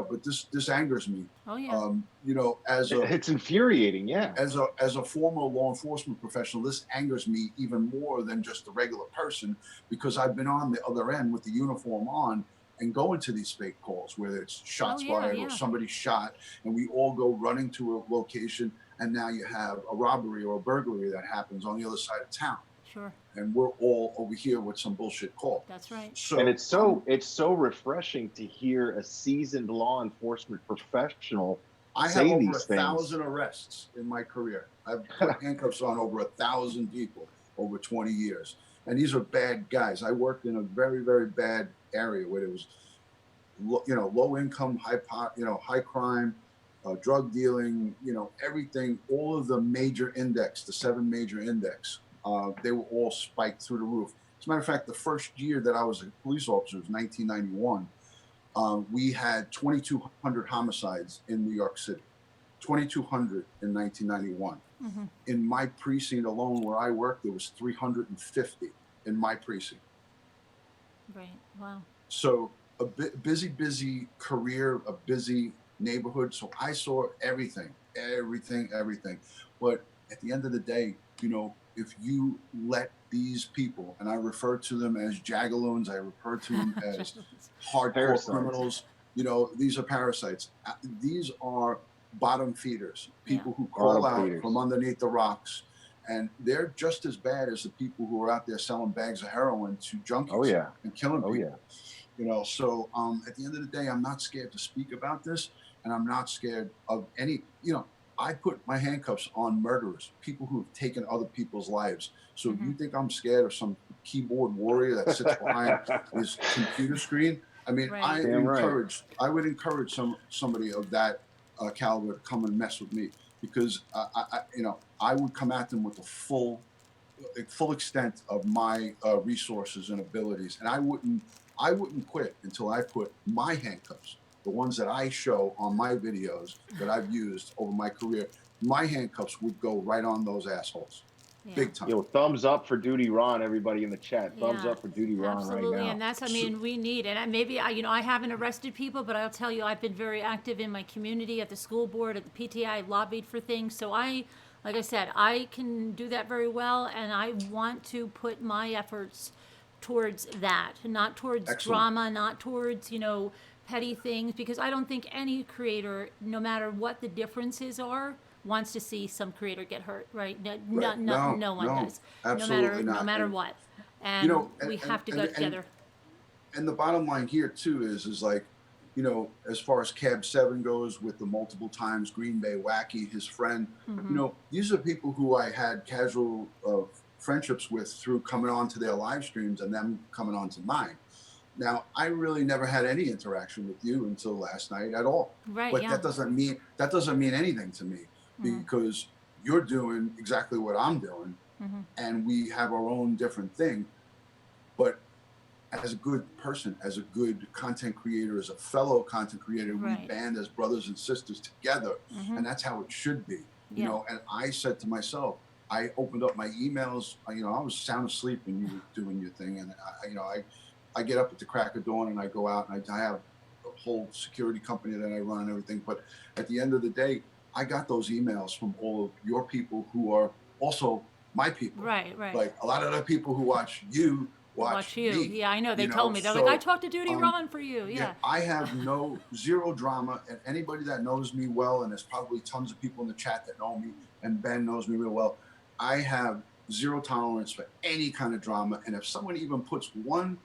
but this angers me. Oh yeah. It's infuriating, yeah. As a former law enforcement professional, this angers me even more than just a regular person, because I've been on the other end with the uniform on and going to these fake calls where it's shots fired or somebody shot, and we all go running to a location, and now you have a robbery or a burglary that happens on the other side of town. Sure. And we're all over here with some bullshit call. That's right. So, and it's so refreshing to hear a seasoned law enforcement professional I have over 1,000 arrests in my career. I've put handcuffs on over 1,000 people over 20 years. And these are bad guys. I worked in a very, very bad area where it was, low income, high crime, drug dealing, everything, all of the major index, the 7 major index, they were all spiked through the roof. As a matter of fact, the first year that I was a police officer was 1991. We had 2,200 homicides in New York City, 2,200 in 1991. Mm-hmm. In my precinct alone where I worked, there was 350 in my precinct. Right, wow. So a busy career, a busy neighborhood. So I saw everything. But at the end of the day, if you let these people, and I refer to them as jagaloons, I refer to them as hardcore criminals, these are parasites. These are bottom feeders, people who crawl out from underneath the rocks. And they're just as bad as the people who are out there selling bags of heroin to junkies and killing people. So at the end of the day, I'm not scared to speak about this, and I'm not scared of any, I put my handcuffs on murderers, people who have taken other people's lives. So if you think I'm scared of some keyboard warrior that sits behind his computer screen, I mean, Right. Damn right. I would encourage somebody of that caliber to come and mess with me, because I would come at them with the full extent of my resources and abilities, and I wouldn't quit until I put my handcuffs, the ones that I show on my videos that I've used over my career, my handcuffs would go right on those assholes. Yeah. Big time. Yo, thumbs up for Duty Ron, everybody in the chat. Thumbs Yeah, up for Duty Ron absolutely, right now. and that's, I mean, we need it. And maybe I haven't arrested people, but I'll tell you, I've been very active in my community, at the school board, at the PTA. I lobbied for things, so like I said, I can do that very well, and I want to put my efforts towards that, not towards Excellent. drama, not towards petty things, because I don't think any creator, no matter what the differences are, wants to see some creator get hurt, right? No one does. Absolutely no not. matter what. And we have to go together. And the bottom line here too is like, as far as Cab7 goes, with the multiple times Green Bay Wacky, his friend, these are people who I had casual friendships with through coming on to their live streams and them coming on to mine. Now, I really never had any interaction with you until last night at all. Right. But yeah. that doesn't mean anything to me, because you're doing exactly what I'm doing, and we have our own different thing. But as a good person, as a good content creator, as a fellow content creator, we band as brothers and sisters together, and that's how it should be. Yeah. And I said to myself, I opened up my emails. I was sound asleep when you were doing your thing, and I get up at the crack of dawn and I go out, and I have a whole security company that I run and everything. But at the end of the day, I got those emails from all of your people who are also my people. Right. Like a lot of the people who watch you watch you. me. Yeah, I know. They told me. They're like, I talked to Duty Ron for you. Yeah. I have zero drama, and anybody that knows me well, and there's probably tons of people in the chat that know me, and Ben knows me real well, I have zero tolerance for any kind of drama. And if someone even puts one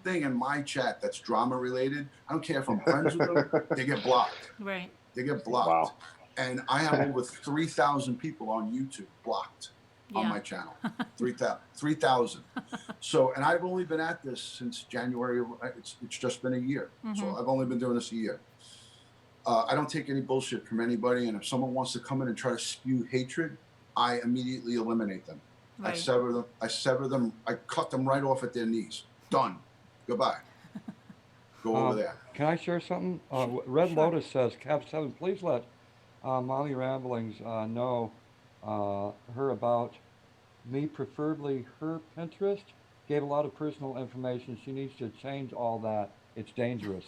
thing in my chat that's drama related, I don't care if I'm friends with them, they get blocked. Right. They get blocked. Wow. And I have over 3,000 people on YouTube blocked on my channel. 3,000. So, and I've only been at this since January. It's just been a year. So I've only been doing this a year. I don't take any bullshit from anybody. And if someone wants to come in and try to spew hatred, I immediately eliminate them. Right. I sever them. I cut them right off at their knees. Done. Goodbye. Go over there. Can I share something? Red Lotus says, Cab7, please let Mommy Ramblings know her about me, preferably her Pinterest. Gave a lot of personal information. She needs to change all that. It's dangerous.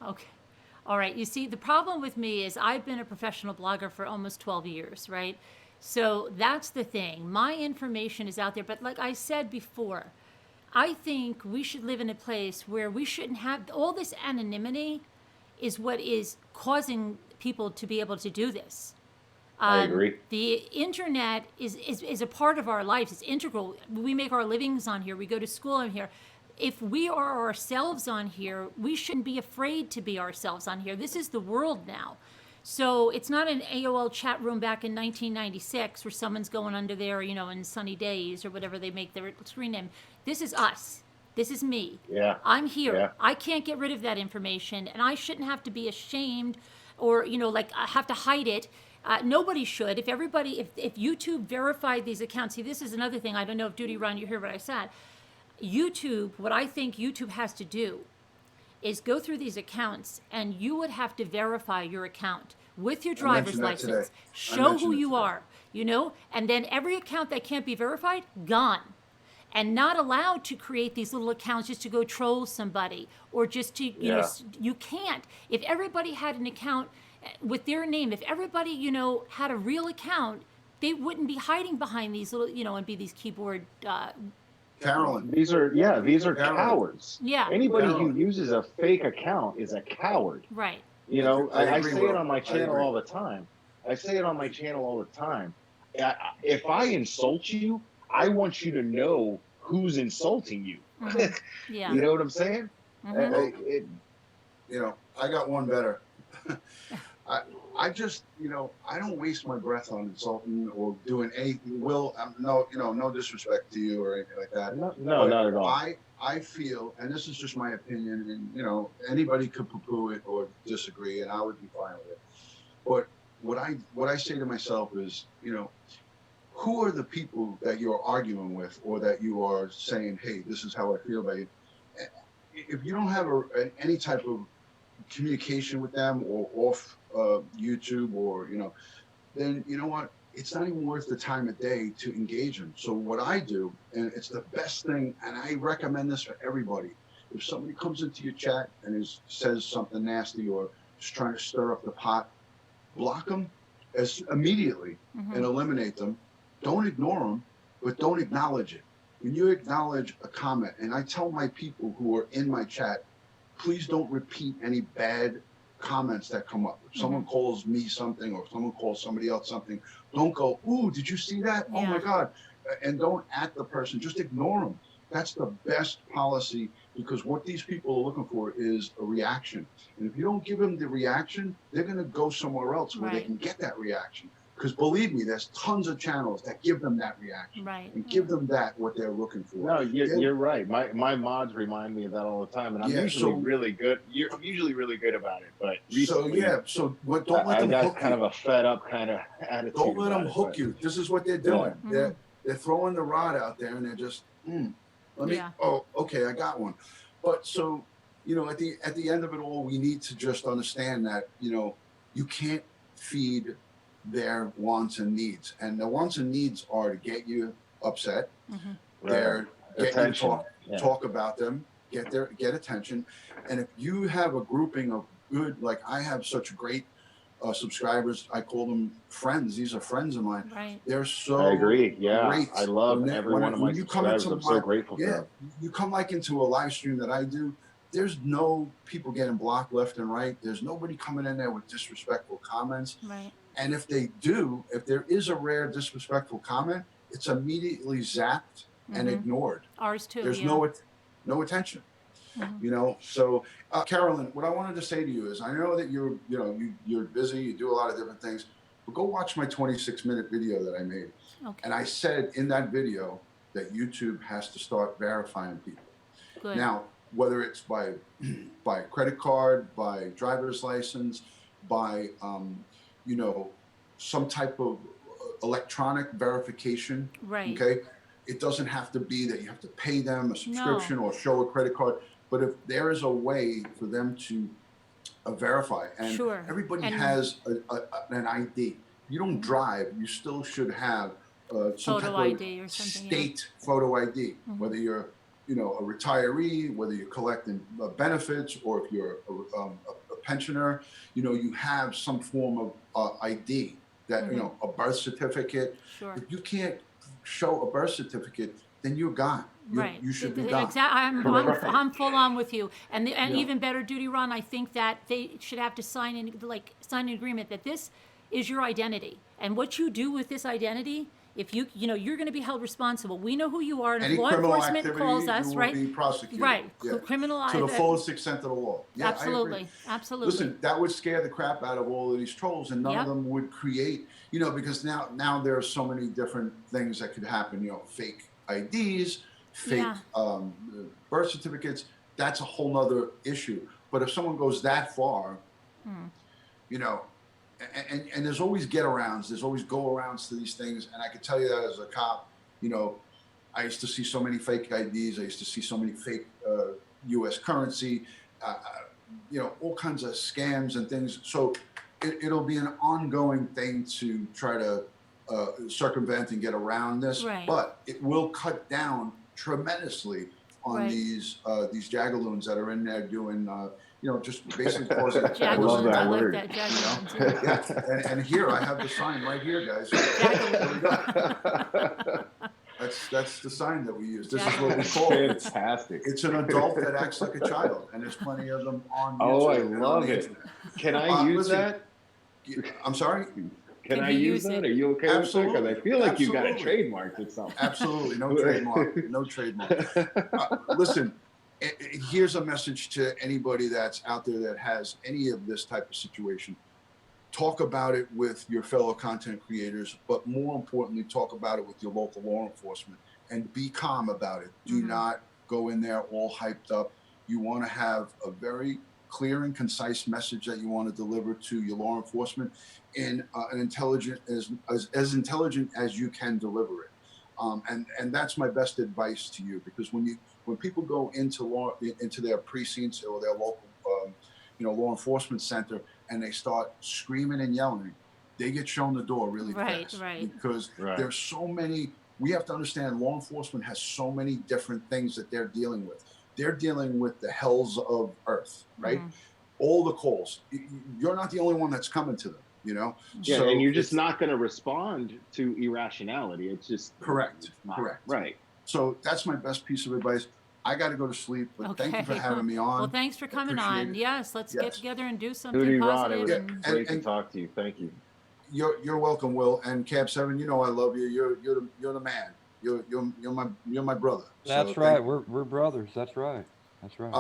Okay. All right. You see, the problem with me is I've been a professional blogger for almost 12 years, right? So that's the thing. My information is out there. But like I said before, I think we should live in a place where we shouldn't have all this anonymity is what is causing people to be able to do this. I agree. The internet is a part of our lives. It's integral. We make our livings on here. We go to school on here. If we are ourselves on here, we shouldn't be afraid to be ourselves on here. This is the world now. So it's not an AOL chat room back in 1996 where someone's going under there, in sunny days or whatever they make their screen name. This is us. This is me. Yeah. I'm here. Yeah. I can't get rid of that information, and I shouldn't have to be ashamed or, I have to hide it. Nobody should. If YouTube verified these accounts, see, this is another thing. I don't know if Duty Ron, you heard what I said. YouTube, what I think YouTube has to do is go through these accounts, and you would have to verify your account with your driver's license. Show who you are, and then every account that can't be verified, gone. And not allowed to create these little accounts just to go troll somebody or just to, you can't. If everybody had an account with their name, if everybody, had a real account, they wouldn't be hiding behind these little, and be these keyboard. Carolyn. These are cowards. Yeah. Anybody who uses a fake account is a coward. Right. I say it on my channel all the time. If I insult you, I want you to know who's insulting you. Yeah. You know what I'm saying? I got one better. I just, I don't waste my breath on insulting or doing anything. Will, no, no disrespect to you or anything like that. No, But not at all. I feel, and this is just my opinion, and anybody could poo-poo it or disagree, and I would be fine with it. But what I say to myself is, who are the people that you're arguing with, or that you are saying, hey, this is how I feel about you? If you don't have any type of communication with them or off YouTube, or then you know what? It's not even worth the time of day to engage them. So what I do, and it's the best thing, and I recommend this for everybody. If somebody comes into your chat and says something nasty or just trying to stir up the pot, block them immediately and eliminate them. Don't ignore them, but don't acknowledge it. When you acknowledge a comment, and I tell my people who are in my chat, please don't repeat any bad comments that come up. If someone calls me something, or if someone calls somebody else something, don't go, ooh, did you see that? Oh my God. And don't at the person, just ignore them. That's the best policy, because what these people are looking for is a reaction. And if you don't give them the reaction, they're going to go somewhere else where they can get that reaction. Because believe me, there's tons of channels that give them that reaction and give them what they're looking for. No, you're right. My mods remind me of that all the time, and I'm usually really good. I'm usually really good about it, but recently, so what? Don't let them hook hook kind you. of a fed up kind of attitude. Don't let them hook you. This is what they're doing. They're throwing the rod out there, and they're just let me. Oh, okay, I got one. But so at the end of it all, we need to just understand that you can't feed their wants and needs, and the wants and needs are to get you upset. They're getting you to talk about them, get attention. And if you have a grouping of good, like I have such great subscribers, I call them friends. These are friends of mine. Right. They're so I agree. Yeah, great. I love every one of my subscribers. I'm so grateful for them. You come into a live stream that I do, there's no people getting blocked left and right. There's nobody coming in there with disrespectful comments. Right. And if there is a rare disrespectful comment, it's immediately zapped and ignored. Ours too. There's no attention. So Carolyn, what I wanted to say to you is, I know that you're busy, you do a lot of different things, but go watch my 26-minute video that I made. And I said in that video that YouTube has to start verifying people. Good. Now, whether it's by credit card, by driver's license, by some type of electronic verification. Right. Okay. It doesn't have to be that you have to pay them a subscription or show a credit card, but if there is a way for them to verify, and everybody has an ID. If you don't drive, you still should have some photo type ID of or something, state photo ID, whether you're a retiree, whether you're collecting benefits, or if you're a pensioner, you have some form of ID that, a birth certificate. If you can't show a birth certificate, then you're gone. You should be gone. Exactly. I'm full on with you. And even better, Duty Ron, I think that they should have to sign an agreement that this is your identity. And what you do with this identity, if you're going to be held responsible. We know who you are, and if law enforcement calls us, right? Be prosecuted. Right. Yeah. Criminal to the fullest extent of the law. Yeah, absolutely. Absolutely. Listen, that would scare the crap out of all of these trolls, and none of them would create, because now there are so many different things that could happen. Fake IDs, fake birth certificates. That's a whole nother issue. But if someone goes that far, and there's always get-arounds, there's always go-arounds to these things, and I can tell you that as a cop, I used to see so many fake IDs, I used to see so many fake U.S. currency, all kinds of scams and things. So it'll be an ongoing thing to try to circumvent and get around this, but it will cut down tremendously on these jagaloons that are in there doing just basically causing. I love that word. Like that, and here I have the sign right here, guys. That's the sign that we use. This is what we call it. Fantastic. It's an adult that acts like a child, and there's plenty of them on YouTube. Oh, I love it. Can I use that? I'm sorry? Can I use that? Are you okay with that? Because I feel like you got a trademark or something. Absolutely. No trademark. No trademark. Listen, here's a message to anybody that's out there that has any of this type of situation. talk about it with your fellow content creators, but more importantly, talk about it with your local law enforcement and be calm about it. Do not go in there all hyped up. You want to have a very clear and concise message that you want to deliver to your law enforcement in an intelligent, as intelligent as you can deliver it. And that's my best advice to you, because when people go into their precincts or their local law enforcement center and they start screaming and yelling, they get shown the door really fast. Right. Because Right. there's so many. We have to understand law enforcement has so many different things that they're dealing with. They're dealing with the hells of earth, right? All the calls. You're not the only one that's coming to them, you know? Yeah, So and you're just not going to respond to irrationality. It's just correct. It's not, Correct. Right. So that's my best piece of advice. I got to go to sleep, but thank you for having me on. Well, thanks for coming Appreciate on. it. Yes, let's get together and do something Hootie Rod, positive. it was and great to talk to you. Thank you. You're welcome, Will. And Cab7, you know I love you. You're the man. You're my brother. That's So right. We're brothers. That's right. That's right.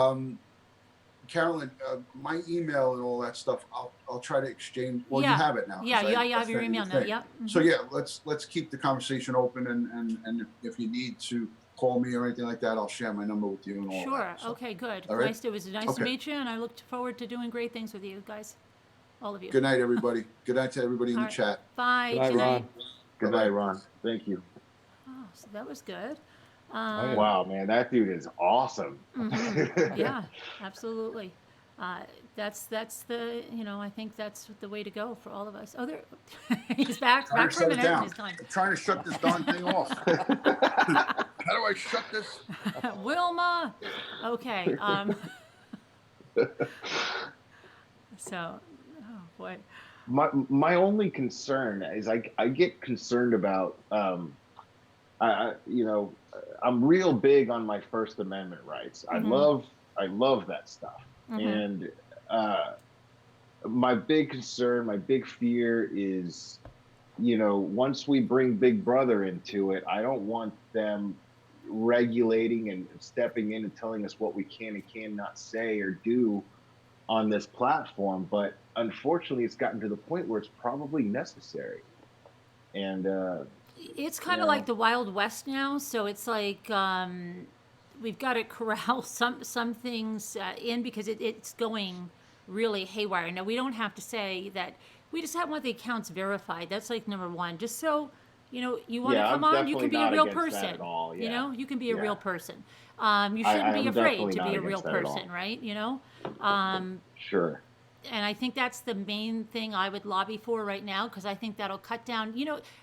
Carolyn, my email and all that stuff, I'll try to exchange. Well, Yeah. you have it now. 'cause Yeah, I you have your sent you email the now. thing. Yep. So yeah, let's keep the conversation open, and if you need to call me or anything like that, I'll share my number with you and all Sure. that. So, Okay, good. all right? It was nice to Okay. meet you, and I look forward to doing great things with you guys. All of you. Good night, everybody. Good night to everybody in All the right. chat. Bye. Good night, Ron. Good night, Ron. Thank you. Oh, so that was good. yeah. Wow, man, that dude is awesome. Yeah, absolutely. That's the I think that's the way to go for all of us. Oh, there, he's back Trying to for a shut it minute. down. He's gone. I'm trying to shut this darn thing off. How do I shut this? Wilma. Okay. So, oh boy. My only concern is I get concerned about I'm real big on my First Amendment rights. I love that stuff. And my big concern, my big fear is, once we bring Big Brother into it, I don't want them regulating and stepping in and telling us what we can and cannot say or do on this platform. But unfortunately, it's gotten to the point where it's probably necessary. And it's kind of like the Wild West now. So it's like we've got to corral some things in because it's going really haywire. Now we don't have to say that. We just want the accounts verified. That's like number one. Just so you want to come on, you can be a real person. You can be a real person. You shouldn't be afraid to be a real person, right? Sure. And I think that's the main thing I would lobby for right now, because I think that'll cut down.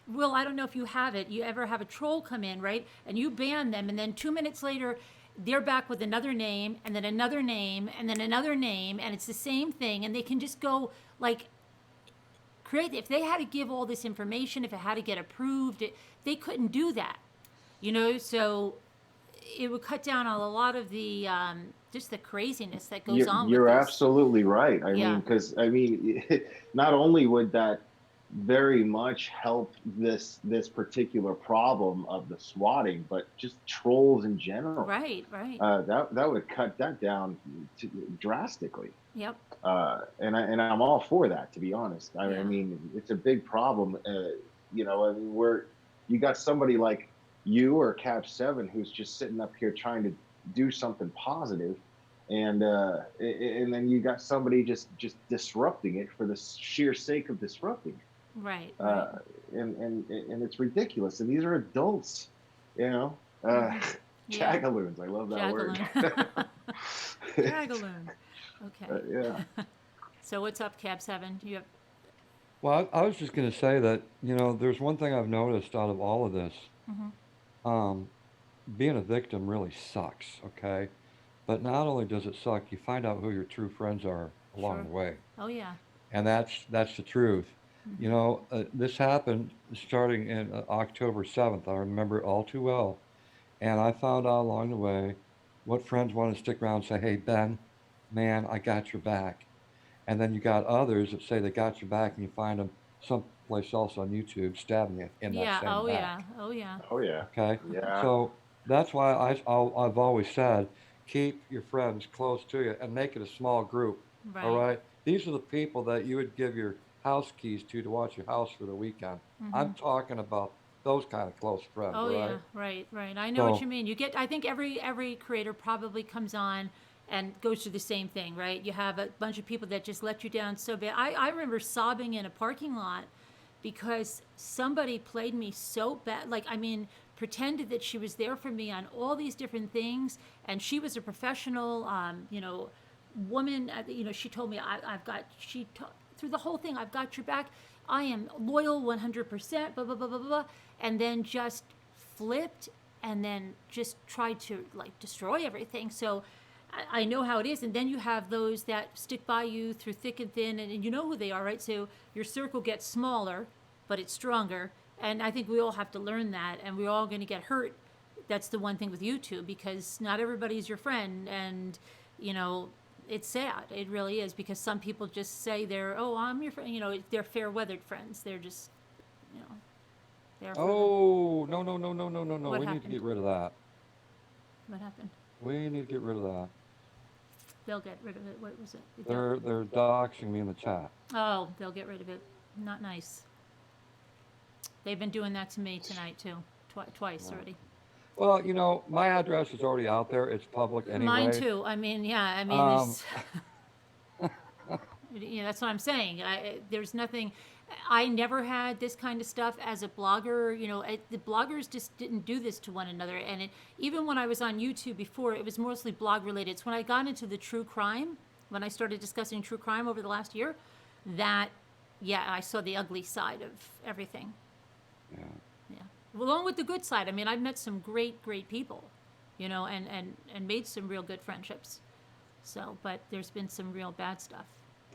Will, I don't know if you have it. You ever have a troll come in, right? And you ban them, and then 2 minutes later, they're back with another name, and then another name, and then another name, and it's the same thing. And they can just go like create. If they had to give all this information, if it had to get approved, they couldn't do that. So it would cut down on a lot of the just the craziness that goes on. You're with this. absolutely right. I mean, because not only would that very much help this particular problem of the swatting, but just trolls in general. Right. That would cut that down drastically. Yep. And I'm all for that, to be honest. I mean, it's a big problem. Where you got somebody like you or Cab7 who's just sitting up here trying to do something positive, and then you got somebody just disrupting it for the sheer sake of disrupting it. Right. And it's ridiculous. And these are adults, Jagaloons. I love that word. Jagaloon. Okay. Yeah. So what's up, Cab7? You have. Well, I was just going to say that, there's one thing I've noticed out of all of this. Being a victim really sucks, okay? But not only does it suck, you find out who your true friends are along the way. Oh, yeah. And that's the truth. This happened starting in October 7th. I remember it all too well. And I found out along the way what friends want to stick around and say, hey, Ben, man, I got your back. And then you got others that say they got your back, and you find them someplace else on YouTube stabbing you in that same back. Oh, yeah. Okay? Yeah. So that's why I've always said, keep your friends close to you and make it a small group. Right. All right? These are the people that you would give your house keys to watch your house for the weekend. Mm-hmm. I'm talking about those kind of close friends, Oh right? yeah, right. I know what So you mean. You get, I think every creator probably comes on and goes through the same thing, right? You have a bunch of people that just let you down so bad. I remember sobbing in a parking lot because somebody played me so bad. Like, I mean, pretended that she was there for me on all these different things, and she was a professional, woman. She told me I've got. Through the whole thing, I've got your back. I am loyal 100%. Blah blah blah blah blah, and then just flipped, and then just tried to like destroy everything. So I know how it is. And then you have those that stick by you through thick and thin, and you know who they are, right? So your circle gets smaller, but it's stronger. And I think we all have to learn that, and we're all going to get hurt. That's the one thing with YouTube, because not everybody's your friend, and it's sad. It really is, because some people just say I'm your friend. They're fair weathered friends. They're just, there for oh, no, no, no, no, no, no, no. What We need to happened? get rid of that. what happened. We need to get rid of that. They'll get rid of it. What was it? They're doxing me in the chat. Oh, they'll get rid of it. Not nice. They've been doing that to me tonight too, twice already. Well, my address is already out there. It's public anyway. Mine too. I mean, yeah. I mean, that's what I'm saying. There's nothing. I never had this kind of stuff as a blogger. The bloggers just didn't do this to one another. And even when I was on YouTube before, it was mostly blog related. It's when I got into the true crime, when I started discussing true crime over the last year, that, I saw the ugly side of everything. Yeah. Along with the good side. I mean, I've met some great people, and made some real good friendships. So, but there's been some real bad stuff.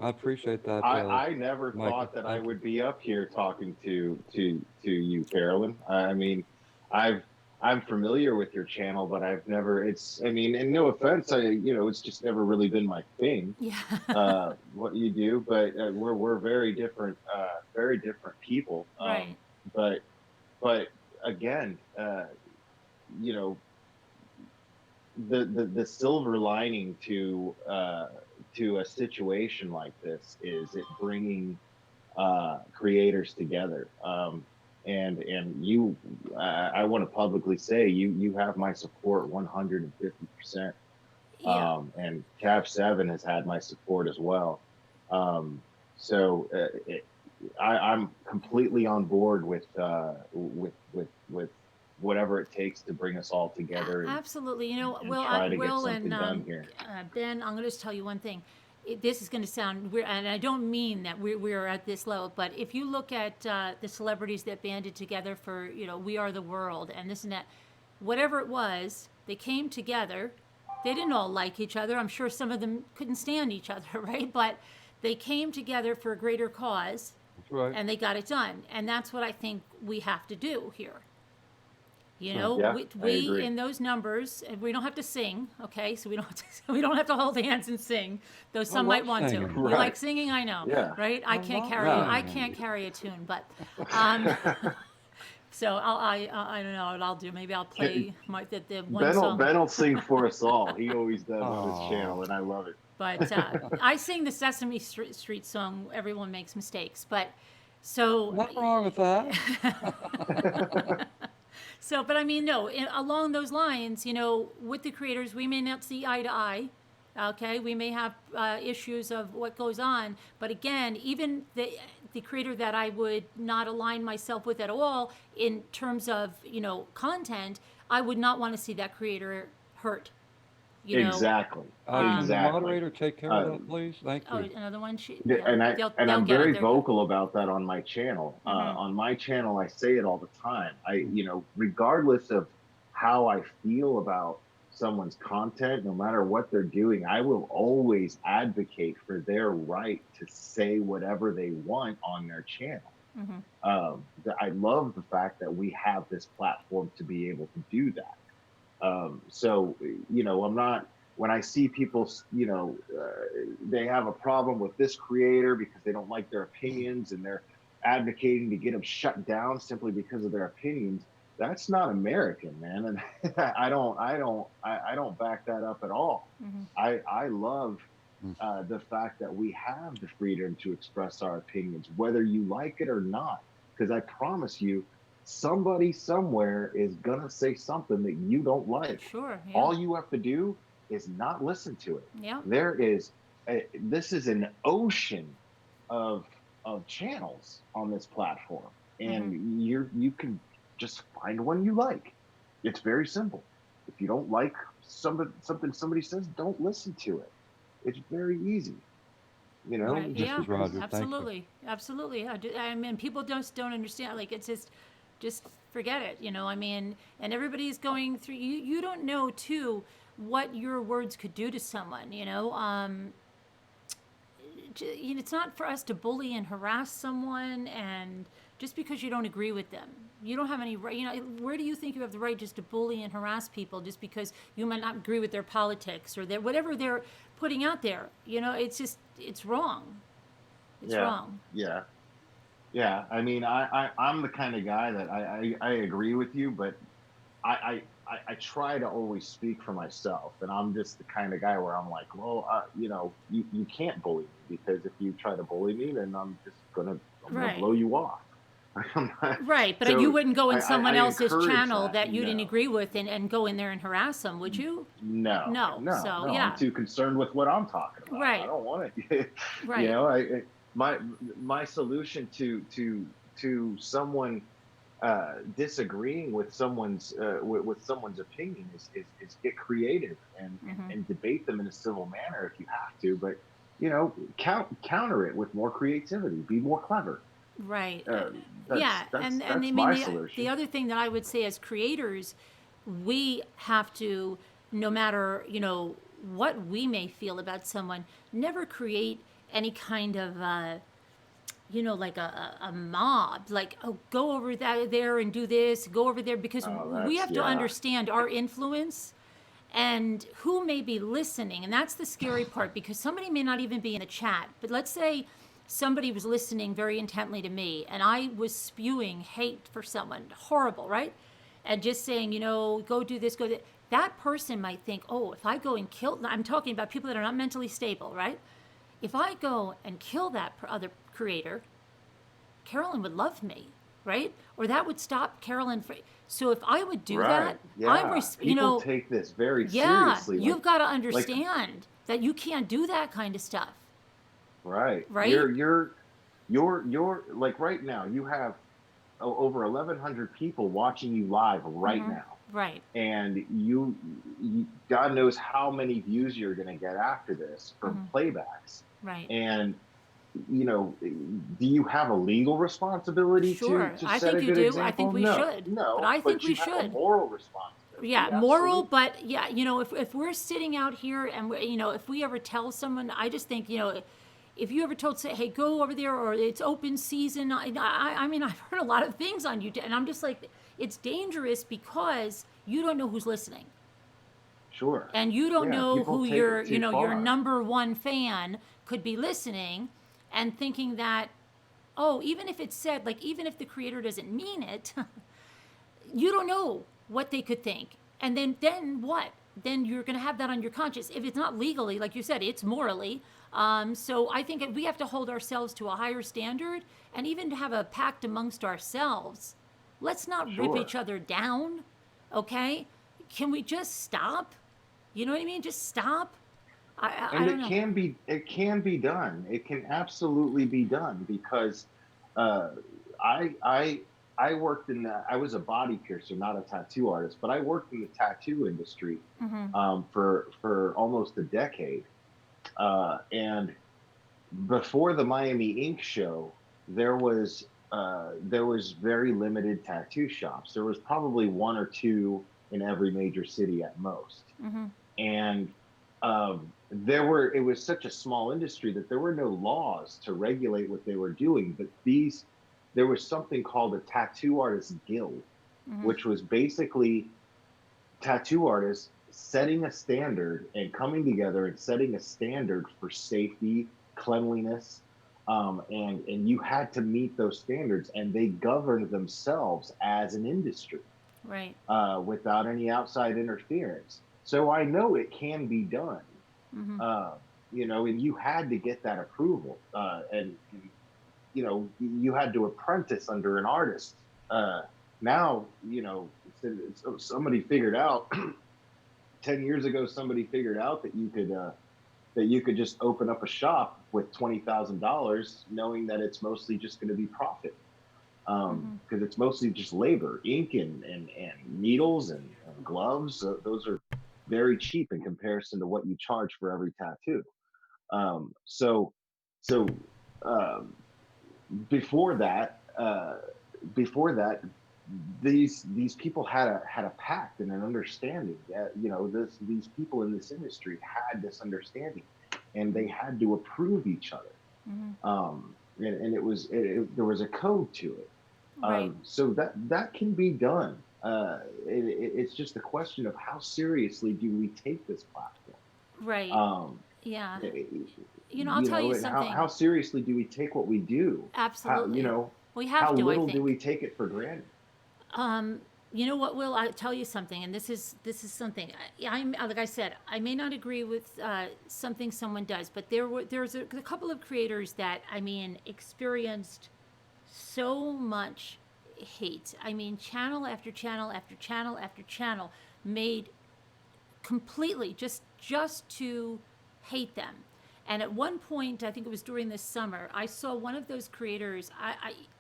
I appreciate that. I never Michael, thought that I thank you. would be up here talking to you, Carolyn. I mean, I'm familiar with your channel, but I've never. And no offense, it's just never really been my thing. Yeah. What you do, but we're very different people. Right. But again, the silver lining to a situation like this is it bringing creators together. And you, I want to publicly say you have my support 150%. Yeah. And Cab7 has had my support as well. So I'm completely on board with whatever it takes to bring us all together. And, Absolutely. and Will, try to get Will something and done here. Ben, I'm going to just tell you one thing. This is going to sound weird, and I don't mean that we're at this level, but if you look at the celebrities that banded together for, We Are the World and this and that, whatever it was, they came together. They didn't all like each other. I'm sure some of them couldn't stand each other, right? But they came together for a greater cause. That's right. And they got it done. And that's what I think we have to do here. Yeah, I we agree. in those numbers, and we don't have to sing, okay? So we don't have to hold hands and sing, though some might love want to. singing. You Right. like singing, I know, Yeah. right? I can't love carry a tune, but so I don't know what I'll do. Maybe I'll play the one song. Ben will sing for us all. He always does on Aw. his channel, and I love it. But I sing the Sesame Street song. Everyone makes mistakes, but so Nothing wrong with that. So, but I mean, no, along those lines, with the creators, we may not see eye to eye. Okay, we may have issues of what goes on, but again, even the creator that I would not align myself with at all in terms of content, I would not want to see that creator hurt. Exactly. Can the Exactly. moderator take care of that, please? Thank Oh, you. another one. Yeah, and I'm get it. very They're- vocal about that on my channel. On my channel, I say it all the time. Regardless of how I feel about someone's content, no matter what they're doing, I will always advocate for their right to say whatever they want on their channel. I love the fact that we have this platform to be able to do that. So, I'm not, when I see people, they have a problem with this creator because they don't like their opinions and they're advocating to get them shut down simply because of their opinions. That's not American, man. And I don't back that up at all. I love the fact that we have the freedom to express our opinions, whether you like it or not. Because I promise you, somebody somewhere is going to say something that you don't like. Sure. Yeah. All you have to do is not listen to it. Yeah. This is an ocean of channels on this platform, and you can just find one you like. It's very simple. If you don't like something somebody says, don't listen to it. It's very easy, you know. Right. Just Yeah. as Roger, thank you. Absolutely. Absolutely. I mean, people don't understand. Like, it's just forget it. You know. I mean, and everybody's going through. You don't know too what your words could do to someone. You know. It's not for us to bully and harass someone, and just because you don't agree with them, you don't have any right. You know, where do you think you have the right just to bully and harass people just because you might not agree with their politics or their whatever they're putting out there? You know, it's wrong. It's wrong. Yeah. I mean, I'm the kind of guy that I agree with you, but I try to always speak for myself, and I'm just the kind of guy where I'm like, well, you know, you can't bully me, because if you try to bully me, then I'm gonna blow you off. Right, but So you wouldn't go in someone I else's encourage channel that you didn't No. agree with and go in there and harass them, would you? No. So, yeah. I'm too concerned with what I'm talking about. Right. I don't want it. Right. You know, my solution to someone disagreeing with someone's opinion is get creative and debate them in a civil manner if you have to, but you know, counter it with more creativity, be more clever. Right. That's I mean, my the solution. other thing that I would say as creators, we have to, no matter, you know, what we may feel about someone, never create any kind of, you know, like a mob, like, oh, go over there and do this, go over there, because we have to understand our influence and who may be listening. And that's the scary part, because somebody may not even be in the chat, but let's say somebody was listening very intently to me and I was spewing hate for someone, horrible, right? And just saying, you know, go do this, go do that. That person might think, oh, if I go and kill, I'm talking about people that are not mentally stable, right? If I go and kill that other creator, Carolyn would love me, right? Or that would stop Carolyn from. So if I would do that, you know, people take this very yeah, seriously. You've got to understand that you can't do that kind of stuff. Right. Right. You're like right now you have over 1,100 people watching you live right now. Right. And you God knows how many views you're going to get after this from playbacks. Right. And you know, do you have a legal responsibility Sure. to I set think a you good do. example? I think we should. No, but I think we you have a should. moral responsibility. Yeah, Absolutely. moral, but yeah, you know, if we're sitting out here and you know, if we ever tell someone, I just think, you know, if you ever told, say, hey, go over there, or it's open season. I mean, I've heard a lot of things on YouTube, and I'm just like, it's dangerous because you don't know who's listening. Sure. And you don't know who your, you know, your far. number one fan could be listening and thinking that, oh, even if it's said, like, even if the creator doesn't mean it, you don't know what they could think. And then what? Then you're going to have that on your conscience. If it's not legally, like you said, it's morally. So I think we have to hold ourselves to a higher standard, and even to have a pact amongst ourselves. Let's not rip each other down, okay? Can we just stop? You know what I mean? Just stop. I don't know. It can be done. It can absolutely be done, because I worked in I was a body piercer, not a tattoo artist, but I worked in the tattoo industry for almost a decade. And before the Miami Ink show, there was very limited tattoo shops. There was probably one or two in every major city at most. And it was such a small industry that there were no laws to regulate what they were doing. But there was something called a tattoo artist guild, which was basically tattoo artists setting a standard and coming together and setting a standard for safety, cleanliness, and you had to meet those standards, and they governed themselves as an industry, right? Without any outside interference. So I know it can be done. you know, and you had to get that approval, and you know, you had to apprentice under an artist. Now, you know, so somebody figured out 10 years ago, somebody figured out that you could just open up a shop with $20,000, knowing that it's mostly just going to be profit, because it's mostly just labor, ink, and needles and gloves. Those are very cheap in comparison to what you charge for every tattoo. So um, before that, before that, these people had a pact and an understanding that, you know, these people in this industry had this understanding, and they had to approve each other. And there was a code to it. Right. So that can be done. It's just a question of how seriously do we take this platform. Right. Yeah. You know, I'll You tell know, you and something. how seriously do we take what we do? How, Absolutely. you know, We how have to, I little do think. we take it for granted? You know what, Will? I'll tell you something, and this is something. I'm like I said, I may not agree with something someone does, but there's a couple of creators that, I mean, experienced so much hate. I mean, channel after channel after channel after channel made completely just to hate them. And at one point, I think it was during this summer, I saw one of those creators.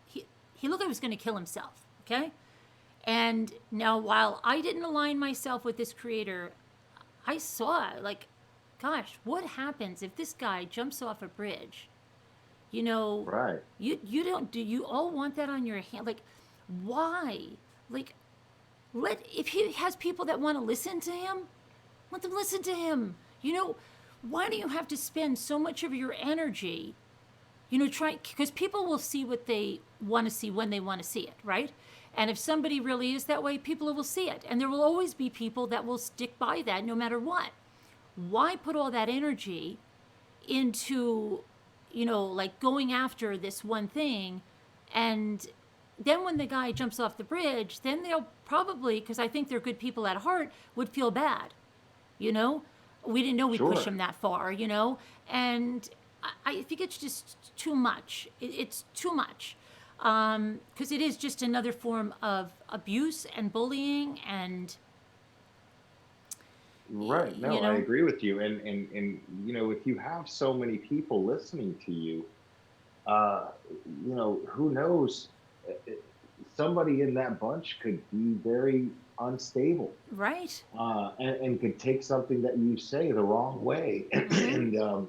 He looked like he was going to kill himself. Okay. And now, while I didn't align myself with this creator, I saw, like, gosh, what happens if this guy jumps off a bridge? You know, Right. you don't, do you all want that on your hand? Like, why? Like, if he has people that want to listen to him, let them listen to him. You know, why do you have to spend so much of your energy, you know, because people will see what they want to see when they want to see it, right? And if somebody really is that way, people will see it. And there will always be people that will stick by that no matter what. Why put all that energy into, you know, like going after this one thing? And then when the guy jumps off the bridge, then they'll probably, because I think they're good people at heart, would feel bad. You know, we didn't know we'd push Sure. him that far, you know? And I think it's just too much. It's too much. Because it is just another form of abuse and bullying, and Right. No, you I know, agree with you. And you know, if you have so many people listening to you, uh, you know, who knows? Uh, uh, Somebody in that bunch could be very unstable, right? and could take something that you say the wrong way. And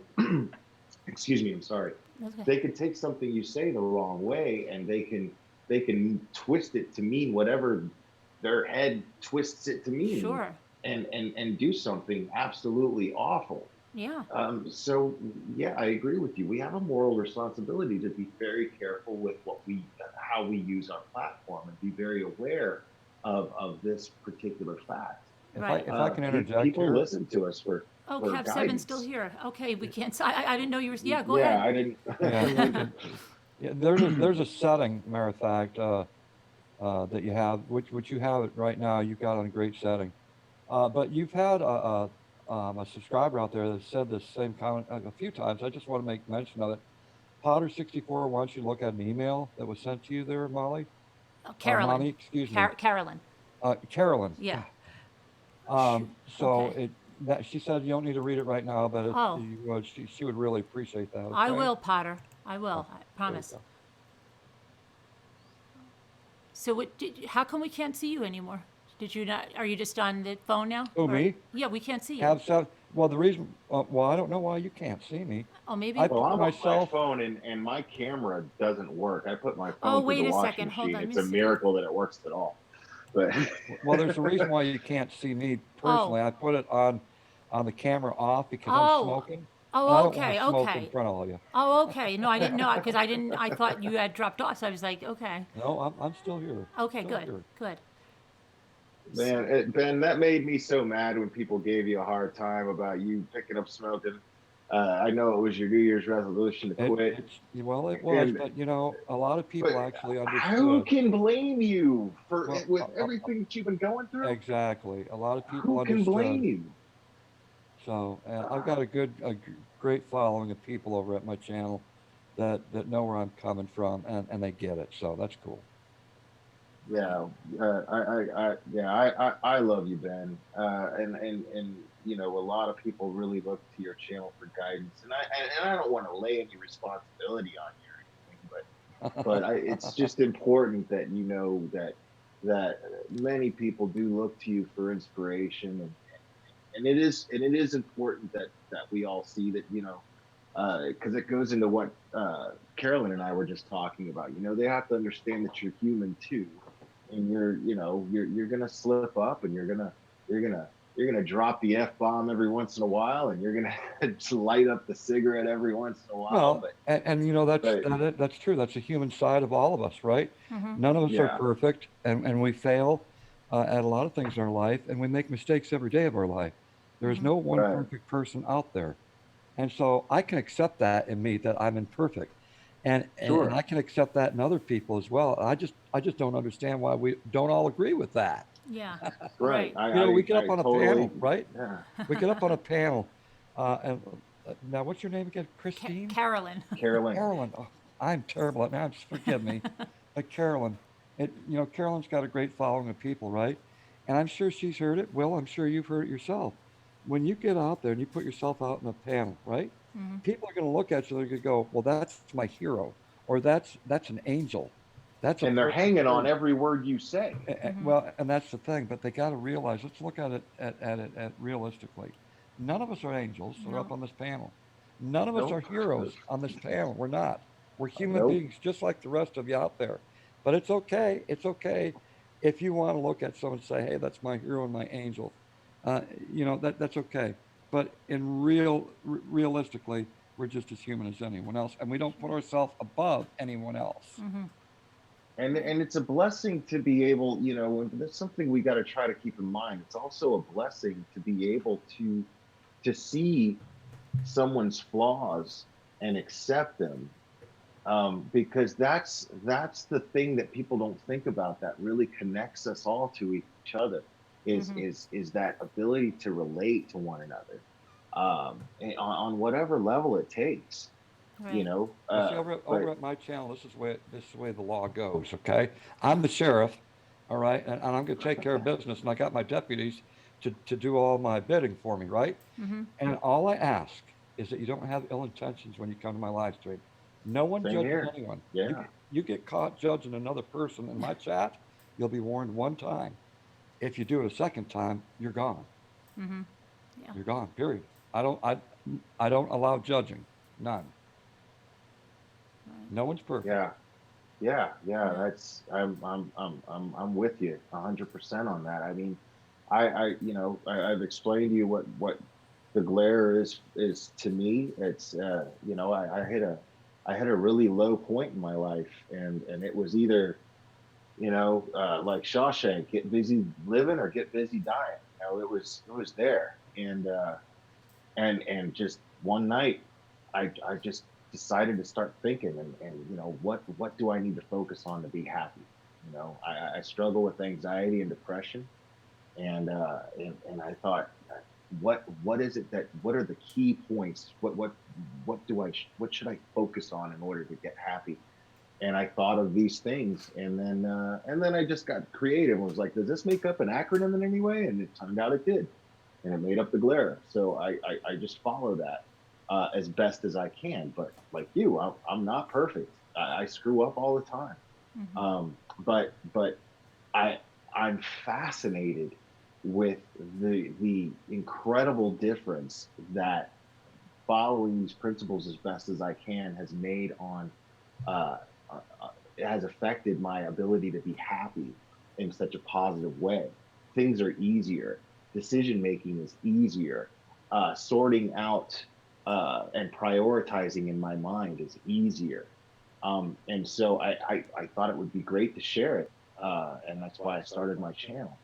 excuse me, I'm sorry. Okay. They could take something you say the wrong way, and they can twist it to mean whatever their head twists it to mean, Sure. and do something absolutely awful. Yeah. So yeah, I agree with you. We have a moral responsibility to be very careful with how we use our platform, and be very aware of this particular fact. Right. If I can interject People here, listen to us for Oh, for Cab7 still guidance. here. Okay, we can't. I didn't know you were. Yeah, go Yeah, ahead. I didn't. yeah, yeah, there's a setting, matter of fact, that you have, which you have it right now. You've got on a great setting, but you've had a subscriber out there that said the same comment a few times. I just want to make mention of it. Potter64 wants you to look at an email that was sent to you there, Molly. Oh, Carolyn. Monty, excuse me. Carolyn. Carolyn. Yeah. So Okay. that she said you don't need to read it right now, but Oh. she would really appreciate that. I Okay? will, Potter. I will. I There you promise. go. So how come we can't see you anymore? Did you not? Are you just on the phone now? Who, me? Yeah, we can't see you. Cab7. Well, the reason, well, I don't know why you can't see me. Oh, maybe. I Well, put I'm on my myself. phone, and my camera doesn't work. I put my Oh, phone through wait the a washing second. Hold machine. on. It's Let a me see. miracle that it works at all. But Well, there's a reason why you can't see me personally. I put it on the camera off because I'm Oh. smoking, and I Oh, don't want okay. to smoke in Okay. front of all you. Oh, okay. No, I didn't know because I didn't. I thought you had dropped off. So I was like, okay. No, I'm still here. Okay. Still Good. here. Good. man, Ben, that made me so mad when people gave you a hard time about you picking up smoking. I know it was your New Year's resolution to quit, Well, it was, and but a lot of people but actually who understood. can blame you for Well, with everything that you've been going through? exactly. A lot of people Who can blame understood. you? So I've got great following of people over at my channel that know where I'm coming from, and they get it. So that's cool. Yeah, I love you, Ben. And you know, a lot of people really look to your channel for guidance, and I don't want to lay any responsibility on you or anything, but it's just important that you know that many people do look to you for inspiration, and it is important that we all see that, you know, because it goes into what Carolyn and I were just talking about. You know, they have to understand that you're human too, and you know, you're gonna slip up, and you're gonna you're gonna drop the F-bomb every once in a while, and you're gonna light up the cigarette every once in a while. Well, and you know But that's true. That's a human side of all of us, right? Mm-hmm. None of us are yeah, perfect, and we fail at a lot of things in our life, and we make mistakes every day of our life. There is Mm-hmm. no one right, perfect person out there, and so I can accept that in me that I'm imperfect, and sure, I can accept that in other people as well. I just don't understand why we don't all agree with that. Yeah. right. Right. You know, we get up I on a totally, panel, right? yeah. We get up on a panel, and now what's your name again? Christine? Carolyn. Carolyn, Carolyn. Oh, I'm terrible at names. Forgive me. Carolyn. Carolyn's got a great following of people, right? And I'm sure she's heard it. Will, I'm sure you've heard it yourself. When you get out there and you put yourself out in a panel, right? Mm-hmm. People are going to look at you. They're going to go, "Well, that's my hero," or "That's an angel. That's a and they're perfect hanging on person." every word you say. Mm-hmm. Well, and that's the thing. But they got to realize. Let's look at it realistically. None of us are angels that are up No. on this panel. None of us are Nope, heroes on this panel. We're not. We're human nope. beings just like the rest of you out there. But it's okay. It's okay if you want to look at someone and say, "Hey, that's my hero and my angel." Uh, that's okay. But realistically, we're just as human as anyone else, and we don't put ourselves above anyone else. Mm-hmm. Right. And it's a blessing to be able, you know, and that's something we got to try to keep in mind. It's also a blessing to be able to see someone's flaws and accept them, because that's the thing that people don't think about that really connects us all to each other, Mm-hmm. is that ability to relate to one another, and on whatever level it takes, you Right. know. Well, see, over But at my channel, this is the way the law goes. Okay, I'm the sheriff, all right, and I'm going to take care of business, and I got my deputies to do all my bidding for me, right? Mm-hmm. And all I ask is that you don't have ill intentions when you come to my live stream. No one same judges here. anyone. Yeah. You get caught judging another person in my chat, you'll be warned one time. If you do it a second time, you're gone. Mm-hmm. Yeah. You're gone. Period. I don't allow judging. None. Right. No one's perfect. Yeah. Yeah, No. that's I'm with you 100% on that. I mean, you know, I've explained to you what the glare is to me. It's you know, I hit a really low point in my life, and it was either, you know, like Shawshank, get busy living or get busy dying. You know, it was there, and just one night, I just decided to start thinking, and you know, what do I need to focus on to be happy? You know, I struggle with anxiety and depression, and I thought, what is it that what are the key points? What should I focus on in order to get happy? And I thought of these things, and then I just got creative and was like, does this make up an acronym in any way? And it turned out it did, and it made up the glare. So I just follow that as best as I can. But like you, I'm not perfect. I screw up all the time. Mm-hmm. But I I'm fascinated with the incredible difference that following these principles as best as I can has made on uh, it has affected my ability to be happy in such a positive way. Things are easier. Decision making is easier. Sorting out and prioritizing in my mind is easier. And so I thought it would be great to share it. And that's why I started my channel.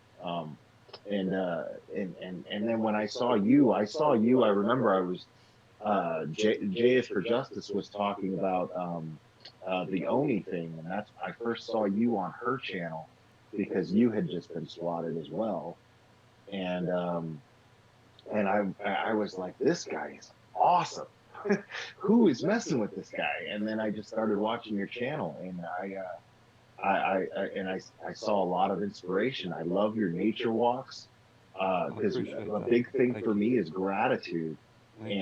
And then when I saw you, I remember I was, J is for Justice was talking about the Oni thing, and that's I first saw you on her channel because you had just been swatted as well, and and I was like, this guy is awesome. Who is messing with this guy? And then I just started watching your channel, and I saw a lot of inspiration. I love your nature walks, I because appreciate a that. big thing Thank for you. me is gratitude. Thank you.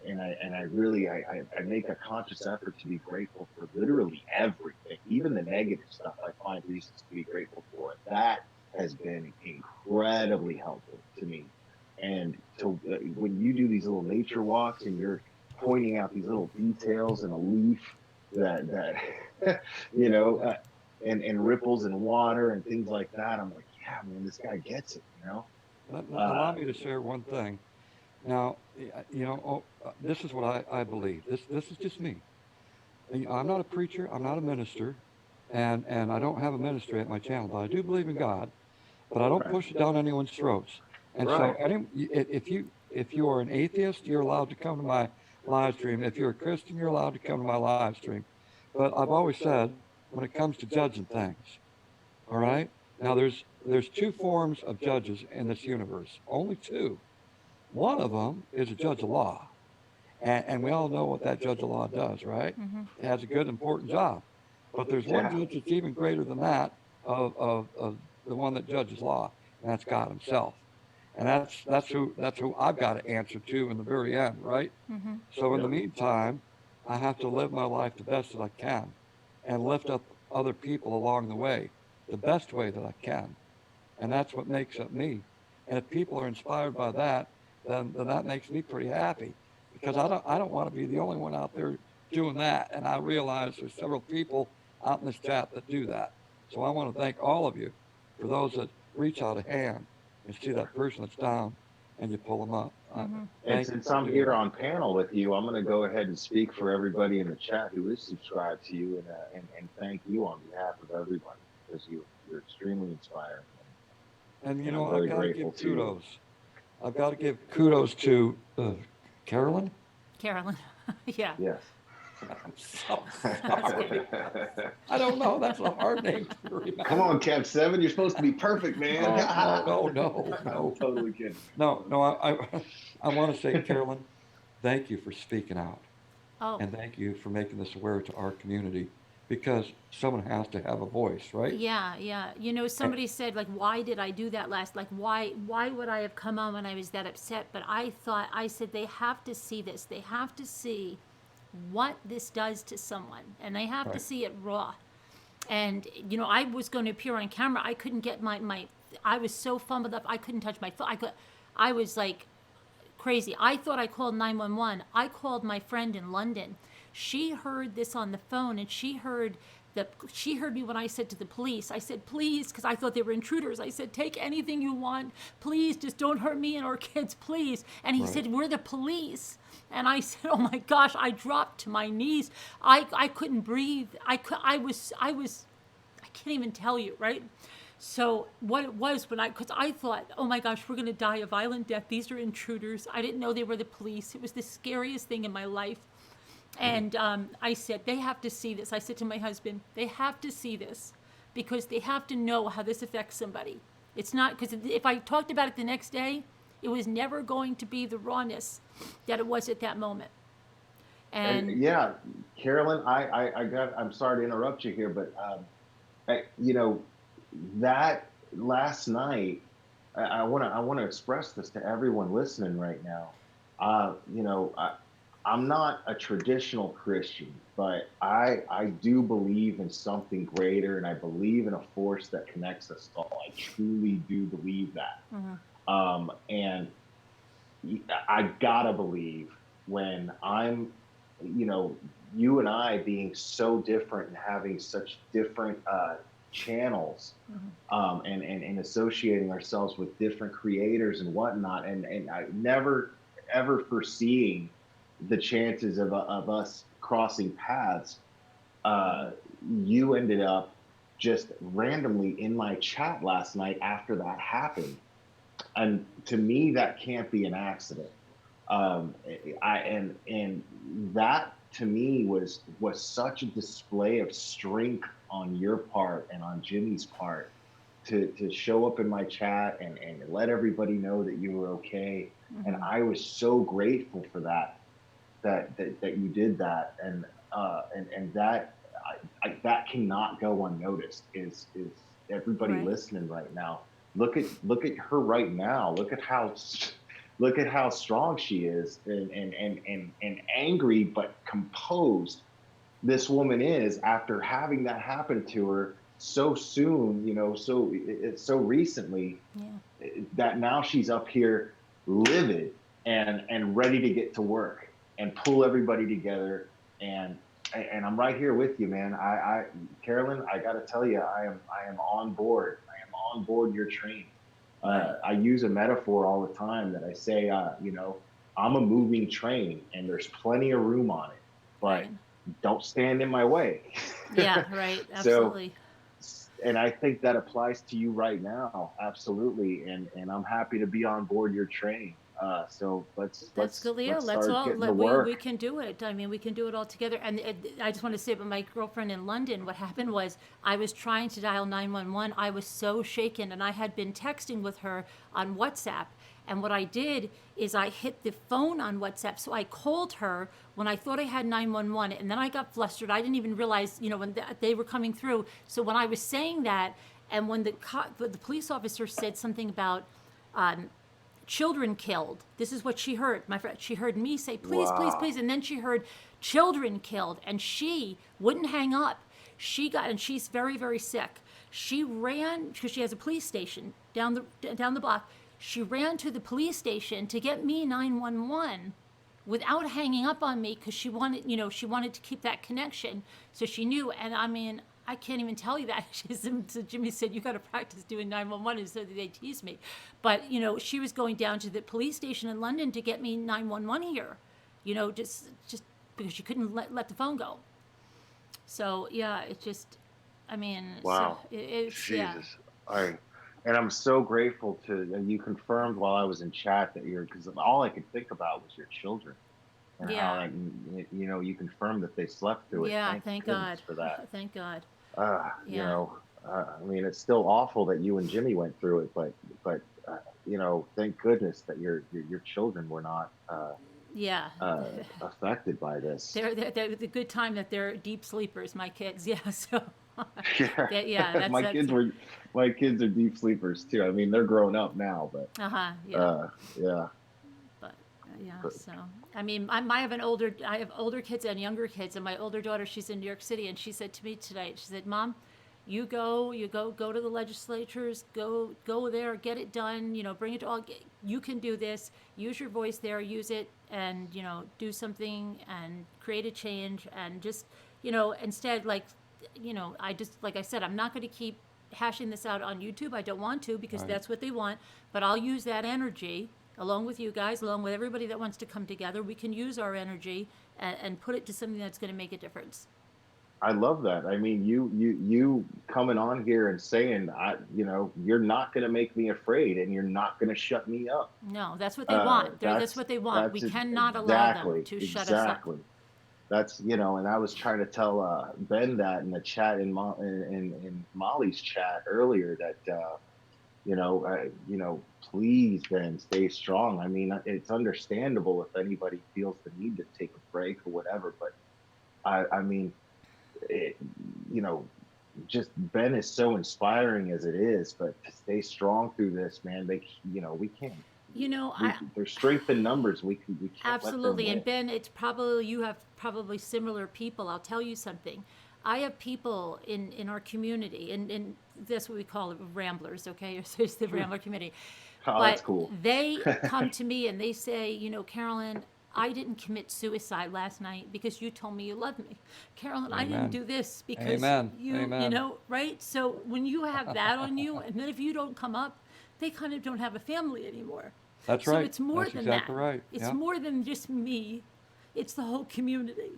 And I really I make a conscious effort to be grateful for literally everything, even the negative stuff. I find reasons to be grateful for it. That has been incredibly helpful to me. And to when you do these little nature walks and you're pointing out these little details in a leaf that you know, and ripples in water and things like that, I'm like, yeah, man, this guy gets it, you know. Allow me to share one thing. Now, this is what I believe. This is just me. I'm not a preacher. I'm not a minister, and I don't have a ministry at my channel. But I do believe in God. But I don't Right. push it down anyone's throats. And so, Right. if you are an atheist, you're allowed to come to my live stream. If you're a Christian, you're allowed to come to my live stream. But I've always said, when it comes to judging things, all right. Now, there's two forms of judges in this universe. Only two. One of them is a judge of law. And we all know what that judge of law does, right? It has a good, important job. But there's one Yeah. judge that's even greater than that of the one that judges law, and that's God Himself. And that's who I've got to answer to in the very end, right? So in the meantime, I have to live my life the best that I can and lift up other people along the way, the best way that I can. And that's what makes up me. And if people are inspired by that, then that makes me pretty happy because I don't want to be the only one out there doing that. And I realize there's several people out in this chat that do that. So I want to thank all of you for those that reach out a hand and see that person that's down and you pull them up. And Thank you since for I'm doing here that. on panel with you, I'm going to go ahead and speak for everybody in the chat who is subscribed to you, and thank you on behalf of everybody, because you're extremely inspiring, And and I'm I've very got to grateful give to you. kudos. I've got to give kudos to Carolyn. Carolyn. Yeah. Yes. I'm so That's good. sorry. I don't know. That's a hard name to remember. Come on, Cab7, you're supposed to be perfect, man. No. I'm totally kidding. No, I want to say, Carolyn, thank you for speaking out. Oh, And thank you for making this aware to our community because someone has to have a voice, right? yeah, yeah. You know, somebody said, like, why did I do that last? Like, why would I have come on when I was that upset? But I said, they have to see this. They have to see what this does to someone, and they have to Right. see it raw. And you know, I was going to appear on camera. I couldn't get my. I was so fumbled up. I couldn't touch my phone. I was like crazy. I thought I called 911. I called my friend in London. She heard this on the phone, and she heard me when I said to the police. I said, please, because I thought they were intruders. I said, take anything you want, please, just don't hurt me and our kids, please. And he Right. said, we're the police. And I said, oh my gosh, I dropped to my knees. I couldn't breathe. I can't even tell you, right? So what it was because I thought, oh my gosh, we're going to die a violent death. These are intruders. I didn't know they were the police. It was the scariest thing in my life. And I said, they have to see this. I said to my husband, they have to see this because they have to know how this affects somebody. It's not, because if I talked about it the next day, it was never going to be the rawness that it was at that moment. And yeah, Carolyn, I'm sorry to interrupt you here, but that last night, I want to express this to everyone listening right now. I'm not a traditional Christian, but I do believe in something greater, and I believe in a force that connects us all. I truly do believe that. And I gotta believe when I'm, you and I being so different and having such different channels, and associating ourselves with different creators and whatnot, and I never ever foreseeing the chances of us crossing paths. You ended up just randomly in my chat last night after that happened, and to me that can't be an accident. And that to me was such a display of strength on your part and on Jimmy's part, to show up in my chat and let everybody know that you were okay. And I was so grateful for that you did that. And that that cannot go unnoticed. Is everybody Right. listening right now? Look at her right now. Look at how strong she is, and angry but composed this woman is after having that happen to her so soon, so recently, Yeah. that now she's up here livid and ready to get to work and pull everybody together. And I'm right here with you, man. Carolyn, I got to tell you, I am on board. I am on board your train. Right. I use a metaphor all the time that I say, I'm a moving train and there's plenty of room on it, but Right. don't stand in my way. Yeah, right. So, Absolutely. and I think that applies to you right now. Absolutely. And I'm happy to be on board your train. So That's good, Leo. let's Let's start all getting to we work. can do it. I mean, we can do it all together. And I just want to say about my girlfriend in London. What happened was I was trying to dial 911. I was so shaken, and I had been texting with her on WhatsApp. And what I did is I hit the phone on WhatsApp. So I called her when I thought I had 911, and then I got flustered. I didn't even realize, when they were coming through. So when I was saying that, and when the police officer said something about children killed. This is what she heard. My friend, she heard me say, please, please, Wow. please. And then she heard children killed. And she wouldn't hang up. And she's very, very sick. She ran, because she has a police station down the block. She ran to the police station to get me 911 without hanging up on me, because she wanted to keep that connection. So she knew. And I mean, I can't even tell you that. So Jimmy said, you got to practice doing 911, and so they tease me. But, she was going down to the police station in London to get me 911 here, just because she couldn't let the phone go. So, yeah, it just, I mean, Wow. so it's, yeah. Jesus. And I'm so grateful and you confirmed while I was in chat that because all I could think about was your children. And Yeah. how, you confirmed that they slept through it. Yeah, thank goodness God. for that. Thank God. I mean, it's still awful that you and Jimmy went through it, but thank goodness that your children were not Yeah. affected by this. They're the good time that they're deep sleepers, my kids. Yeah, so Yeah, that's my kids are deep sleepers too. I mean, they're grown up now, but yeah. yeah. But so I mean, I have older kids and younger kids, and my older daughter, she's in New York City, and she said to me tonight, she said, Mom, you go to the legislatures, go there, get it done, bring it to all, you can do this, use your voice there, use it, and do something and create a change, and just instead, like I said, I'm not going to keep hashing this out on YouTube. I don't want to, because Right. that's what they want, but I'll use that energy along with you guys, along with everybody that wants to come together. We can use our energy and put it to something that's going to make a difference. I love that. I mean, you coming on here and saying, you're not going to make me afraid, and you're not going to shut me up. No, that's what they want. That's what they want. We cannot allow them to shut us up. Exactly. That's and I was trying to tell Ben that in the chat in Molly's chat earlier that please, Ben, stay strong. I mean, it's understandable if anybody feels the need to take a break or whatever, but I mean, just Ben is so inspiring as it is, but to stay strong through this, man, we can't. There's strength in numbers. We can't Absolutely. let And them Ben, you have probably similar people. I'll tell you something. I have people in our community, and that's what we call it, ramblers, okay? It's the Rambler community. Oh, But that's cool. they come to me and they say, Carolyn, I didn't commit suicide last night because you told me you loved me. Carolyn, I didn't Amen. do this because Amen. you Amen. right? So when you have that on you, and then if you don't come up, they kind of don't have a family anymore. That's So right. it's more That's than exactly that. right. It's Yeah. more than just me. It's the whole community,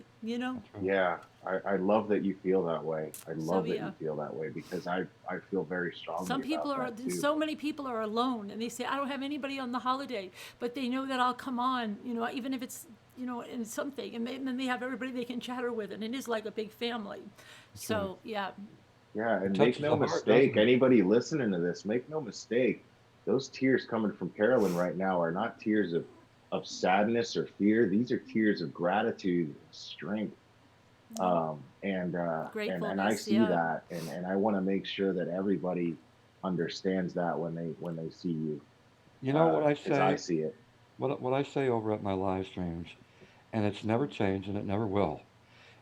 Yeah, I love that you feel that way. I love that yeah. you feel that way, because I feel very strongly Some people about that too. so many people are alone, and they say, I don't have anybody on the holiday, but they know that I'll come on, even if it's, in something, and then they have everybody they can chatter with, and it is like a big family. So, yeah. Yeah, and make touches no the heart, mistake, doesn't it? anybody listening to this, make no mistake. Those tears coming from Carolyn right now are not tears of sadness or fear. These are tears of gratitude and strength. And I Gratefulness, see yeah. that, and I want to make sure that everybody understands that when they see you, You know what I as I say? see it. What I say over at my live streams, and it's never changed and it never will.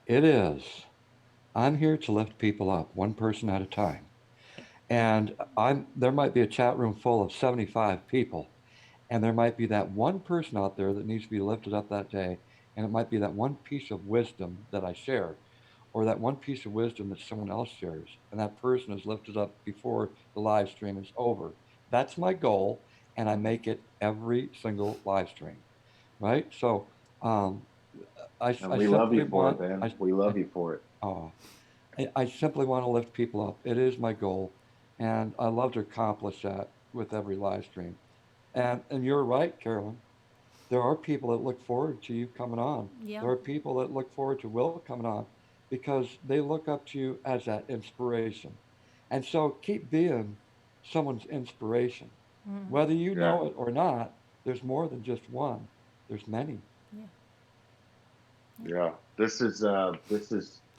It is, I'm here to lift people up, one person at a time. And there might be a chat room full of 75 people, and there might be that one person out there that needs to be lifted up that day. And it might be that one piece of wisdom that I share, or that one piece of wisdom that someone else shares. And that person is lifted up before the live stream is over. That's my goal. And I make it every single live stream, right? So um, And I we love simply you for it, want, Ben. We love I, you for it. oh, I simply want to lift people up. It is my goal. And I love to accomplish that with every live stream. And you're right, Carolyn. There are people that look forward to you coming on. Yeah. There are people that look forward to Will coming on because they look up to you as that inspiration. And so keep being someone's inspiration. Mm. Whether you Yeah, know it or not, there's more than just one. There's many. Yeah. Yeah. yeah. This is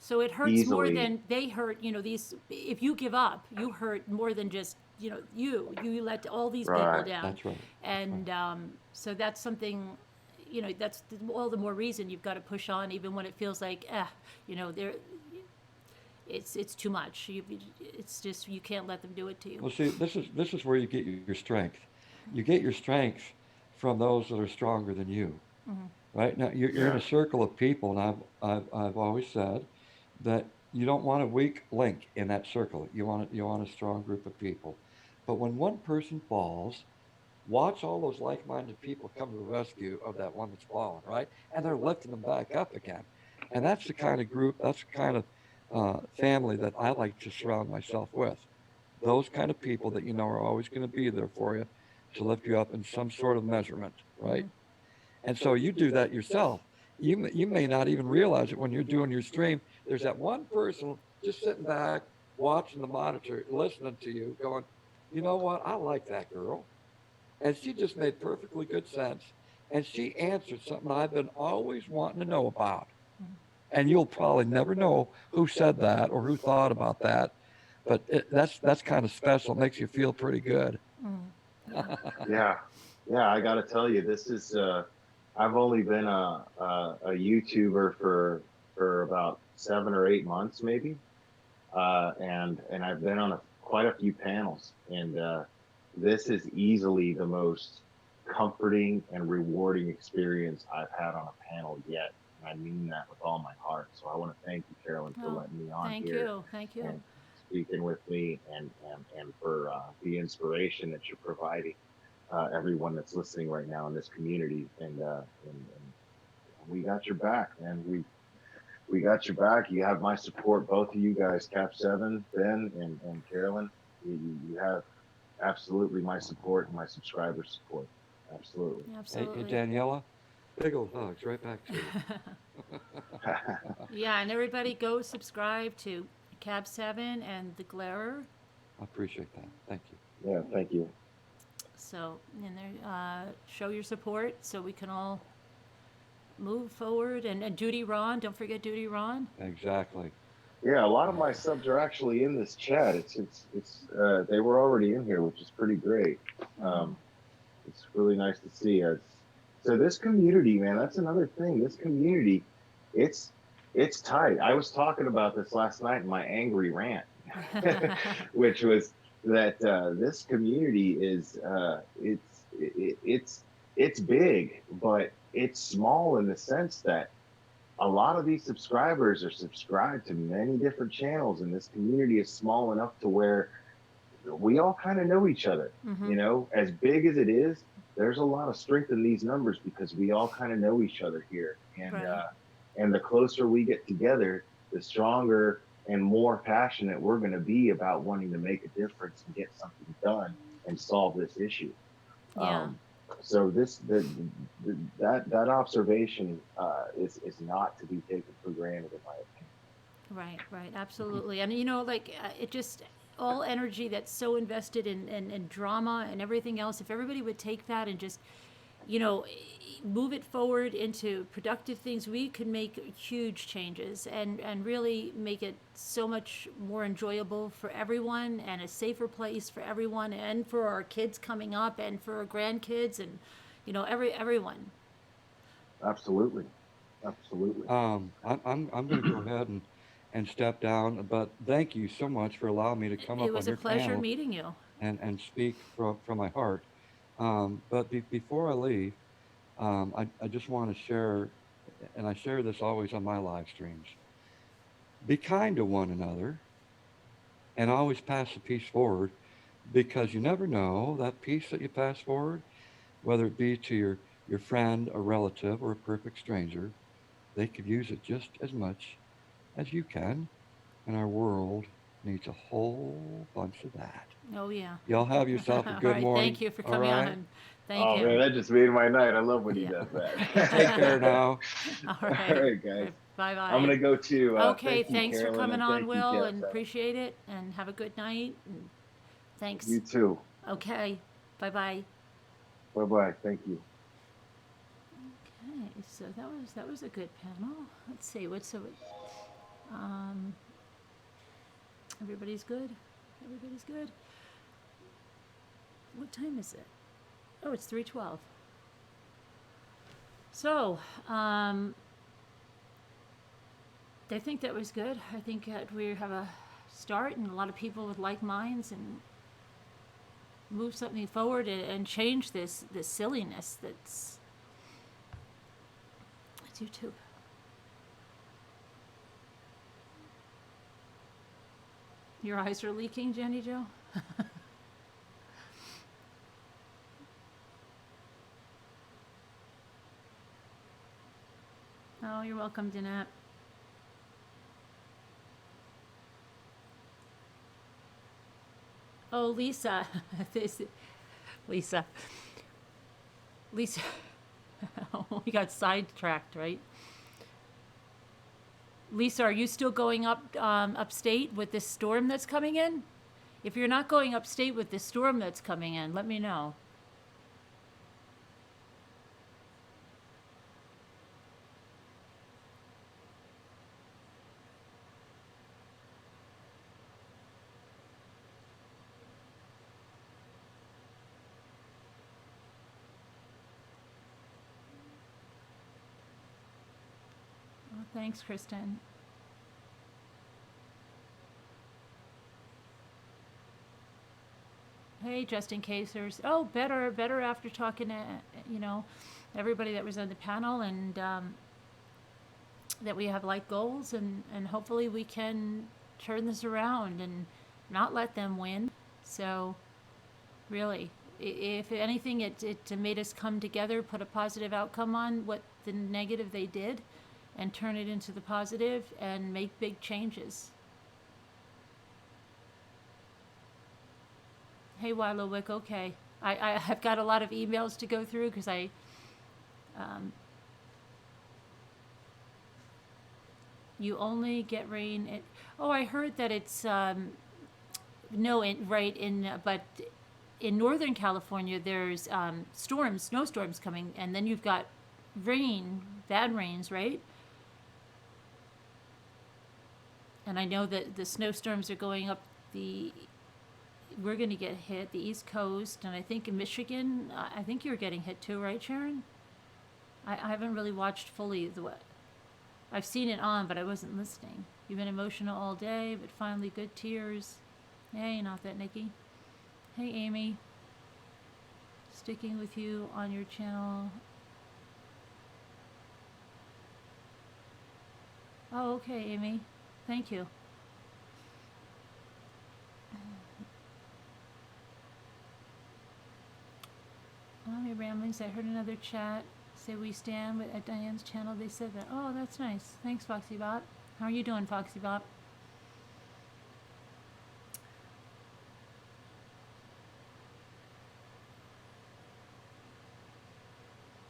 So it hurts more easily, than they hurt, these, if you give up, you hurt more than just, you let all these people right. down. That's right. That's right. And so that's something, that's all the more reason you've got to push on, even when it feels like, there, it's too much. It's just, you can't let them do it to you. Well, see, this is where you get your strength. You get your strength from those that are stronger than you. Right now, you're in Yeah, a circle of people, and I've always said that you don't want a weak link in that circle. You want a strong group of people. But when one person falls, watch all those like-minded people come to the rescue of that one that's fallen, right? And they're lifting them back up again. And that's the kind of group, that's the kind of family that I like to surround myself with. Those kind of people that you know are always going to be there for you to lift you up in some sort of measurement, right? And so you do that yourself. You may not even realize it when you're doing your stream. There's that one person just sitting back, watching the monitor, listening to you, going, you know what? I like that girl. And she just made perfectly good sense. And she answered something I've been always wanting to know about. And you'll probably never know who said that or who thought about that. But that's kind of special. It makes you feel pretty good. yeah, yeah. I got to tell you, this is. I've only been a YouTuber for about 7 or 8 months, maybe, and I've been on quite a few panels, and this is easily the most comforting and rewarding experience I've had on a panel yet. And I mean that with all my heart. So I want to thank you, Carolyn, for Oh, letting me on thank here you. Thank you. and speaking with me, and for the inspiration that you're providing everyone that's listening right now in this community. And we got your back, man. We got your back. You have my support, both of you guys, Cab7, Ben, and Carolyn. You have absolutely my support and my subscribers' support. Absolutely. Hey, Absolutely. Daniela, big old hugs right back to you. Yeah, and everybody go subscribe to Cab7 and The Glarer. I appreciate that. Thank you. Yeah, thank you. So, and there, show your support so we can all move forward. And Duty Ron, don't forget Duty Ron. Exactly. Yeah, a lot of my subs are actually in this chat. It's they were already in here, which is pretty great. It's really nice to see. So this community, man, that's another thing. This community, it's it's tight. I was talking about this last night in my angry rant, which was that this community is it's big, but it's small in the sense that a lot of these subscribers are subscribed to many different channels, and this community is small enough to where we all kind of know each other. You know, as big as it is, there's a lot of strength in these numbers because we all kind of know each other here, Right. and the closer we get together, the stronger and more passionate we're going to be about wanting to make a difference and get something done and solve this issue. Yeah. So that observation is not to be taken for granted, in my opinion. Right, right, absolutely. And like it just, all energy that's so invested in drama and everything else, if everybody would take that and just, move it forward into productive things, we could make huge changes and really make it so much more enjoyable for everyone and a safer place for everyone and for our kids coming up and for our grandkids and, everyone. Absolutely. Absolutely. I'm going to go ahead and step down, but thank you so much for allowing me to come It up on was a your pleasure panel meeting you. and speak from my heart. But before I leave, I just want to share, and I share this always on my live streams. Be kind to one another and always pass the peace forward, because you never know that peace that you pass forward, whether it be to your friend, a relative, or a perfect stranger, they could use it just as much as you can. And our world needs a whole bunch of that. Oh, yeah. Y'all have yourself a All good right, morning. thank you for All coming right. on. Thank Oh man, you. that just made my night. I love when he Yeah. does Take care that. now. All All right. right, guys. I'm Bye-bye. gonna go too. Okay, Thank you, thanks for Carolyn, coming and on, thank you, Will, and Cab7. appreciate it, and have a good night, and thanks. You too. Okay, bye-bye. Bye bye. Thank you. Okay, so that was a good panel. Let's see, um, everybody's good? Everybody's good? What time is it? Oh, it's 3:12. So, I think that was good. I think that we have a start and a lot of people with like minds and move something forward and change this silliness that's YouTube. Your eyes are leaking, Jenny Jo? Oh, you're welcome, Danette. Oh, Lisa. Lisa. Lisa. We got sidetracked, right? Lisa, are you still going up upstate with this storm that's coming in? If you're not going upstate with this storm that's coming in, let me know. Oh, thanks, Kristen. Hey, just in case there's, oh, better after talking to, everybody that was on the panel and that we have like goals and hopefully we can turn this around and not let them win. So, really, if anything, it made us come together, put a positive outcome on what the negative they did, and turn it into the positive and make big changes. Hey, Wilowick, okay. I've got a lot of emails to go through because you only get rain at, oh, I heard that it's, no, but in Northern California, there's snowstorms coming, and then you've got rain, bad rains, right? And I know that the snowstorms are going up we're going to get hit, the East Coast, and I think in Michigan, I think you're getting hit too, right, Sharon? I haven't really watched fully I've seen it on, but I wasn't listening. You've been emotional all day, but finally good tears. Hey, not that, Nikki. Hey, Amy. Sticking with you on your channel. Oh, okay, Amy. Thank you. Mommy Ramblings, I heard another chat say we stand at Diane's channel. They said that. Oh, that's nice. Thanks, Foxy Bop. How are you doing, Foxy Bop?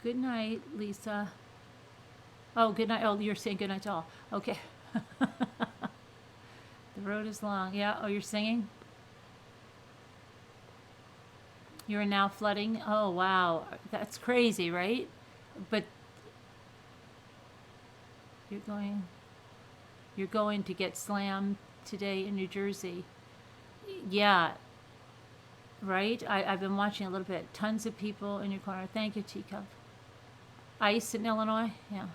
Good night, Lisa. Oh, good night. Oh, you're saying good night to all. Okay. The road is long. Yeah. Oh, you're singing? You're now flooding? Oh, wow. That's crazy, right? But you're going to get slammed today in New Jersey. Yeah. Right? I've been watching a little bit. Tons of people in your corner. Thank you, Teacup. Ice in Illinois? Yeah.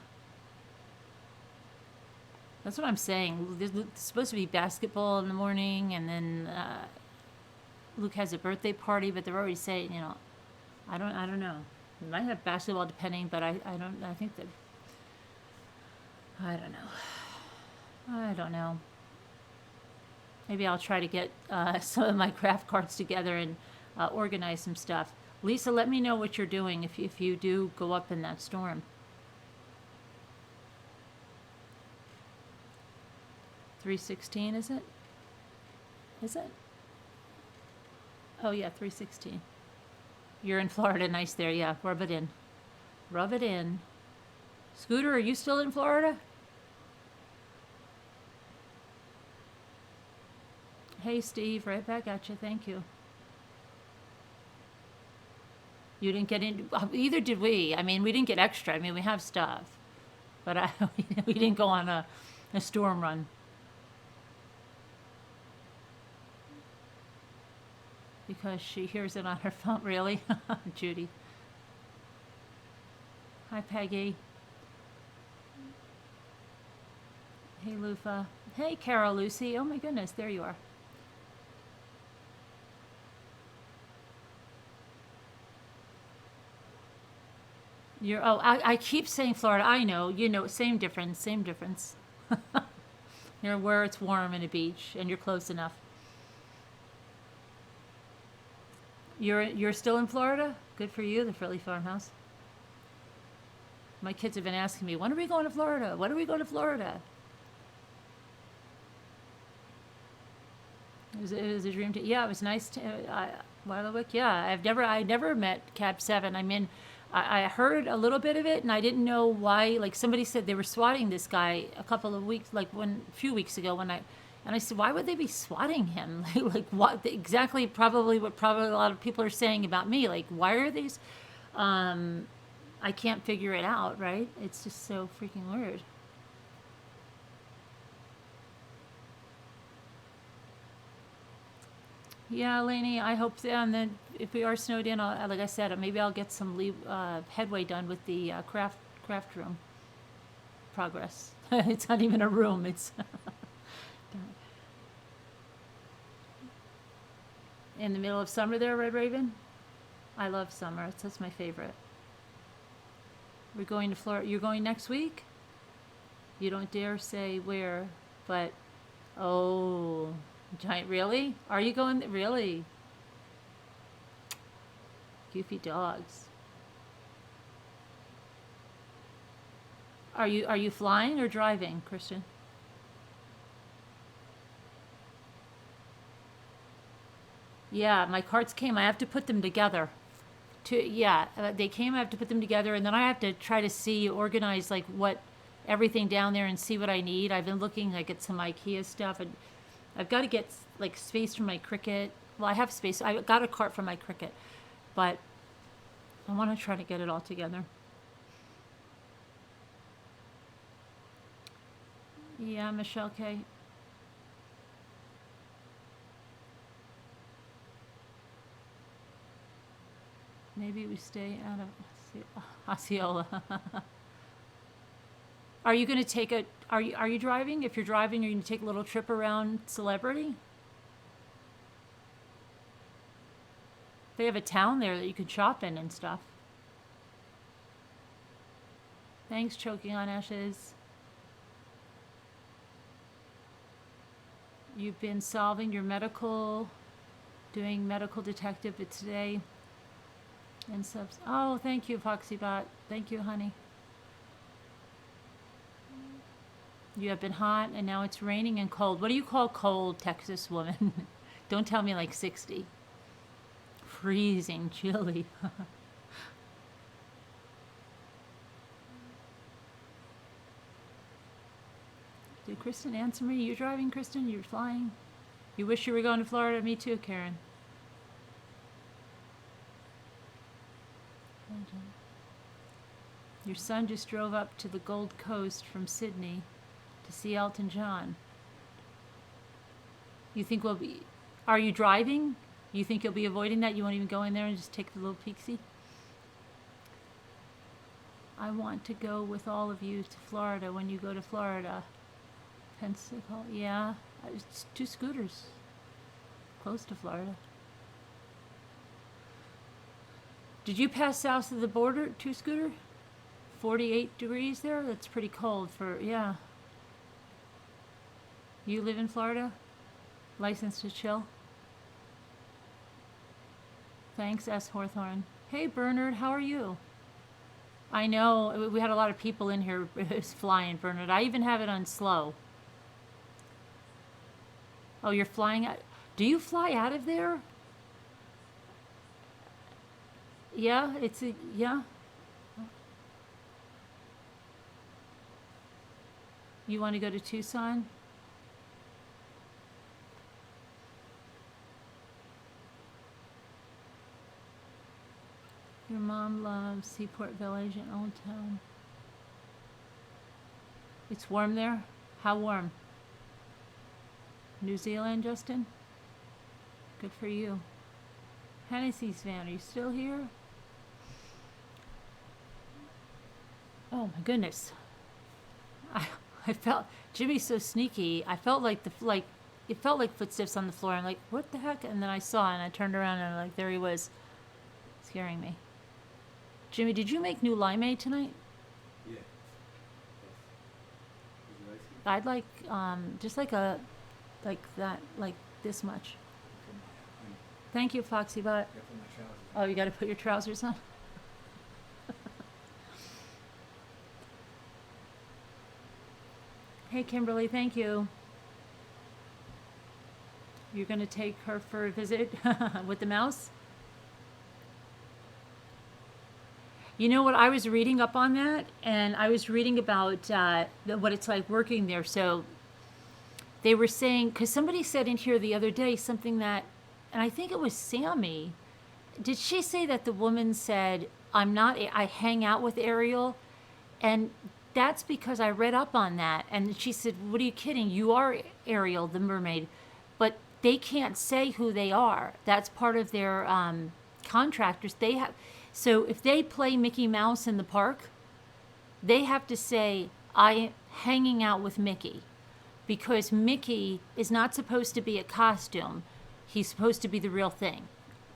That's what I'm saying. There's supposed to be basketball in the morning, and then Luke has a birthday party, but they're already saying, I don't know. We might have basketball depending, but I think that, I don't know. Maybe I'll try to get some of my craft cards together and organize some stuff. Lisa, let me know what you're doing if you do go up in that storm. 316, is it? Is it? Oh yeah, 316. You're in Florida, nice there, yeah. Rub it in. Rub it in. Scooter, are you still in Florida? Hey Steve, right back at you, thank you. You didn't get in, either did we. I mean, we didn't get extra. I mean, we have stuff. But we didn't go on a storm run. Because she hears it on her phone, really? Judy. Hi, Peggy. Hey, Lufa. Hey, Carol, Lucy. Oh my goodness, there you are. I keep saying Florida. I know, same difference, same difference. You're where it's warm and a beach, and you're close enough. You're still in Florida? Good for you, the Frilly Farmhouse. My kids have been asking me, when are we going to Florida? When are we going to Florida? It was a dream to, yeah, it was nice to, Wild yeah, I never met Cab7. I mean, I heard a little bit of it and I didn't know why, like somebody said they were swatting this guy a couple of weeks, like a few weeks ago and I said, why would they be swatting him? Like what exactly, probably what a lot of people are saying about me. Like, why are these, I can't figure it out, right? It's just so freaking weird. Yeah, Lainey, I hope, and then if we are snowed in, like I said, maybe I'll get some headway done with the craft room progress. It's not even a room, it's in the middle of summer there, Red Raven. I love summer, that's my favorite. We're going to Florida. You're going next week? You don't dare say where, but, oh, giant, really? Are you going, really? Goofy dogs. Are you flying or driving, Christian? Yeah, my cards came. I have to put them together. They came. I have to put them together, and then I have to try to organize like what everything down there and see what I need. I've been looking like at some IKEA stuff, and I've got to get like space for my Cricut. Well, I have space. I got a cart for my Cricut, but I want to try to get it all together. Yeah, Michelle K. Maybe we stay out of Osceola. Are you going to take are you driving? If you're driving, you're going to take a little trip around Celebrity? They have a town there that you can shop in and stuff. Thanks, Choking on Ashes. You've been solving your doing medical detective today. And subs. Oh, thank you, Foxybot. Thank you, honey. You have been hot, and now it's raining and cold. What do you call cold, Texas woman? Don't tell me like 60. Freezing, chilly. Did Kristen answer me? You driving, Kristen? You're flying? You wish you were going to Florida? Me too, Karen. Your son just drove up to the Gold Coast from Sydney to see Elton John. You think we'll be... Are you driving? You think you'll be avoiding that? You won't even go in there and just take the little peek-see? I want to go with all of you to Florida when you go to Florida. Pensacola, yeah. It's 2 scooters. Close to Florida. Did you pass south of the border, 2 scooter? 48 degrees there? That's pretty cold for, yeah. You live in Florida? License to chill? Thanks, S. Hawthorne. Hey, Bernard, how are you? I know, we had a lot of people in here. It's flying, Bernard. I even have it on slow. Oh, you're flying out? Do you fly out of there? Yeah, it's a, yeah. You want to go to Tucson? Your mom loves Seaport Village and Old Town. It's warm there? How warm? New Zealand, Justin? Good for you. Hennessy's van, are you still here? Oh my goodness. I felt, Jimmy's so sneaky. I felt like it felt like footsteps on the floor. I'm like, what the heck? And then I saw and I turned around and like, there he was, scaring me. Jimmy, did you make new limeade tonight? Yeah. Would you I'd like some? like, just like a, like that, like this much. Thank you, Foxy Butt. Yeah, put my trousers Oh, you gotta put your trousers on? Hey, Kimberly, thank you. You're gonna take her for a visit with the mouse? You know what, I was reading up on that, and I was reading about what it's like working there. So they were saying, because somebody said in here the other day something that, and I think it was Sammy, did she say that the woman said, I hang out with Ariel? And that's because I read up on that. And she said, what are you kidding? You are Ariel, the mermaid. But they can't say who they are. That's part of their contractors. They have, so if they play Mickey Mouse in the park, they have to say, I'm hanging out with Mickey. Because Mickey is not supposed to be a costume. He's supposed to be the real thing.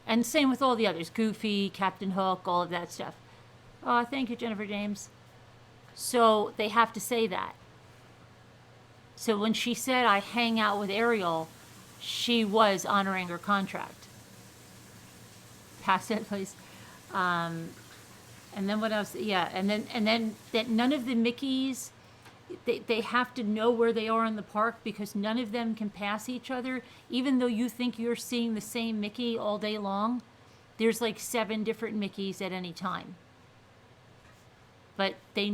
And same with all the others, Goofy, Captain Hook, all of that stuff. Oh, thank you, Jennifer James. So they have to say that. So when she said, I hang out with Ariel, she was honoring her contract. Pass that, please. And then what else? Yeah, and then that none of the Mickeys, they have to know where they are in the park because none of them can pass each other. Even though you think you're seeing the same Mickey all day long, there's like 7 different Mickeys at any time. But they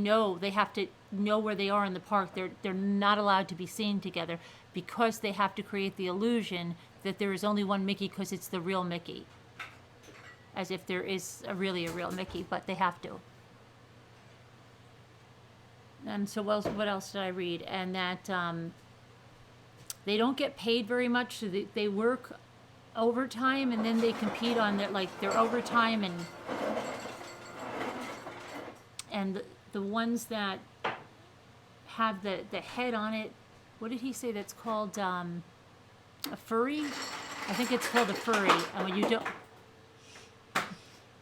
have to know where they are in the park. They're not allowed to be seen together because they have to create the illusion that there is only one Mickey because it's the real Mickey. As if there is really a real Mickey, but they have to. And so what else did I read? And that they don't get paid very much, so they work overtime and then they compete on their overtime and the ones that have the head on it. What did he say that's called a furry? I think it's called a furry. And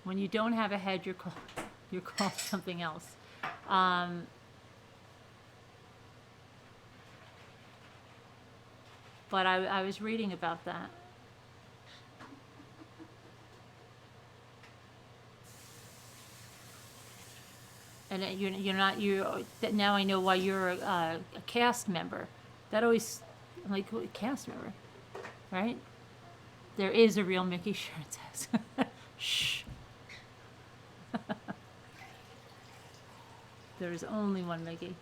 when you don't have a head, you're called something else. But I was reading about that. And now I know why you're a cast member. That always, I'm like, what, cast member, right? There is a real Mickey, sure it says. Shh. There is only one Mickey.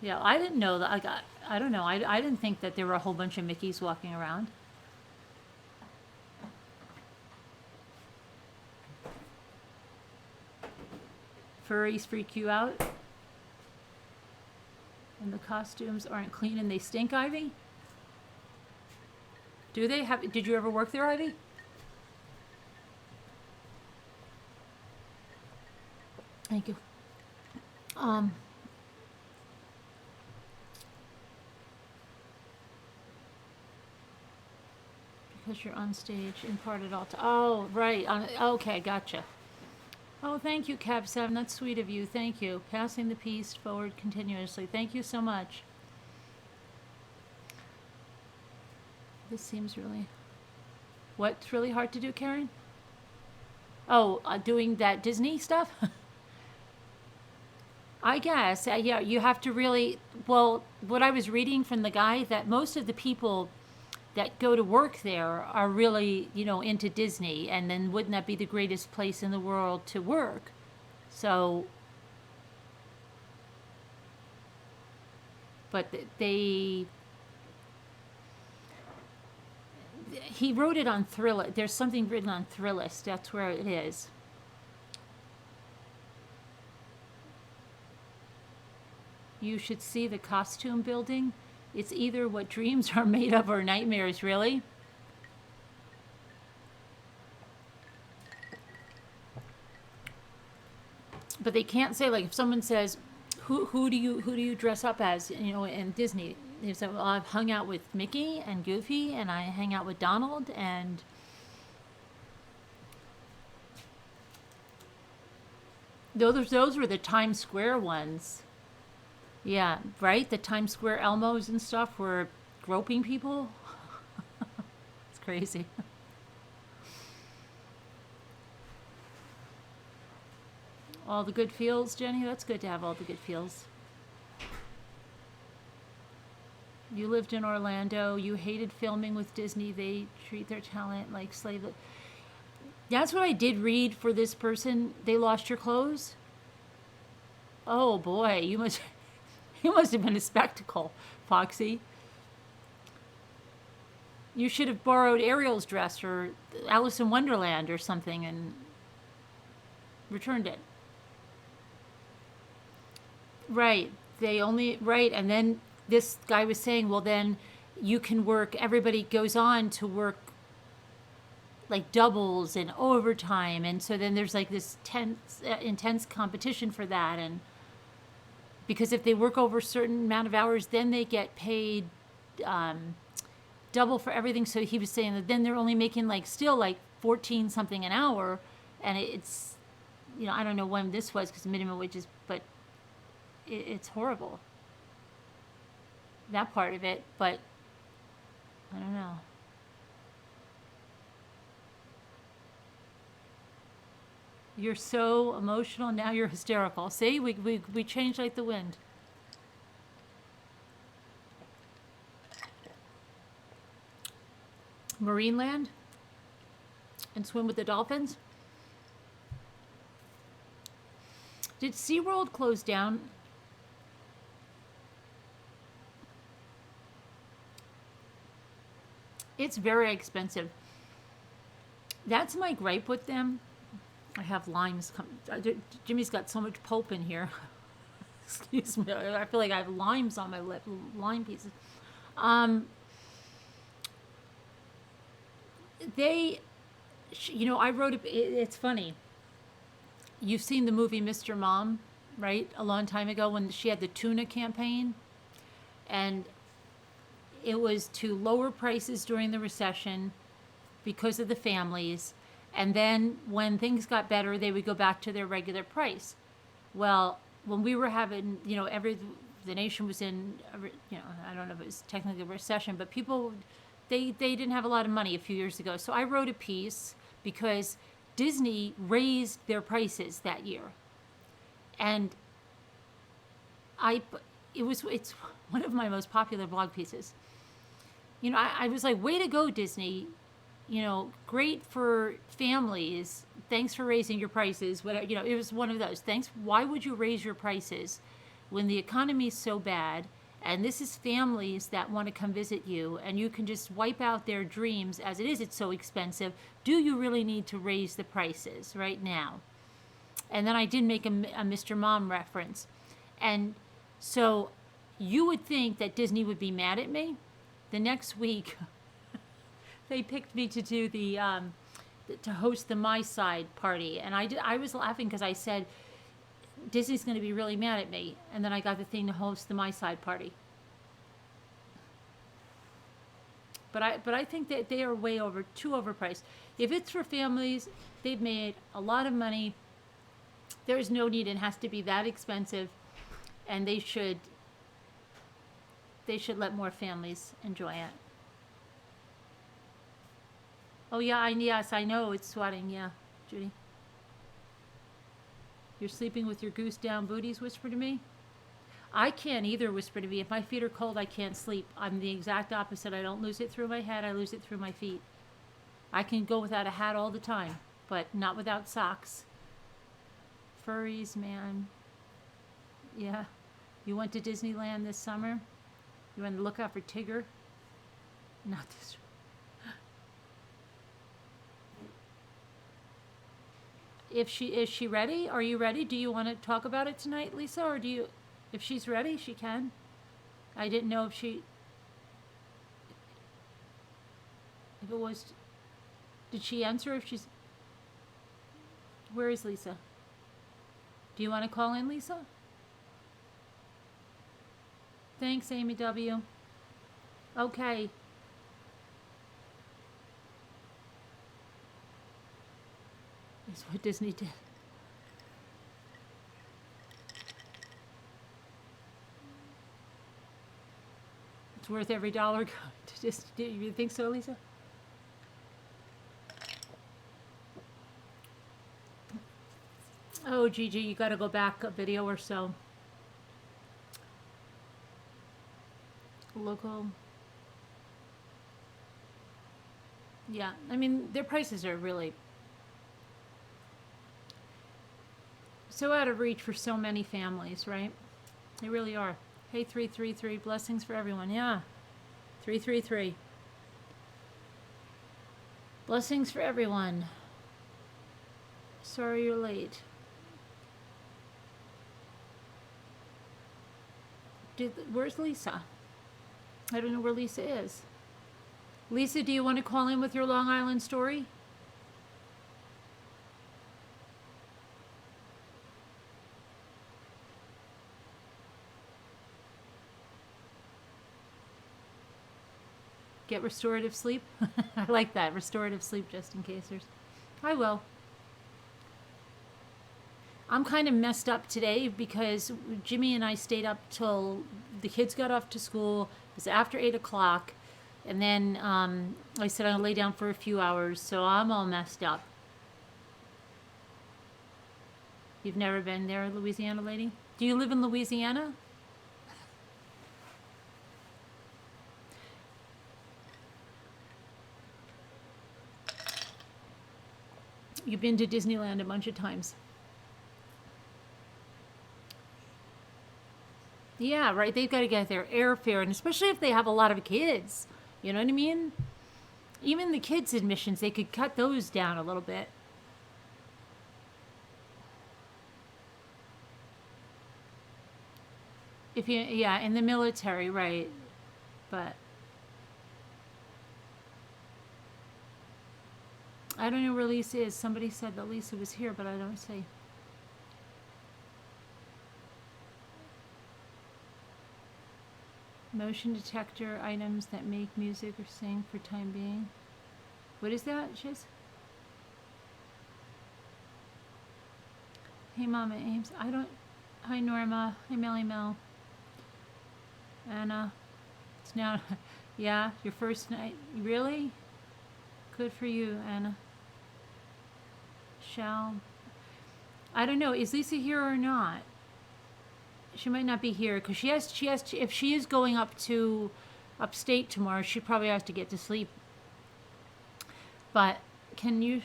Yeah, I didn't know that. I don't know. I didn't think that there were a whole bunch of Mickeys walking around. Furries freak you out? And the costumes aren't clean and they stink, Ivy? Do they have, did you ever work there, Ivy? Thank you. Because you're on stage, imparted all to, oh, right, okay, gotcha. Oh, thank you, Cab7, that's sweet of you, thank you. Passing the piece forward continuously, thank you so much. This seems really, what's really hard to do, Karen? Oh, doing that Disney stuff? I guess, yeah, you have to really, well, what I was reading from the guy, that most of the people that go to work there are really, you know, into Disney, and then wouldn't that be the greatest place in the world to work? So, but he wrote it on Thrillist. There's something written on Thrillist. That's where it is. You should see the costume building. It's either what dreams are made of or nightmares, really. But they can't say, like, if someone says, who do you dress up as, you know, in Disney? They say, well, I've hung out with Mickey and Goofy, and I hang out with Donald, and those were the Times Square ones. Yeah, right? The Times Square Elmos and stuff were groping people. It's crazy. All the good feels, Jenny? That's good to have all the good feels. You lived in Orlando. You hated filming with Disney. They treat their talent like slave. That's what I did read for this person. They lost your clothes? Oh boy, you must have been a spectacle, Foxy. You should have borrowed Ariel's dress or Alice in Wonderland or something and returned it. Right. Right. And then this guy was saying, well, then you can work, everybody goes on to work like doubles and overtime. And so then there's like this intense competition for that. And because if they work over a certain amount of hours, then they get paid double for everything. So he was saying that then they're only making like still like 14 something an hour. And it's, you know, I don't know when this was because minimum wages, but it's horrible. That part of it, but I don't know. You're so emotional, now you're hysterical. See, we changed like the wind. Marineland and swim with the dolphins. Did SeaWorld close down? It's very expensive. That's my gripe with them. I have limes. Jimmy's got so much pulp in here. Excuse me. I feel like I have limes on my lip. Lime pieces. You know, I wrote it's funny. You've seen the movie Mr. Mom, right? A long time ago when she had the tuna campaign. And it was to lower prices during the recession because of the families. And then when things got better, they would go back to their regular price. Well, when we were having, you know, the nation was in, you know, I don't know if it was technically a recession, but people, they didn't have a lot of money a few years ago. So I wrote a piece because Disney raised their prices that year. And it's one of my most popular blog pieces. You know, I was like, way to go, Disney. You know, great for families. Thanks for raising your prices. Whatever, you know, it was one of those. Thanks. Why would you raise your prices when the economy is so bad, and this is families that want to come visit you, and you can just wipe out their dreams as it is, it's so expensive. Do you really need to raise the prices right now? And then I did make a Mr. Mom reference. And so you would think that Disney would be mad at me. The next week, they picked me to do to host the My Side party. And I was laughing because I said, Disney's going to be really mad at me. And then I got the thing to host the My Side party. But I think that they are too overpriced. If it's for families, they've made a lot of money. There is no need. It has to be that expensive. And they should let more families enjoy it. Oh yeah, yes, I know it's swatting. Yeah, Judy. You're sleeping with your goose down booties, whisper to me. I can't either, whisper to me. If my feet are cold, I can't sleep. I'm the exact opposite. I don't lose it through my head, I lose it through my feet. I can go without a hat all the time, but not without socks. Furries, man. Yeah. You went to Disneyland this summer? You went to look out for Tigger? Not this. Is she ready? Are you ready? Do you want to talk about it tonight, Lisa? Or do you, if she's ready, she can. I didn't know if it was, did she answer if she's, where is Lisa? Do you want to call in, Lisa? Thanks, Amy W. Okay. Is what Disney did. It's worth every dollar. Do you think so, Lisa? Oh, Gigi, you got to go back a video or so. Local. Yeah, I mean, their prices are really so out of reach for so many families, right? They really are. Hey, 333, blessings for everyone. Yeah, 333. Blessings for everyone. Sorry you're late. Where's Lisa? I don't know where Lisa is. Lisa, do you want to call in with your Long Island story? Get restorative sleep? I like that. Restorative sleep just in case there's... I will. I'm kind of messed up today because Jimmy and I stayed up till the kids got off to school. It was after 8 o'clock. And then I said I'll lay down for a few hours, so I'm all messed up. You've never been there, Louisiana lady? Do you live in Louisiana? You've been to Disneyland a bunch of times. Yeah, right. They've got to get their airfare, and especially if they have a lot of kids. You know what I mean? Even the kids' admissions, they could cut those down a little bit. If you, yeah, in the military, right. But I don't know where Lisa is. Somebody said that Lisa was here, but I don't see. Motion detector items that make music or sing for time being. What is that, Shiz? Hey, Mama Ames. I don't... Hi, Norma. Hi, Melly Mel. Anna. It's now... Yeah, your first night. Really? Good for you, Anna. Shall... I don't know. Is Lisa here or not? She might not be here because she has to, if she is going up to upstate tomorrow, she probably has to get to sleep. But can you...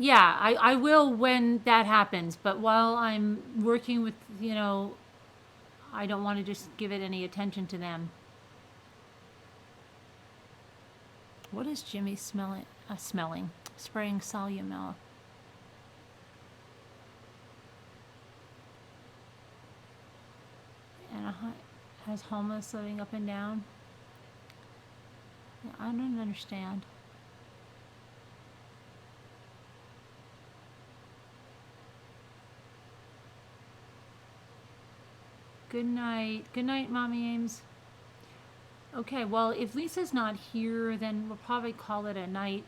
Yeah, I will when that happens, but while I'm working with, I don't want to just give it any attention to them. What is Jimmy smelling? Spraying Solumel. And has homeless living up and down. Yeah, I don't understand. Good night. Good night, Mommy Ames. Okay, well, if Lisa's not here, then we'll probably call it a night.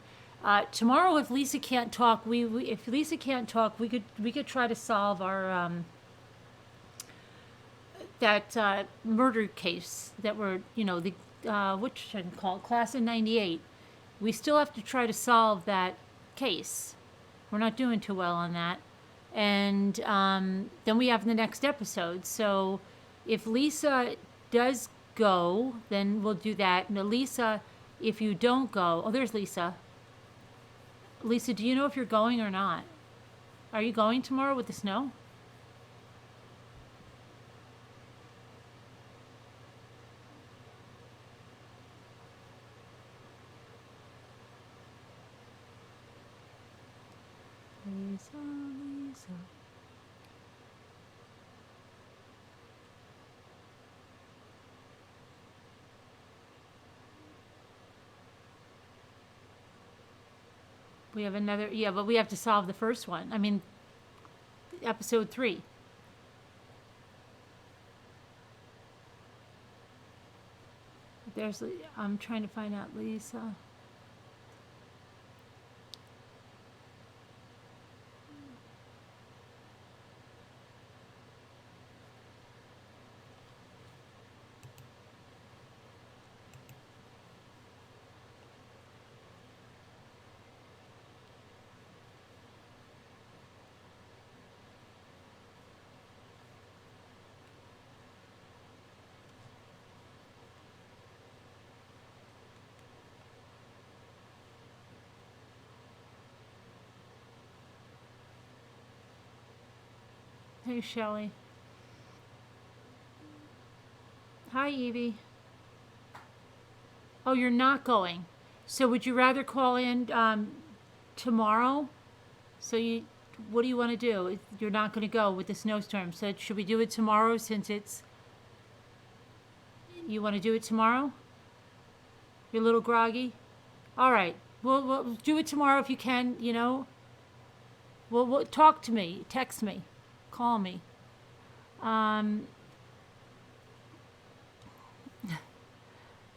Tomorrow, if Lisa can't talk, if Lisa can't talk, we could try to solve our that murder case that we're the what should I call it? Class of '98. We still have to try to solve that case. We're not doing too well on that, and then we have the next episode. So if Lisa does go, then we'll do that. And Lisa, if you don't go, oh, there's Lisa. Lisa, do you know if you're going or not? Are you going tomorrow with the snow? Lisa, Lisa. We have another, yeah, but we have to solve the first one. I mean, episode 3. I'm trying to find out Lisa. Hey, Shelley. Hi, Evie. Oh, you're not going. So would you rather call in tomorrow? So what do you want to do? You're not going to go with the snowstorm. So should we do it tomorrow since you want to do it tomorrow? You're a little groggy? All right. We'll do it tomorrow if you can, We'll talk to me. Text me. Call me. All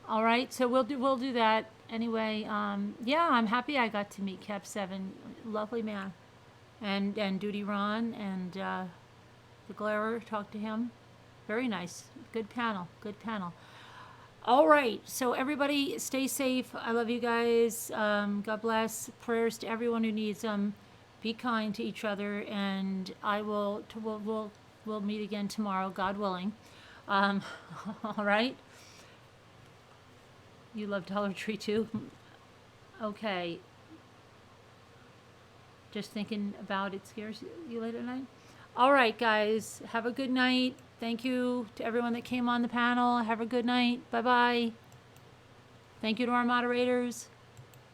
right, so we'll do that anyway. Yeah, I'm happy I got to meet Cab7, lovely man, and Duty Ron and the Glarer. Talked to him, very nice, good panel. All right, so everybody stay safe. I love you guys. God bless. Prayers to everyone who needs them. Be kind to each other, and we'll meet again tomorrow, God willing. All right. You love Dollar Tree too? Okay. Just thinking about it scares you late at night? All right, guys. Have a good night. Thank you to everyone that came on the panel. Have a good night. Bye-bye. Thank you to our moderators.